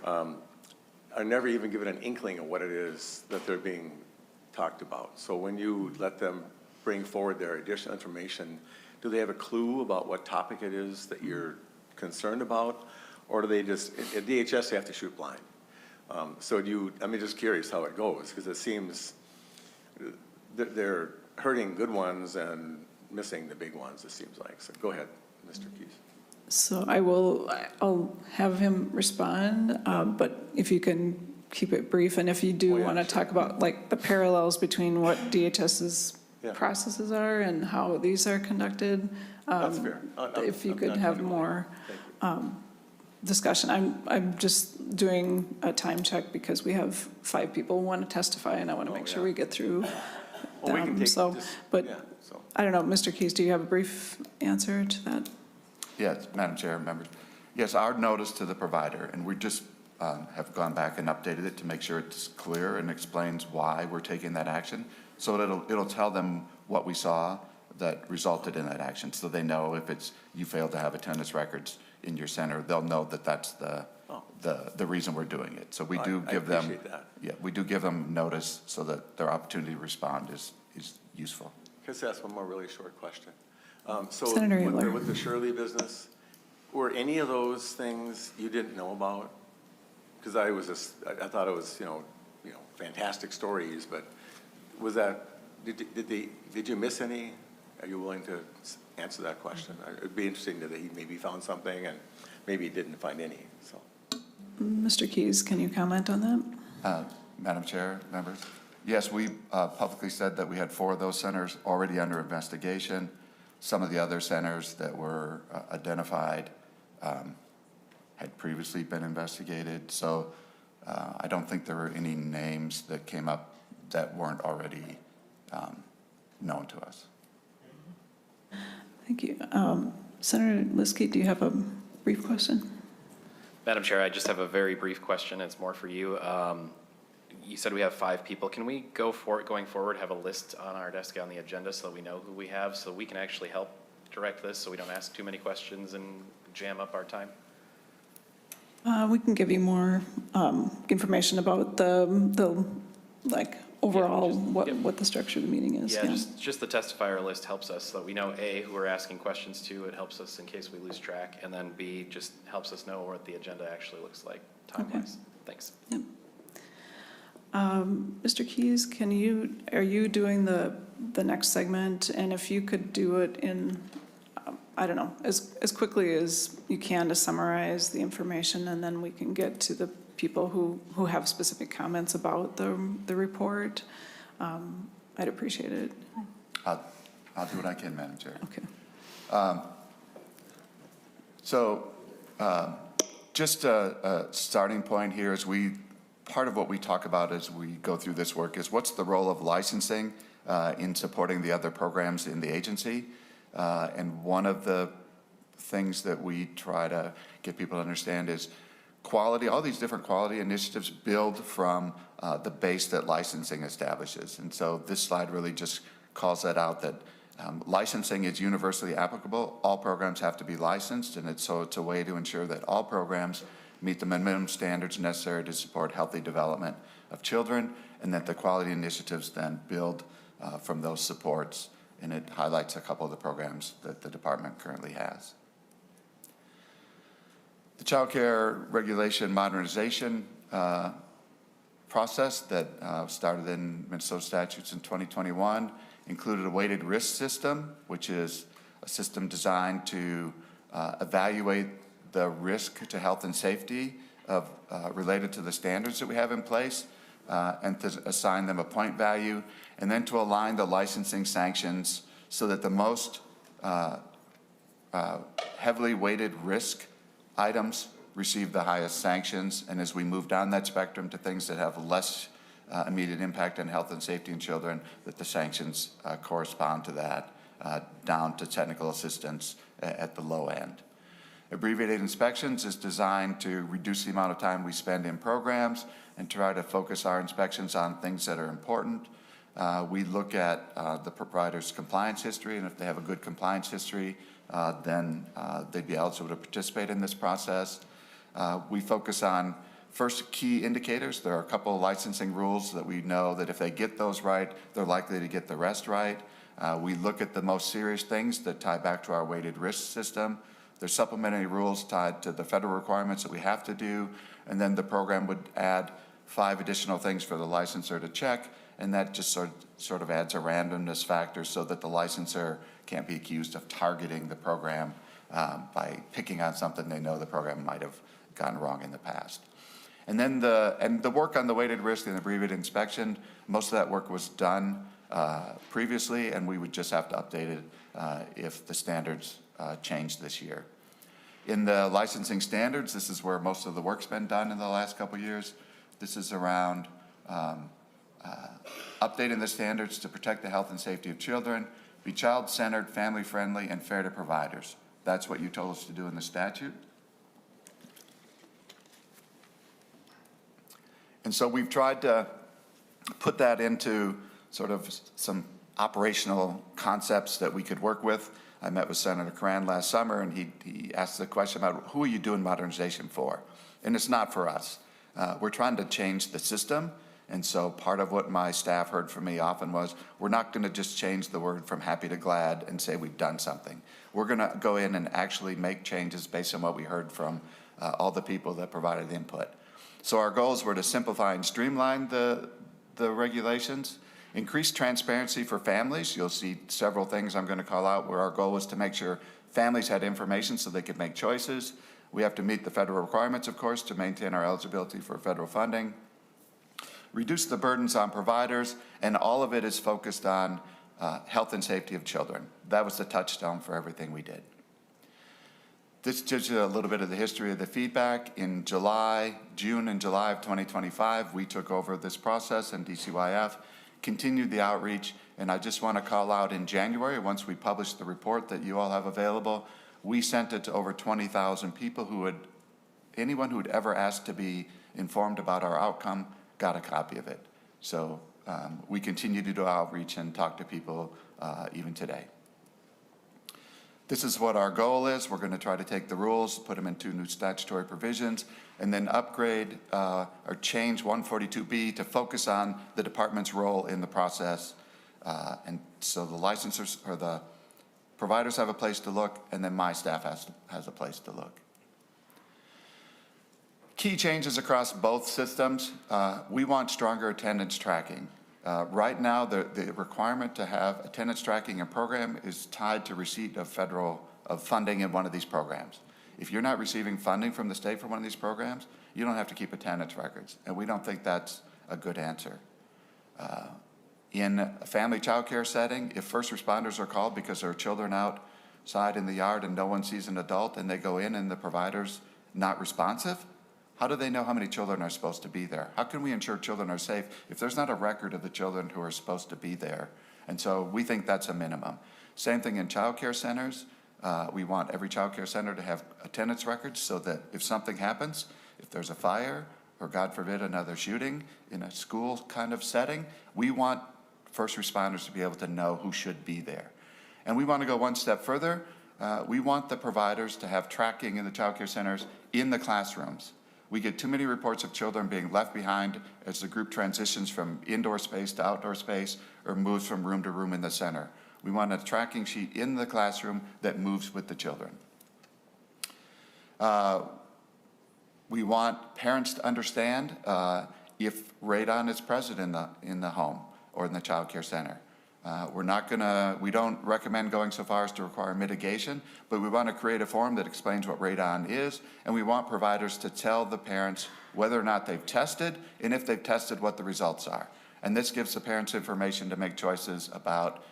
are never even given an inkling of what it is that they're being talked about. So when you let them bring forward their additional information, do they have a clue about what topic it is that you're concerned about? Or do they just, at DHS, they have to shoot blind? So I'm just curious how it goes, because it seems they're hurting good ones and missing the big ones, it seems like. So go ahead, Mr. Keys. So I'll have him respond, but if you can keep it brief, and if you do want to talk about like the parallels between what DHS's processes are and how these are conducted. That's fair. If you I'm could not have cutting you more discussion. I'm just doing a time check because we have 5 people who want to testify, and I want to make sure we get through Well, we can them. take So, this- but yeah, so. I don't know, Mr. Keys, do you have a brief answer to that? Yes, Madam Chair, members. Yes, our notice to the provider, and we just have gone back and updated it to make sure it's clear and explains why we're taking that action. So it'll tell them what we saw that resulted in that action. So they know if it's you failed to have attendance records in your center, they'll know that that's the reason we're doing it. So we do give them. I appreciate that. Yeah, we do give them notice so that their opportunity to respond is useful. Can I just ask one more really short question? So Senator Abler. with the Shirley business, were any of those things you didn't know about? Because I thought it was, fantastic stories, but was that, did you miss any? Are you willing to answer that question? It'd be interesting that he maybe found something and maybe he didn't find any, so. Mr. Keys, can you comment on that? Madam Chair, members. Yes, we publicly said that we had 4 of those centers already under investigation. Some of the other centers that were identified had previously been investigated. So I don't think there were any names that came up that weren't already known to us. Thank you. Senator Liskey, do you have a brief question? Madam Chair, I just have a very brief question. It's more for you. You said we have 5 people. Can we going forward, have a list on our desk on the agenda so that we know who we have, so we can actually help direct this, so we don't ask too many questions and jam up our time? We can give you more information about the overall what the structure of the meeting is. Yeah, just the testifier list helps us so that we know, A, who we're asking questions to. It helps us in case we lose track. And then B, just helps us know what the agenda actually looks like time-wise. Thanks. Yep. Mr. Keys, are you doing the next segment? And if you could do it in, I don't know, as quickly as you can to summarize the information, and then we can get to the people who have specific comments about the report. I'd appreciate it. I'll do what I can, Madam Chair. Okay. Just a starting point here is part of what we talk about as we go through this work is what's the role of licensing in supporting the other programs in the agency. And one of the things that we try to get people to understand is quality, all these different quality initiatives build from the base that licensing establishes. And so this slide really just calls that out, that licensing is universally applicable. All programs have to be licensed, and it's a way to ensure that all programs meet the minimum standards necessary to support healthy development of children, and that the quality initiatives then build from those supports. And it highlights a couple of the programs that the department currently has. The Childcare Regulation Modernization process that started in Minnesota statutes in 2021 included a weighted risk system, which is a system designed to evaluate the risk to health and safety of related to the standards that we have in place, and to assign them a point value, and then to align the licensing sanctions so that the most heavily weighted risk items receive the highest sanctions. And as we move down that spectrum to things that have less immediate impact on health and safety in children, that the sanctions correspond to that, down to technical assistance at the low end. Abbreviated inspections is designed to reduce the amount of time we spend in programs and try to focus our inspections on things that are important. We look at the provider's compliance history, and if they have a good compliance history, then they'd be eligible to participate in this process. We focus on first key indicators. There are a couple of licensing rules that we know that if they get those right, they're likely to get the rest right. We look at the most serious things that tie back to our weighted risk system. There's supplementary rules tied to the federal requirements that we have to do, and then the program would add 5 additional things for the licensor to check, and that just sort of adds a randomness factor so that the licensor can't be accused of targeting the program by picking on something they know the program might have gotten wrong in the past. And then the work on the weighted risk and abbreviated inspection, most of that work was done previously, and we would just have to update it if the standards changed this year. In the licensing standards, this is where most of the work's been done in the last couple of years. This is around updating the standards to protect the health and safety of children, be child-centered, family-friendly, and fair to providers. That's what you told us to do in the statute. And so we've tried to put that into sort of some operational concepts that we could work with. I met with Senator Cran last summer, and he asked the question about who are you doing modernization for? And it's not for us. We're trying to change the system. And so part of what my staff heard from me often was, we're not going to just change the word from happy to glad and say we've done something. We're going to go in and actually make changes based on what we heard from all the people that provided input. So our goals were to simplify and streamline the regulations, increase transparency for families. You'll see several things I'm going to call out where our goal was to make sure families had information so they could make choices. We have to meet the federal requirements, of course, to maintain our eligibility for federal funding. Reduce the burdens on providers, and all of it is focused on health and safety of children. That was the touchstone for everything we did. This gives you a little bit of the history of the feedback. In June and July of 2025, we took over this process, and DCYF continued the outreach. And I just want to call out in January, once we published the report that you all have available, we sent it to over 20,000 people anyone who had ever asked to be informed about our outcome got a copy of it. So we continue to do outreach and talk to people even today. This is what our goal is. We're going to try to take the rules, put them into new statutory provisions, and then upgrade or change 142B to focus on the department's role in the process. And so the licensors or the providers have a place to look, and then my staff has a place to look. Key changes across both systems. We want stronger attendance tracking. Right now, the requirement to have attendance tracking in program is tied to receipt of federal funding in one of these programs. If you're not receiving funding from the state for one of these programs, you don't have to keep attendance records, and we don't think that's a good answer. In a family childcare setting, if first responders are called because there are children outside in the yard and no one sees an adult and they go in and the provider's not responsive, how do they know how many children are supposed to be there? How can we ensure children are safe if there's not a record of the children who are supposed to be there? And so we think that's a minimum. Same thing in childcare centers. We want every childcare center to have attendance records so that if something happens, if there's a fire or God forbid another shooting in a school kind of setting, we want first responders to be able to know who should be there. And we want to go one step further. We want the providers to have tracking in the childcare centers in the classrooms. We get too many reports of children being left behind as the group transitions from indoor space to outdoor space or moves from room to room in the center. We want a tracking sheet in the classroom that moves with the children. We want parents to understand if radon is present in the home or in the child care center. We don't recommend going so far as to require mitigation, but we want to create a form that explains what radon is, and we want providers to tell the parents whether or not they've tested, and if they've tested, what the results are. And this gives the parents information to make choices about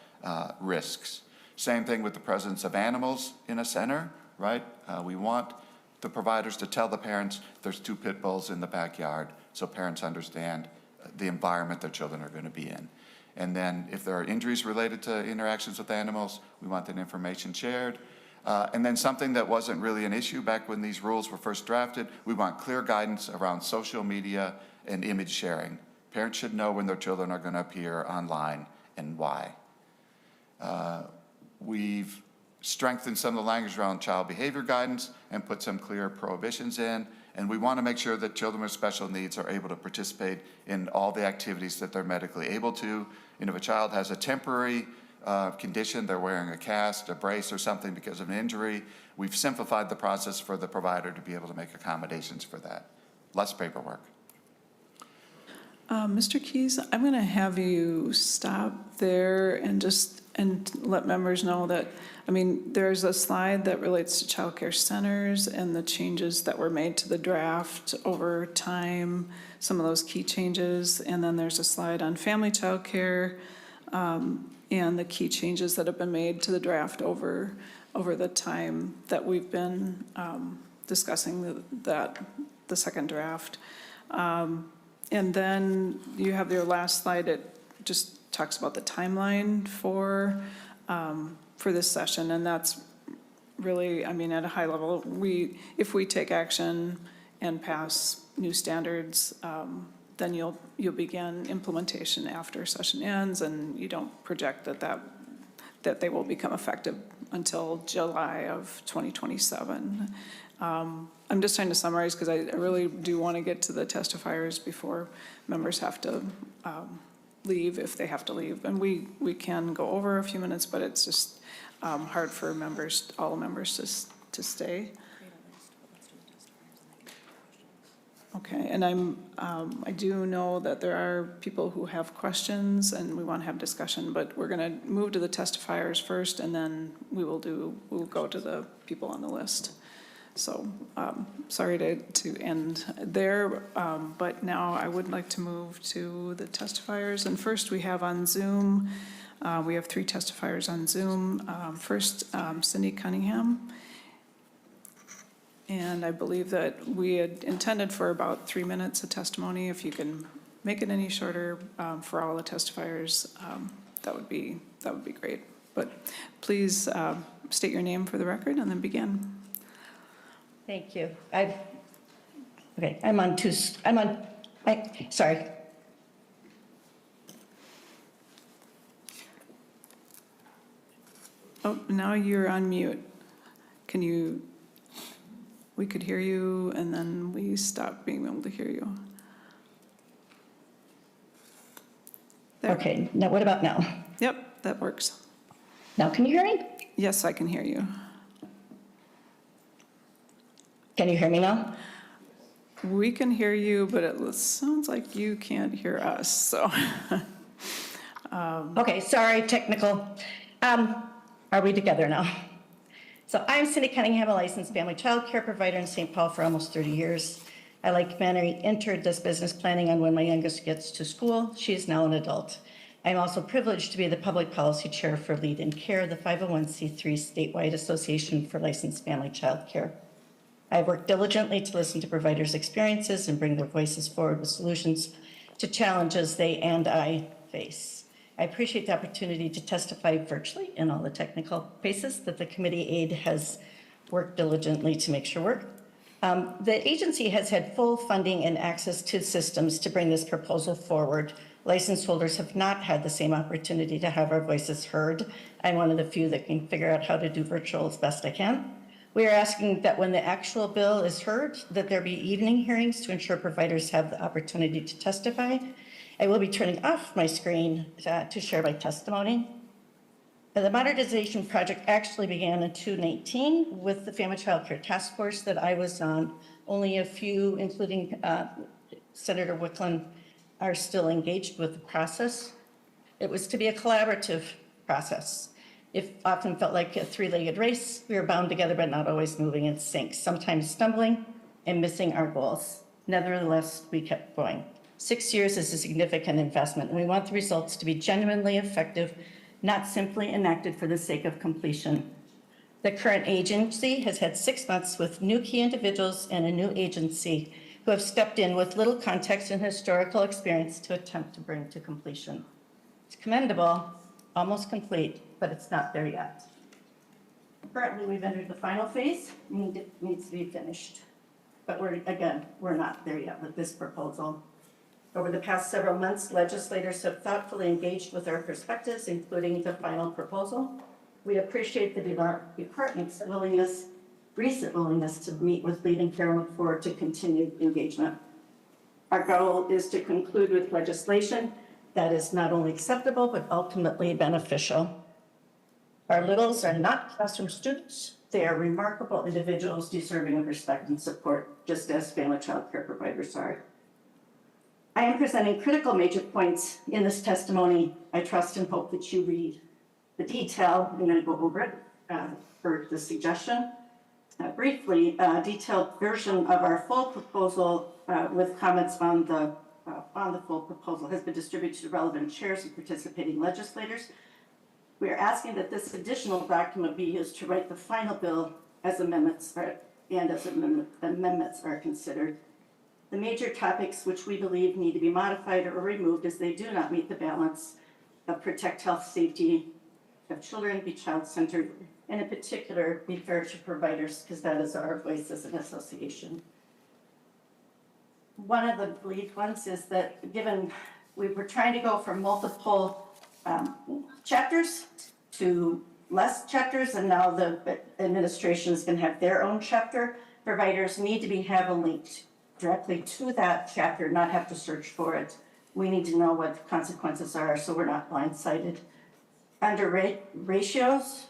risks. Same thing with the presence of animals in a center, right? We want the providers to tell the parents there's 2 pit bulls in the backyard so parents understand the environment their children are going to be in. And then if there are injuries related to interactions with animals, we want that information shared. And then something that wasn't really an issue back when these rules were first drafted, we want clear guidance around social media and image sharing. Parents should know when their children are going to appear online and why. We've strengthened some of the language around child behavior guidance and put some clear prohibitions in. And we want to make sure that children with special needs are able to participate in all the activities that they're medically able to. And if a child has a temporary condition, they're wearing a cast, a brace, or something because of an injury, we've simplified the process for the provider to be able to make accommodations for that. Less paperwork. Mr. Keys, I'm going to have you stop there and let members know that, I mean, there's a slide that relates to childcare centers and the changes that were made to the draft over time, some of those key changes. And then there's a slide on family childcare and the key changes that have been made to the draft over the time that we've been discussing the second draft. And then you have your last slide. It just talks about the timeline for this session, and that's really, I mean, at a high level, if we take action and pass new standards, then you'll begin implementation after session ends, and you don't project that they will become effective until July of 2027. I'm just trying to summarize because I really do want to get to the testifiers before members have to leave, if they have to leave. And we can go over a few minutes, but it's just hard for all members to stay. Okay, and I do know that there are people who have questions and we want to have discussion, but we're going to move to the testifiers first, and then we'll go to the people on the list. So sorry to end there, but now I would like to move to the testifiers. And first we have on Zoom, we have 3 testifiers on Zoom. First, Cindy Cunningham. And I believe that we had intended for about 3 minutes of testimony. If you can make it any shorter for all the testifiers, that would be great. But please state your name for the record and then begin. Thank you. Sorry. Oh, now you're on mute. We could hear you and then we stopped being able to hear you. There. Okay, now what about now? Yep, that works. Now can you hear me? Yes, I can hear you. Can you hear me now? We can hear you, but it sounds like you can't hear us, so. Okay, sorry, technical. Are we together now? So I'm Cindy Cunningham, a licensed family child care provider in St. Paul for almost 30 years. I, like Manny, entered this business planning on when my youngest gets to school. She is now an adult. I'm also privileged to be the Public Policy Chair for Lead in Care, the 501c3 statewide association for licensed family child care. I've worked diligently to listen to providers' experiences and bring their voices forward with solutions to challenges they and I face. I appreciate the opportunity to testify virtually in all the technical pieces that the committee aide has worked diligently to make sure work. The agency has had full funding and access to systems to bring this proposal forward. License holders have not had the same opportunity to have our voices heard. I'm one of the few that can figure out how to do virtual as best I can. We are asking that when the actual bill is heard, that there be evening hearings to ensure providers have the opportunity to testify. I will be turning off my screen to share my testimony. The modernization project actually began in 2018 with the Family Child Care Task Force that I was on. Only a few, including Senator Wicklund, are still engaged with the process. It was to be a collaborative process. It often felt like a three-legged race. We were bound together, but not always moving in sync, sometimes stumbling and missing our goals. Nevertheless, we kept going. 6 years is a significant investment, and we want the results to be genuinely effective, not simply enacted for the sake of completion. The current agency has had 6 months with new key individuals and a new agency who have stepped in with little context and historical experience to attempt to bring to completion. It's commendable, almost complete, but it's not there yet. Currently, we've entered the final phase, and it needs to be finished. But we're not there yet with this proposal. Over the past several months, legislators have thoughtfully engaged with our perspectives, including the final proposal. We appreciate the department's recent willingness to meet with Lead in Care and look forward to continued engagement. Our goal is to conclude with legislation that is not only acceptable, but ultimately beneficial. Our littles are not classroom students. They are remarkable individuals deserving of respect and support, just as family child care providers are. I am presenting critical major points in this testimony. I trust and hope that you read the detail. I'm going to go over it for the suggestion. Briefly, a detailed version of our full proposal with comments on the full proposal has been distributed to relevant chairs and participating legislators. We are asking that this additional document be used to write the final bill as amendments are considered. The major topics which we believe need to be modified or removed as they do not meet the balance of protect health, safety of children, be child-centered, and in particular, be fair to providers, because that is our voice as an association. One of the lead ones is that given we were trying to go from multiple chapters to less chapters, and now the administration is going to have their own chapter, providers need to have a link directly to that chapter, not have to search for it. We need to know what the consequences are so we're not blindsided. Under ratios,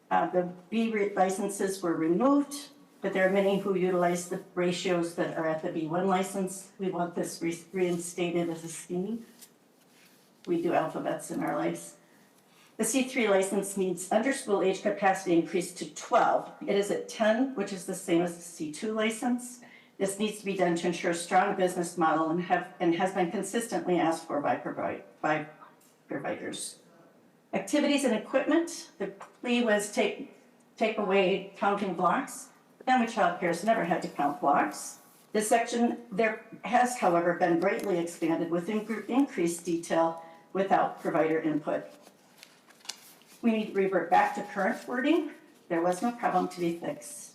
the B licenses were removed, but there are many who utilize the ratios that are at the B1 license. We want this reinstated as a scheme. We do alphabets in our lives. The C3 license needs under-school age capacity increased to 12. It is at 10, which is the same as the C2 license. This needs to be done to ensure a strong business model and has been consistently asked for by providers. Activities and equipment, the plea was take away counting blocks. Family child care has never had to count blocks. This section there has, however, been greatly expanded with increased detail without provider input. We need to revert back to current wording. There was no problem to be fixed.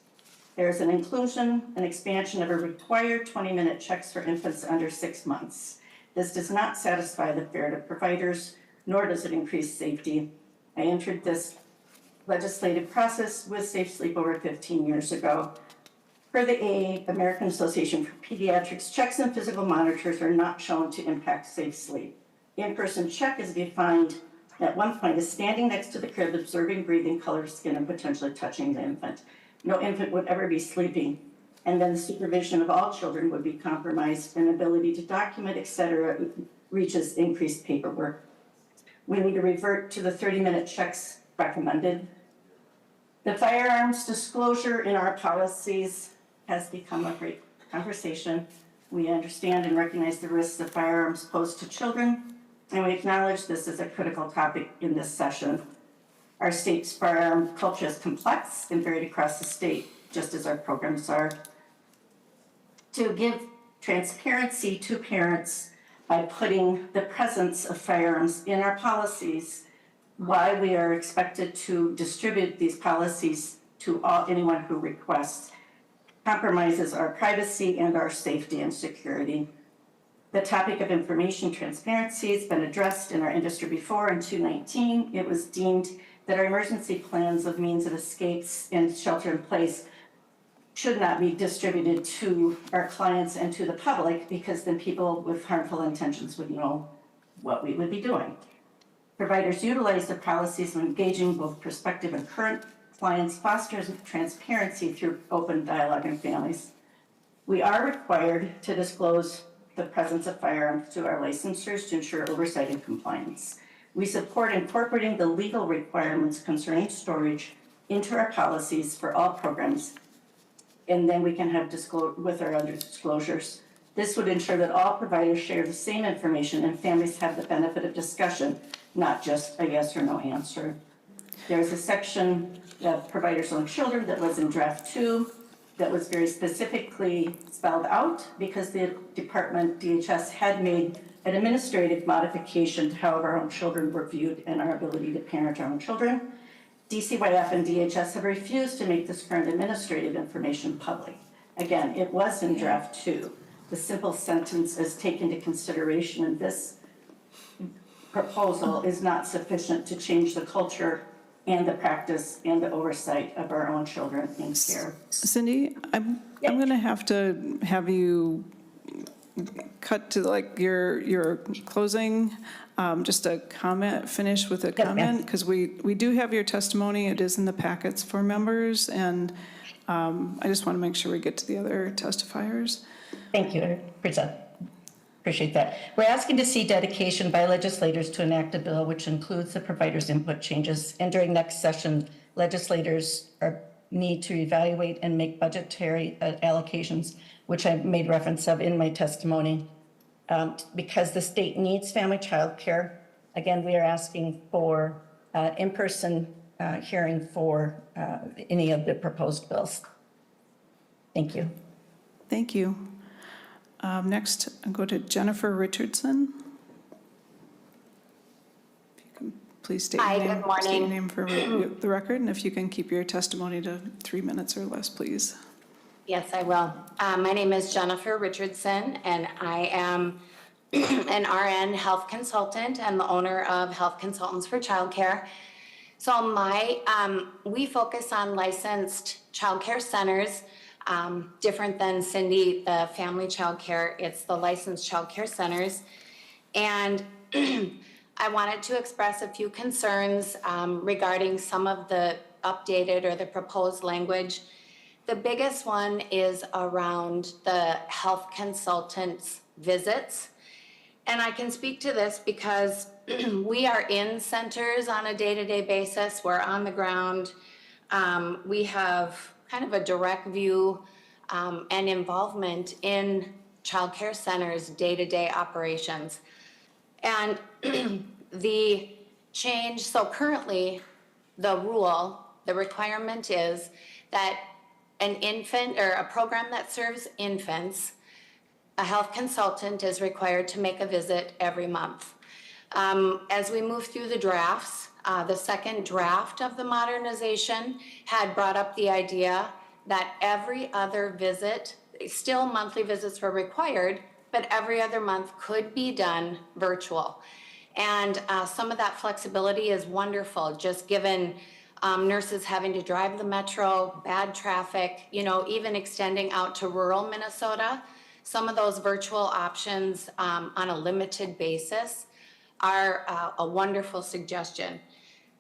There's an inclusion and expansion of a required 20-minute checks for infants under 6 months. This does not satisfy the fair to providers, nor does it increase safety. I entered this legislative process with Safe Sleep over 15 years ago. Per the American Association for Pediatrics, checks and physical monitors are not shown to impact safe sleep. In-person check is defined at one point as standing next to the crib, observing breathing, color, skin, and potentially touching the infant. No infant would ever be sleeping, and then the supervision of all children would be compromised, and ability to document, etc., reaches increased paperwork. We need to revert to the 30-minute checks recommended. The firearms disclosure in our policies has become a great conversation. We understand and recognize the risks that firearms pose to children. and we acknowledge this is a critical topic in this session. Our state's firearm culture is complex and varied across the state, just as our programs are. To give transparency to parents by putting the presence of firearms in our policies, why we are expected to distribute these policies to anyone who requests, compromises our privacy and our safety and security. The topic of information transparency has been addressed in our industry before. In 2019, it was deemed that our emergency plans of means of escapes and shelter in place should not be distributed to our clients and to the public, because then people with harmful intentions would know what we would be doing. Providers utilize the policies of engaging both prospective and current clients, fosters transparency through open dialogue in families. We are required to disclose the presence of firearms to our licensors to ensure oversight and compliance. We support incorporating the legal requirements concerning storage into our policies for all programs, and then we can have with our other disclosures. This would ensure that all providers share the same information and families have the benefit of discussion, not just a yes or no answer. There's a section of providers' own children that was in draft 2 that was very specifically spelled out because the department, DHS, had made an administrative modification to how our own children were viewed and our ability to parent our own children. DCYF and DHS have refused to make this current administrative information public. Again, it was in draft 2. The simple sentence is taken into consideration, and this proposal is not sufficient to change the culture and the practice and the oversight of our own children in care. Cindy, I'm going to have you cut to like your closing, just a comment, finish with a comment, because we do have your testimony. It is in the packets for members, and I just want to make sure we get to the other testifiers. Thank you, appreciate that. We're asking to see dedication by legislators to enact a bill which includes the provider's input changes, and during next session, legislators need to evaluate and make budgetary allocations, which I made reference of in my testimony, because the state needs family child care. Again, we are asking for in-person hearing for any of the proposed bills. Thank you. Thank you. Next, I'll go to Jennifer Richardson. If you can please state your name. Hi, good morning. State your name for the record, and if you can keep your testimony to 3 minutes or less, please. Yes, I will. My name is Jennifer Richardson, and I am an RN health consultant and the owner of Health Consultants for Childcare. So we focus on licensed childcare centers, different than Cindy, the family childcare. It's the licensed childcare centers. And I wanted to express a few concerns regarding some of the updated or the proposed language. The biggest one is around the health consultants' visits. And I can speak to this because we are in centers on a day-to-day basis. We're on the ground. We have kind of a direct view and involvement in childcare centers' day-to-day operations. And the change, so currently the requirement is that an infant or a program that serves infants, a health consultant is required to make a visit every month. As we move through the drafts, the second draft of the modernization had brought up the idea that every other visit, still monthly visits were required, but every other month could be done virtual. And some of that flexibility is wonderful, just given nurses having to drive the metro, bad traffic, even extending out to rural Minnesota. Some of those virtual options on a limited basis are a wonderful suggestion.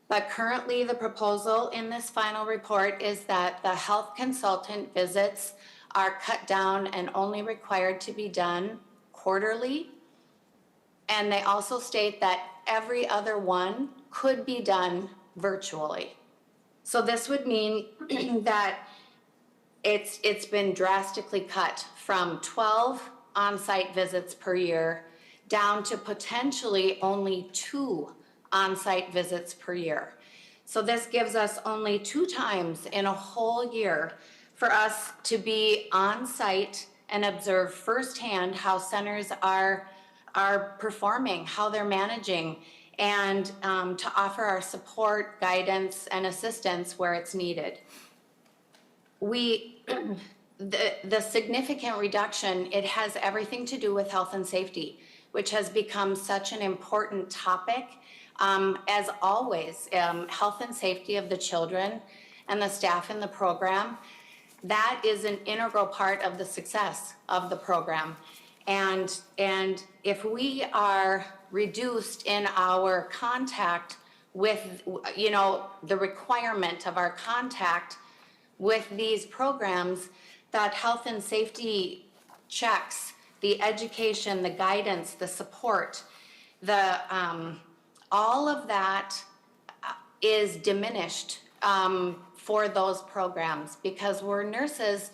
But currently the proposal in this final report is that the health consultant visits are cut down and only required to be done quarterly. And they also state that every other one could be done virtually. So this would mean that it's been drastically cut from 12 on-site visits per year down to potentially only 2 on-site visits per year. So this gives us only 2 times in a whole year for us to be on-site and observe firsthand how centers are performing, how they're managing, and to offer our support, guidance, and assistance where it's needed. The significant reduction, it has everything to do with health and safety, which has become such an important topic. As always, health and safety of the children and the staff in the program, that is an integral part of the success of the program. And if we are reduced in our contact with, the requirement of our contact with these programs, that health and safety checks, the education, the guidance, the support, all of that is diminished for those programs because we're nurses,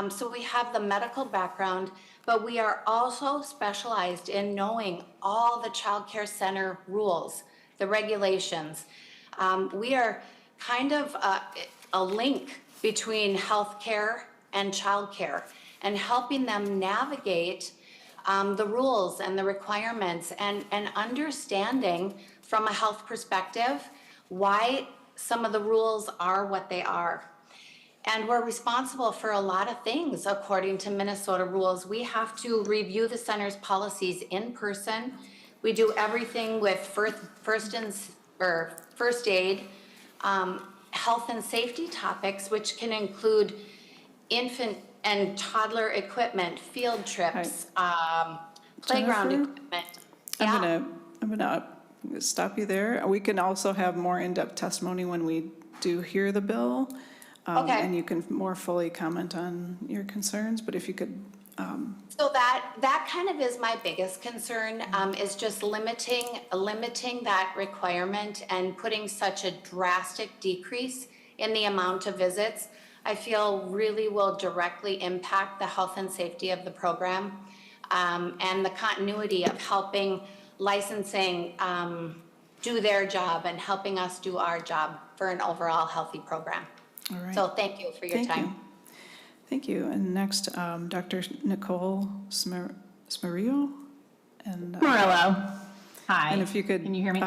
so we have the medical background, but we are also specialized in knowing all the child care center rules, the regulations. We are kind of a link between healthcare and childcare and helping them navigate the rules and the requirements and understanding from a health perspective why some of the rules are what they are. And we're responsible for a lot of things according to Minnesota rules. We have to review the center's policies in person. We do everything with first aid, health and safety topics, which can include infant and toddler equipment, field trips, playground Jennifer? equipment. I'm gonna stop you there. We can also have more in-depth testimony when we do hear the bill. Okay. And you can more fully comment on your concerns, but if you could. So that kind of is my biggest concern, is just limiting that requirement and putting such a drastic decrease in the amount of visits. I feel really will directly impact the health and safety of the program, and the continuity of helping licensing do their job and helping us do our job for an overall healthy program. All right. So thank you for your time. Thank you. And next, Dr. Nicole Smarillo. And Murillo. Hi. And if you could. Can you hear me?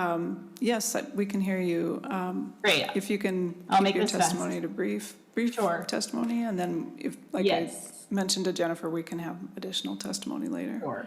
Yes, we can hear you. Great. If you can I'll keep make your this fast. testimony to brief Sure. testimony, and then if, like Yes. I mentioned to Jennifer, we can have additional testimony later. Sure.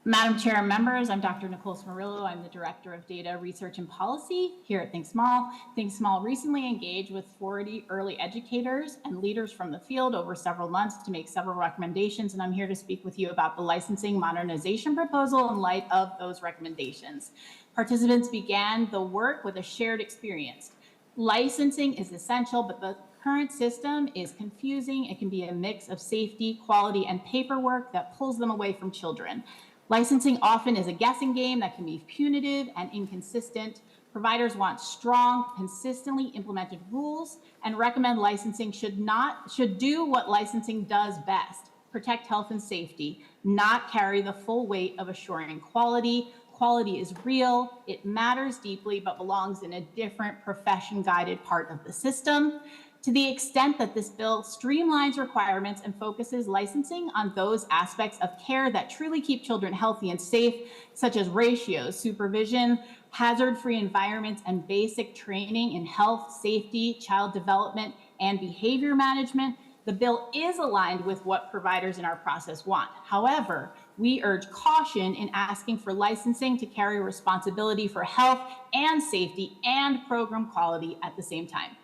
Madam Chair and members, I'm Dr. Nicole Smarillo. I'm the Director of Data Research and Policy here at Think Small. Think Small recently engaged with 40 early educators and leaders from the field over several months to make several recommendations, and I'm here to speak with you about the licensing modernization proposal in light of those recommendations. Participants began the work with a shared experience. Licensing is essential, but the current system is confusing. It can be a mix of safety, quality, and paperwork that pulls them away from children. Licensing often is a guessing game that can be punitive and inconsistent. Providers want strong, consistently implemented rules and recommend licensing should do what licensing does best: protect health and safety, not carry the full weight of assuring quality. Quality is real, it matters deeply, but belongs in a different profession-guided part of the system. To the extent that this bill streamlines requirements and focuses licensing on those aspects of care that truly keep children healthy and safe, such as ratios, supervision, hazard-free environments, and basic training in health, safety, child development, and behavior management, the bill is aligned with what providers in our process want. However, we urge caution in asking for licensing to carry responsibility for health and safety and program quality at the same time.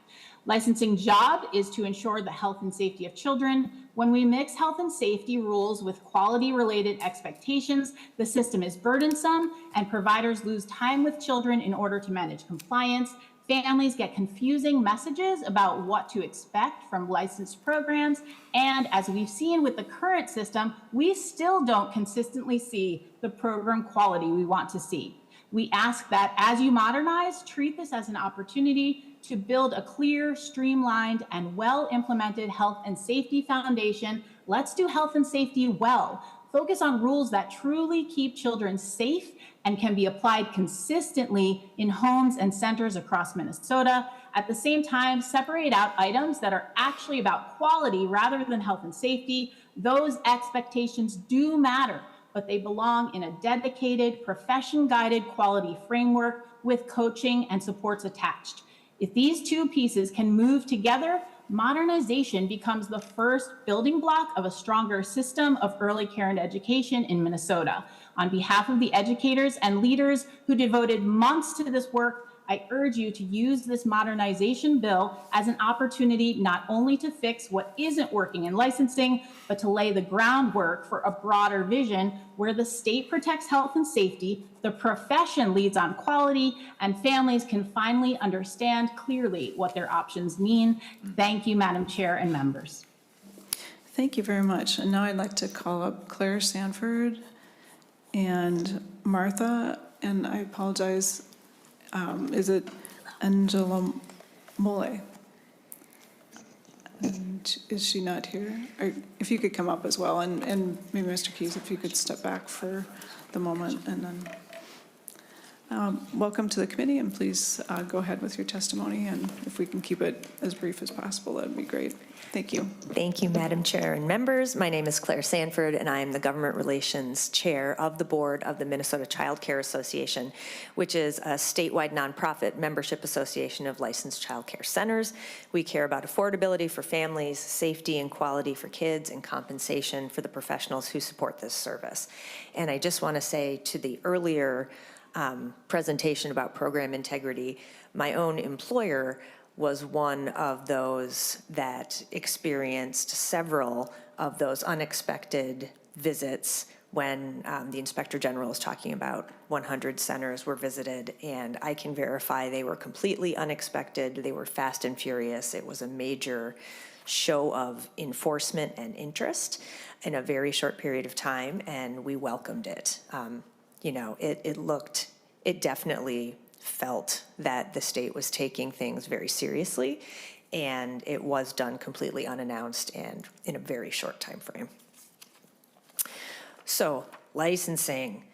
Licensing job is to ensure the health and safety of children. When we mix health and safety rules with quality-related expectations, the system is burdensome and providers lose time with children in order to manage compliance. Families get confusing messages about what to expect from licensed programs. And as we've seen with the current system, we still don't consistently see the program quality we want to see. We ask that as you modernize, treat this as an opportunity to build a clear, streamlined, and well-implemented health and safety foundation. Let's do health and safety well. focus on rules that truly keep children safe and can be applied consistently in homes and centers across Minnesota. At the same time, separate out items that are actually about quality rather than health and safety. Those expectations do matter, but they belong in a dedicated, profession-guided quality framework with coaching and supports attached. If these two pieces can move together, modernization becomes the first building block of a stronger system of early care and education in Minnesota. On behalf of the educators and leaders who devoted months to this work, I urge you to use this modernization bill as an opportunity not only to fix what isn't working in licensing, but to lay the groundwork for a broader vision where the state protects health and safety, the profession leads on quality, and families can finally understand clearly what their options mean. Thank you, Madam Chair and members. Thank you very much. And now I'd like to call up Claire Sanford and Martha, and I apologize, is it Angela Mole? And is she not here? Or if you could come up as well, and maybe Mr. Keyes, if you could step back for the moment, and then welcome to the committee, and please go ahead with your testimony, and if we can keep it as brief as possible, that'd be great. Thank you. Thank you, Madam Chair and members. My name is Claire Sanford, and I am the Government Relations Chair of the Board of the Minnesota Childcare Association, which is a statewide nonprofit membership association of licensed childcare centers. We care about affordability for families, safety and quality for kids, and compensation for the professionals who support this service. And I just want to say to the earlier presentation about program integrity, my own employer was one of those that experienced several of those unexpected visits when the Inspector General was talking about 100 centers were visited, and I can verify they were completely unexpected. They were fast and furious. It was a major show of enforcement and interest in a very short period of time, and we welcomed it. You know, it definitely felt that the state was taking things very seriously, and it was done completely unannounced and in a very short time frame. So, licensing.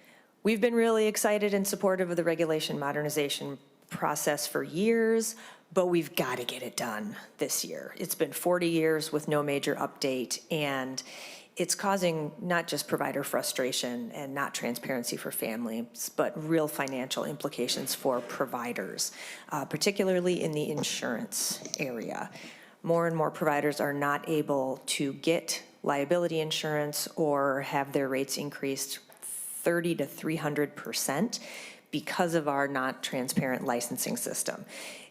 We've been really excited and supportive of the regulation modernization process for years, but we've got to get it done this year. It's been 40 years with no major update, and it's causing not just provider frustration and not transparency for families, but real financial implications for providers, particularly in the insurance area. More and more providers are not able to get liability insurance or have their rates increased 30 to 300% because of our not transparent licensing system.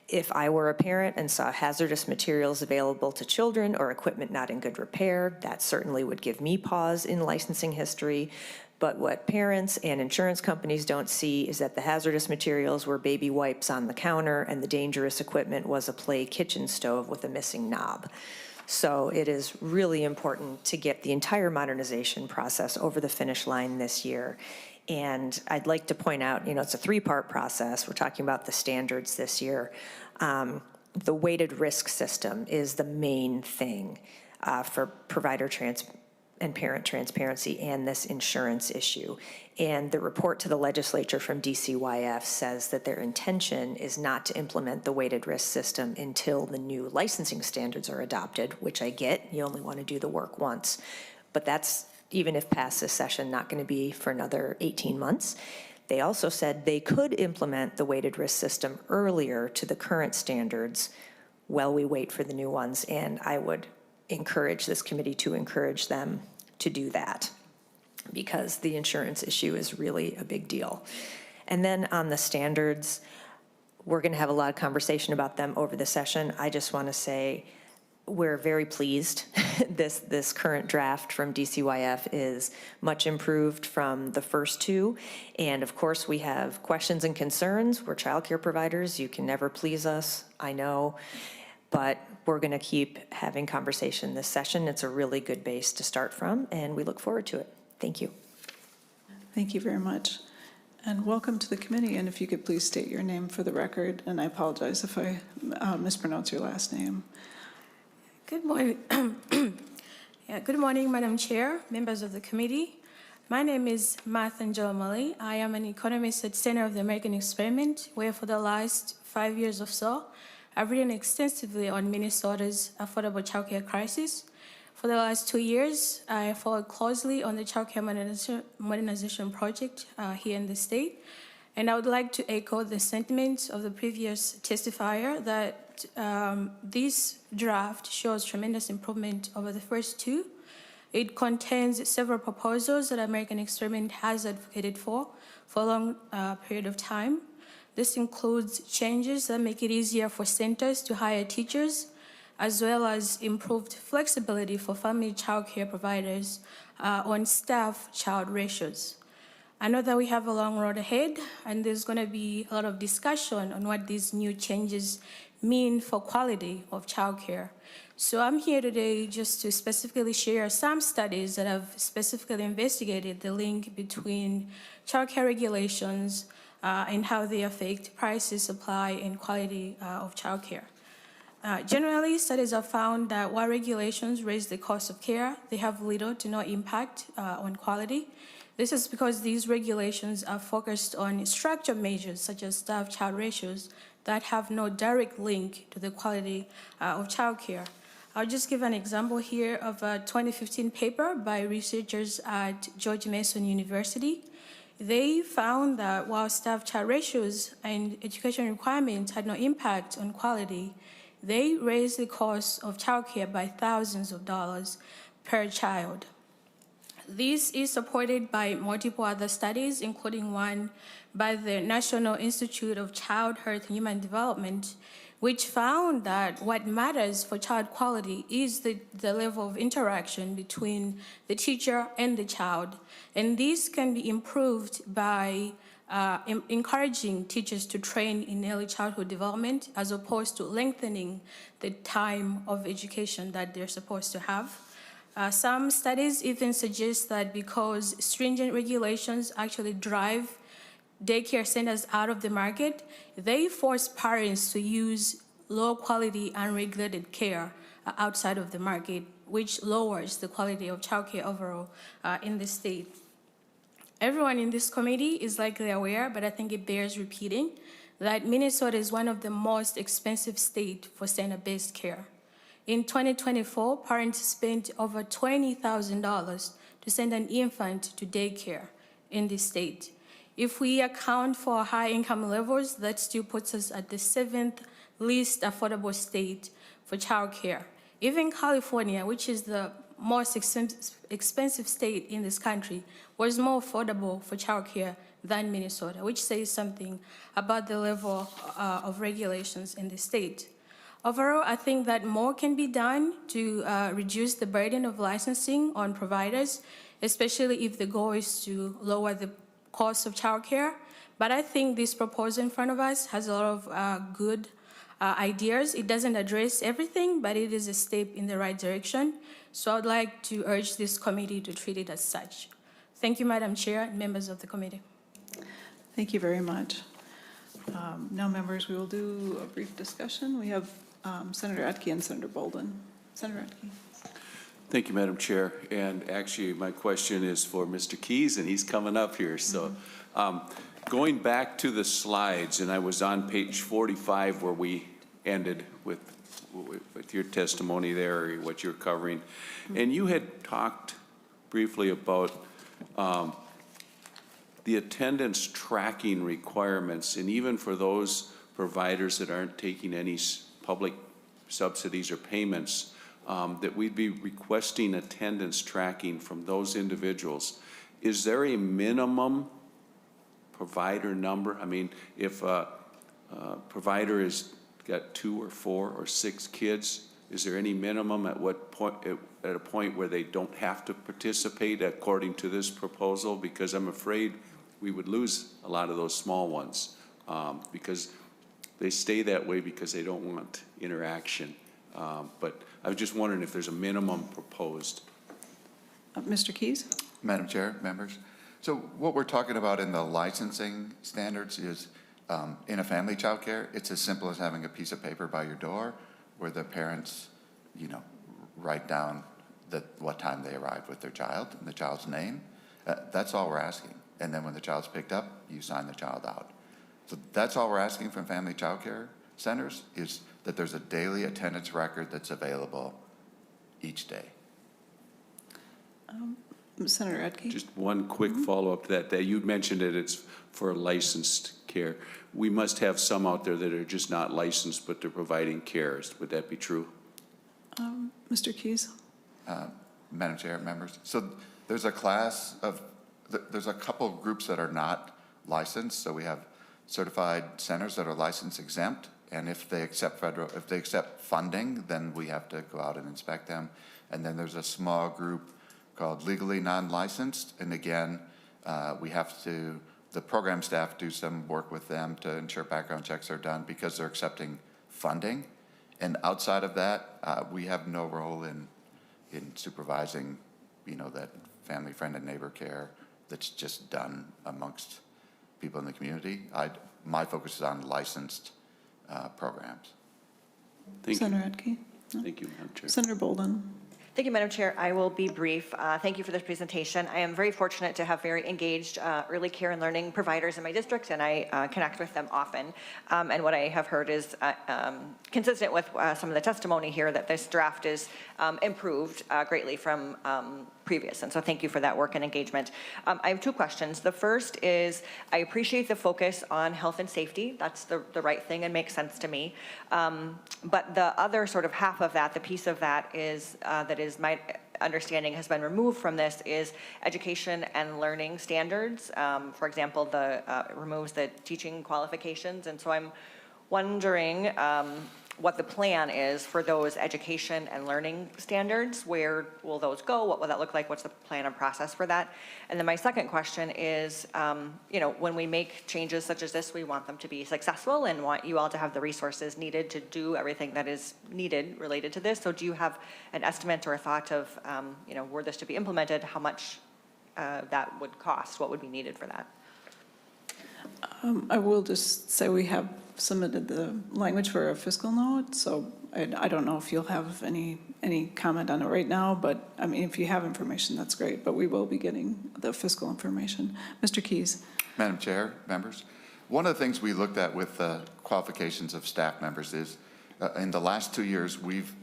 If I were a parent and saw hazardous materials available to children or equipment not in good repair, that certainly would give me pause in licensing history. But what parents and insurance companies don't see is that the hazardous materials were baby wipes on the counter and the dangerous equipment was a play kitchen stove with a missing knob. So it is really important to get the entire modernization process over the finish line this year. And I'd like to point out, it's a three-part process. We're talking about the standards this year. The weighted risk system is the main thing for provider and parent transparency and this insurance issue. And the report to the legislature from DCYF says that their intention is not to implement the weighted risk system until the new licensing standards are adopted, which I get. You only want to do the work once. But that's, even if past this session, not going to be for another 18 months. They also said they could implement the weighted risk system earlier to the current standards while we wait for the new ones, and I would encourage this committee to encourage them to do that because the insurance issue is really a big deal. And then on the standards, we're going to have a lot of conversation about them over the session. I just want to say we're very pleased. This current draft from DCYF is much improved from the first two. And of course, we have questions and concerns. We're childcare providers. You can never please us, I know. But we're going to keep having conversation this session. It's a really good base to start from, and we look forward to it. Thank you. Thank you very much. And welcome to the committee. And if you could please state your name for the record, and I apologize if I mispronounce your last name. Good morning. Good morning, Madam Chair, members of the committee. My name is Martha Njomali. I am an economist at Center of the American Experiment, where for the last 5 years or so, I've written extensively on Minnesota's affordable childcare crisis. For the last 2 years, I followed closely on the childcare modernization project here in the state. And I would like to echo the sentiments of the previous testifier that this draft shows tremendous improvement over the first two. It contains several proposals that American Experiment has advocated for a long period of time. This includes changes that make it easier for centers to hire teachers, as well as improved flexibility for family child care providers on staff-child ratios. I know that we have a long road ahead, and there's going to be a lot of discussion on what these new changes mean for quality of childcare. So I'm here today just to specifically share some studies that have specifically investigated the link between childcare regulations and how they affect prices, supply, and quality of childcare. Generally, studies have found that while regulations raise the cost of care, they have little to no impact on quality. This is because these regulations are focused on structural measures such as staff-child ratios that have no direct link to the quality of childcare. I'll just give an example here of a 2015 paper by researchers at George Mason University. They found that while staff-child ratios and education requirements had no impact on quality, they raised the cost of childcare by thousands of dollars per child. This is supported by multiple other studies, including one by the National Institute of Child Health and Human Development, which found that what matters for child quality is the level of interaction between the teacher and the child. And this can be improved by encouraging teachers to train in early childhood development as opposed to lengthening the time of education that they're supposed to have. Some studies even suggest that because stringent regulations actually drive daycare centers out of the market, they force parents to use low-quality, unregulated care outside of the market, which lowers the quality of childcare overall in the state. Everyone in this committee is likely aware, but I think it bears repeating, that Minnesota is one of the most expensive states for center-based care. In 2024, parents spent over $20,000 to send an infant to daycare in the state. If we account for high income levels, that still puts us at the 7th least affordable state for childcare. Even California, which is the most expensive state in this country, was more affordable for childcare than Minnesota, which says something about the level of regulations in the state. Overall, I think that more can be done to reduce the burden of licensing on providers, especially if the goal is to lower the cost of childcare. But I think this proposal in front of us has a lot of good ideas. It doesn't address everything, but it is a step in the right direction. So I'd like to urge this committee to treat it as such. Thank you, Madam Chair and members of the committee. Thank you very much. Now, members, we will do a brief discussion. We have Senator Etke and Senator Bolden. Senator Etke. Thank you, Madam Chair. And actually, my question is for Mr. Keyes, and he's coming up here. So going back to the slides, and I was on page 45 where we ended with your testimony there, or what you're covering. And you had talked briefly about the attendance tracking requirements, and even for those providers that aren't taking any public subsidies or payments, that we'd be requesting attendance tracking from those individuals. Is there a minimum provider number? I mean, if a provider has got 2 or 4 or 6 kids, is there any minimum at what point, at a point where they don't have to participate according to this proposal? Because I'm afraid we would lose a lot of those small ones because they stay that way because they don't want interaction. But I was just wondering if there's a minimum proposed. Mr. Keyes? Madam Chair, members. So what we're talking about in the licensing standards is in a family child care, it's as simple as having a piece of paper by your door where the parents, write down what time they arrived with their child and the child's name. That's all we're asking. And then when the child's picked up, you sign the child out. So that's all we're asking from family child care centers, is that there's a daily attendance record that's available each day. Senator Edke? Just one quick follow-up to that you mentioned it, it's for licensed care. We must have some out there that are just not licensed, but they're providing care. Would that be true? Mr. Keys? Madam Chair, members, so there's a class of, there's a couple groups that are not licensed. So we have certified centers that are license exempt, and if they accept funding, then we have to go out and inspect them. And then there's a small group called legally non-licensed, and again, we have to, the program staff do some work with them to ensure background checks are done because they're accepting funding. And outside of that, we have no role in supervising, that family, friend, and neighbor care that's just done amongst people in the community. My focus is on licensed programs. Thank you. Senator Edke? Thank you, Madam Chair. Senator Bolden? Thank you, Madam Chair. I will be brief. Thank you for this presentation. I am very fortunate to have very engaged early care and learning providers in my district, and I connect with them often. And what I have heard is consistent with some of the testimony here, that this draft is improved greatly from previous. And so thank you for that work and engagement. I have two questions. The first is, I appreciate the focus on health and safety. That's the right thing and makes sense to me. But the other sort of half of that, the piece of that is, that is my understanding has been removed from this, is education and learning standards. For example, it removes the teaching qualifications. And so I'm wondering what the plan is for those education and learning standards. Where will those go? What will that look like? What's the plan and process for that? And then my second question is, when we make changes such as this, we want them to be successful and want you all to have the resources needed to do everything that is needed related to this. So do you have an estimate or a thought of, were this to be implemented, how much that would cost? What would be needed for that? I will just say we have submitted the language for a fiscal note, so I don't know if you'll have any comment on it right now, but I mean, if you have information, that's great, but we will be getting the fiscal information. Mr. Keys. Madam Chair, members, one of the things we looked at with the qualifications of staff members is, in the last 2 years, we've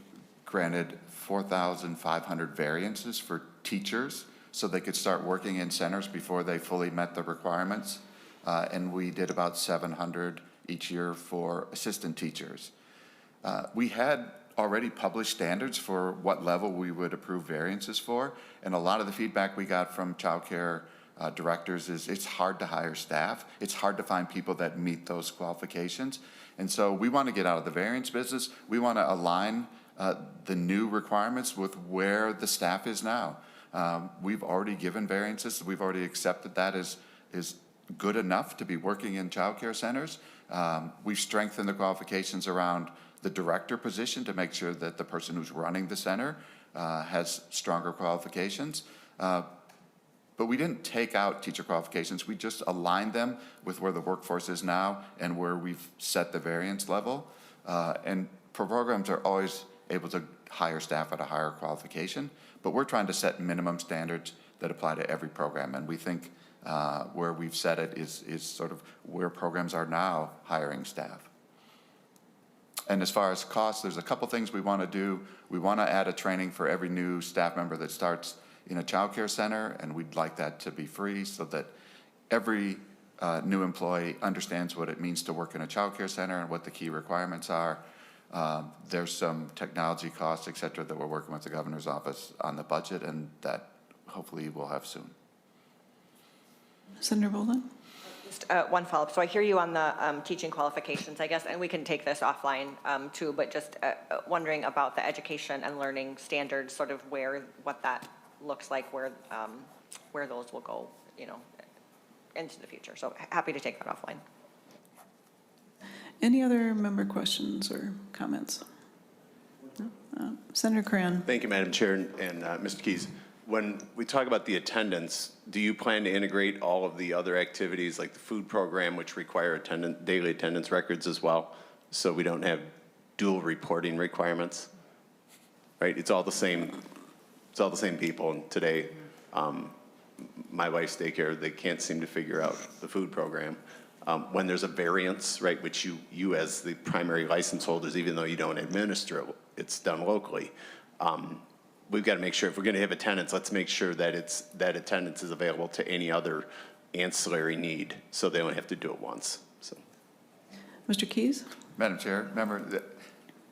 granted 4,500 variances for teachers so they could start working in centers before they fully met the requirements. And we did about 700 each year for assistant teachers. We had already published standards for what level we would approve variances for, and a lot of the feedback we got from childcare directors is it's hard to hire staff. It's hard to find people that meet those qualifications. And so we want to get out of the variance business. We want to align the new requirements with where the staff is now. We've already given variances. We've already accepted that as good enough to be working in childcare centers. We've strengthened the qualifications around the director position to make sure that the person who's running the center has stronger qualifications. But we didn't take out teacher qualifications. We just aligned them with where the workforce is now and where we've set the variance level. And programs are always able to hire staff at a higher qualification, but we're trying to set minimum standards that apply to every program. And we think where we've set it is sort of where programs are now hiring staff. And as far as costs, there's a couple things we want to do. We want to add a training for every new staff member that starts in a childcare center, and we'd like that to be free so that every new employee understands what it means to work in a childcare center and what the key requirements are. There's some technology costs, et cetera, that we're working with the governor's office on the budget, and that hopefully we'll have soon. Senator Bolden? Just one follow-up. So I hear you on the teaching qualifications, I guess, and we can take this offline too, but just wondering about the education and learning standards, sort of what that looks like, where those will go, into the future. So happy to take that offline. Any other member questions or comments? No? Senator Cran. Thank you, Madam Chair, and Mr. Keys. When we talk about the attendance, do you plan to integrate all of the other activities like the food program, which require daily attendance records as well, so we don't have dual reporting requirements? Right? It's all the same people today. my wife's daycare, they can't seem to figure out the food program. When there's a variance, right, which you as the primary license holders, even though you don't administer it, it's done locally. We've got to make sure if we're going to have attendance, let's make sure that that attendance is available to any other ancillary need, so they only have to do it once. So, Mr. Keys? Madam Chair, remember,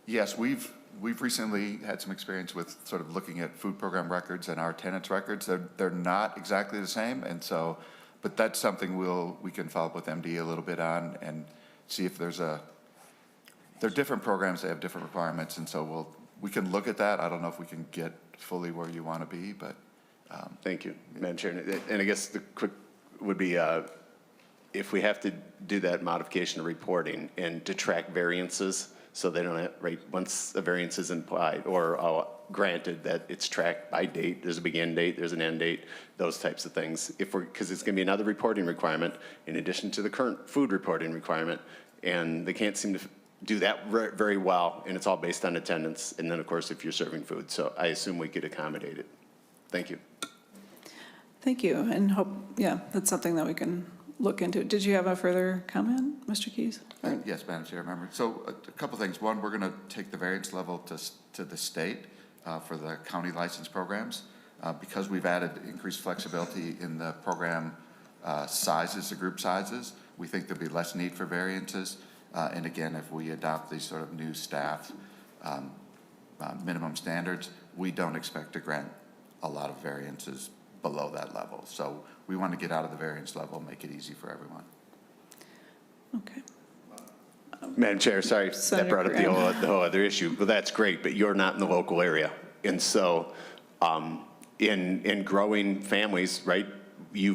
yes, we've recently had some experience with sort of looking at food program records and our tenants' records. They're not exactly the same, and so, but that's something we can follow up with MD a little bit on and see if they're different programs that have different requirements, and so we can look at that. I don't know if we can get fully where you want to be, but. Thank you, Madam Chair. And I guess the quick would be, if we have to do that modification of reporting and to track variances, so they don't have, right, once a variance is implied or granted, that it's tracked by date, there's a begin date, there's an end date, those types of things. Because it's going to be another reporting requirement in addition to the current food reporting requirement, and they can't seem to do that very well, and it's all based on attendance, and then of course if you're serving food. So I assume we could accommodate it. Thank you. Thank you, and hope, yeah, that's something that we can look into. Did you have a further comment, Mr. Keys? Yes, Madam Chair, member. So a couple things. One, we're going to take the variance level to the state for the county license programs. Because we've added increased flexibility in the program sizes, the group sizes, we think there'll be less need for variances. And again, if we adopt these sort of new staff minimum standards, we don't expect to grant a lot of variances below that level. So we want to get out of the variance level, make it easy for everyone. Okay. Madam Chair, sorry, Senator that brought up the whole other issue. Well, that's great, but you're not in the local area. And so in growing families, right, you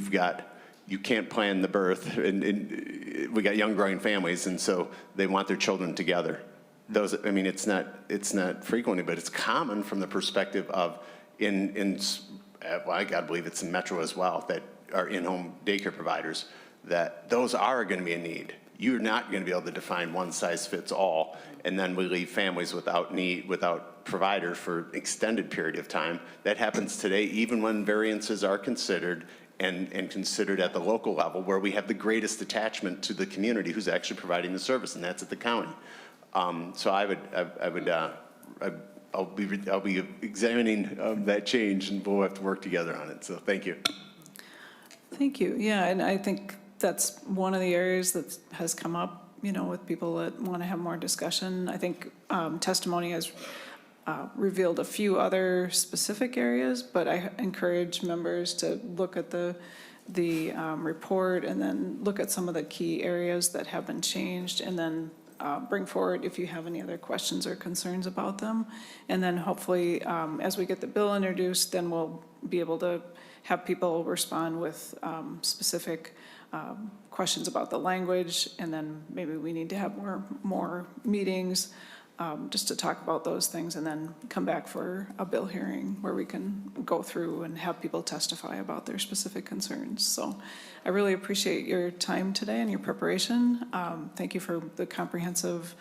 can't plan the birth, and we got young growing families, and so they want their children together. Those, I mean, it's not frequently, but it's common from the perspective of well, I gotta believe it's in Metro as well, that are in-home daycare providers, that those are going to be a need. You're not going to be able to define one size fits all, and then we leave families without provider for an extended period of time. That happens today, even when variances are considered and considered at the local level, where we have the greatest attachment to the community who's actually providing the service, and that's at the county. So I'll be examining that change, and we'll have to work together on it. So thank you. Thank you. Yeah, and I think that's one of the areas that has come up, with people that want to have more discussion. I think testimony has revealed a few other specific areas, but I encourage members to look at the report and then look at some of the key areas that have been changed, and then bring forward if you have any other questions or concerns about them. And then hopefully, as we get the bill introduced, then we'll be able to have people respond with specific questions about the language, and then maybe we need to have more meetings just to talk about those things, and then come back for a bill hearing where we can go through and have people testify about their specific concerns. So I really appreciate your time today and your preparation. Thank you for the comprehensive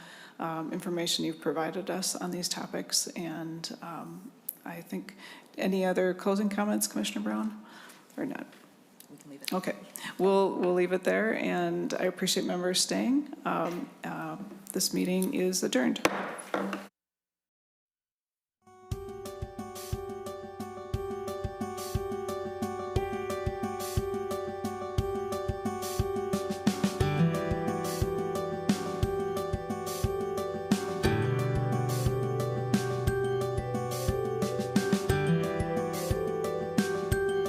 information you've provided us on these topics. And I think, any other closing comments, Commissioner Brown, or not? We can leave it. Okay, we'll leave it there, and I appreciate members staying. This meeting is adjourned.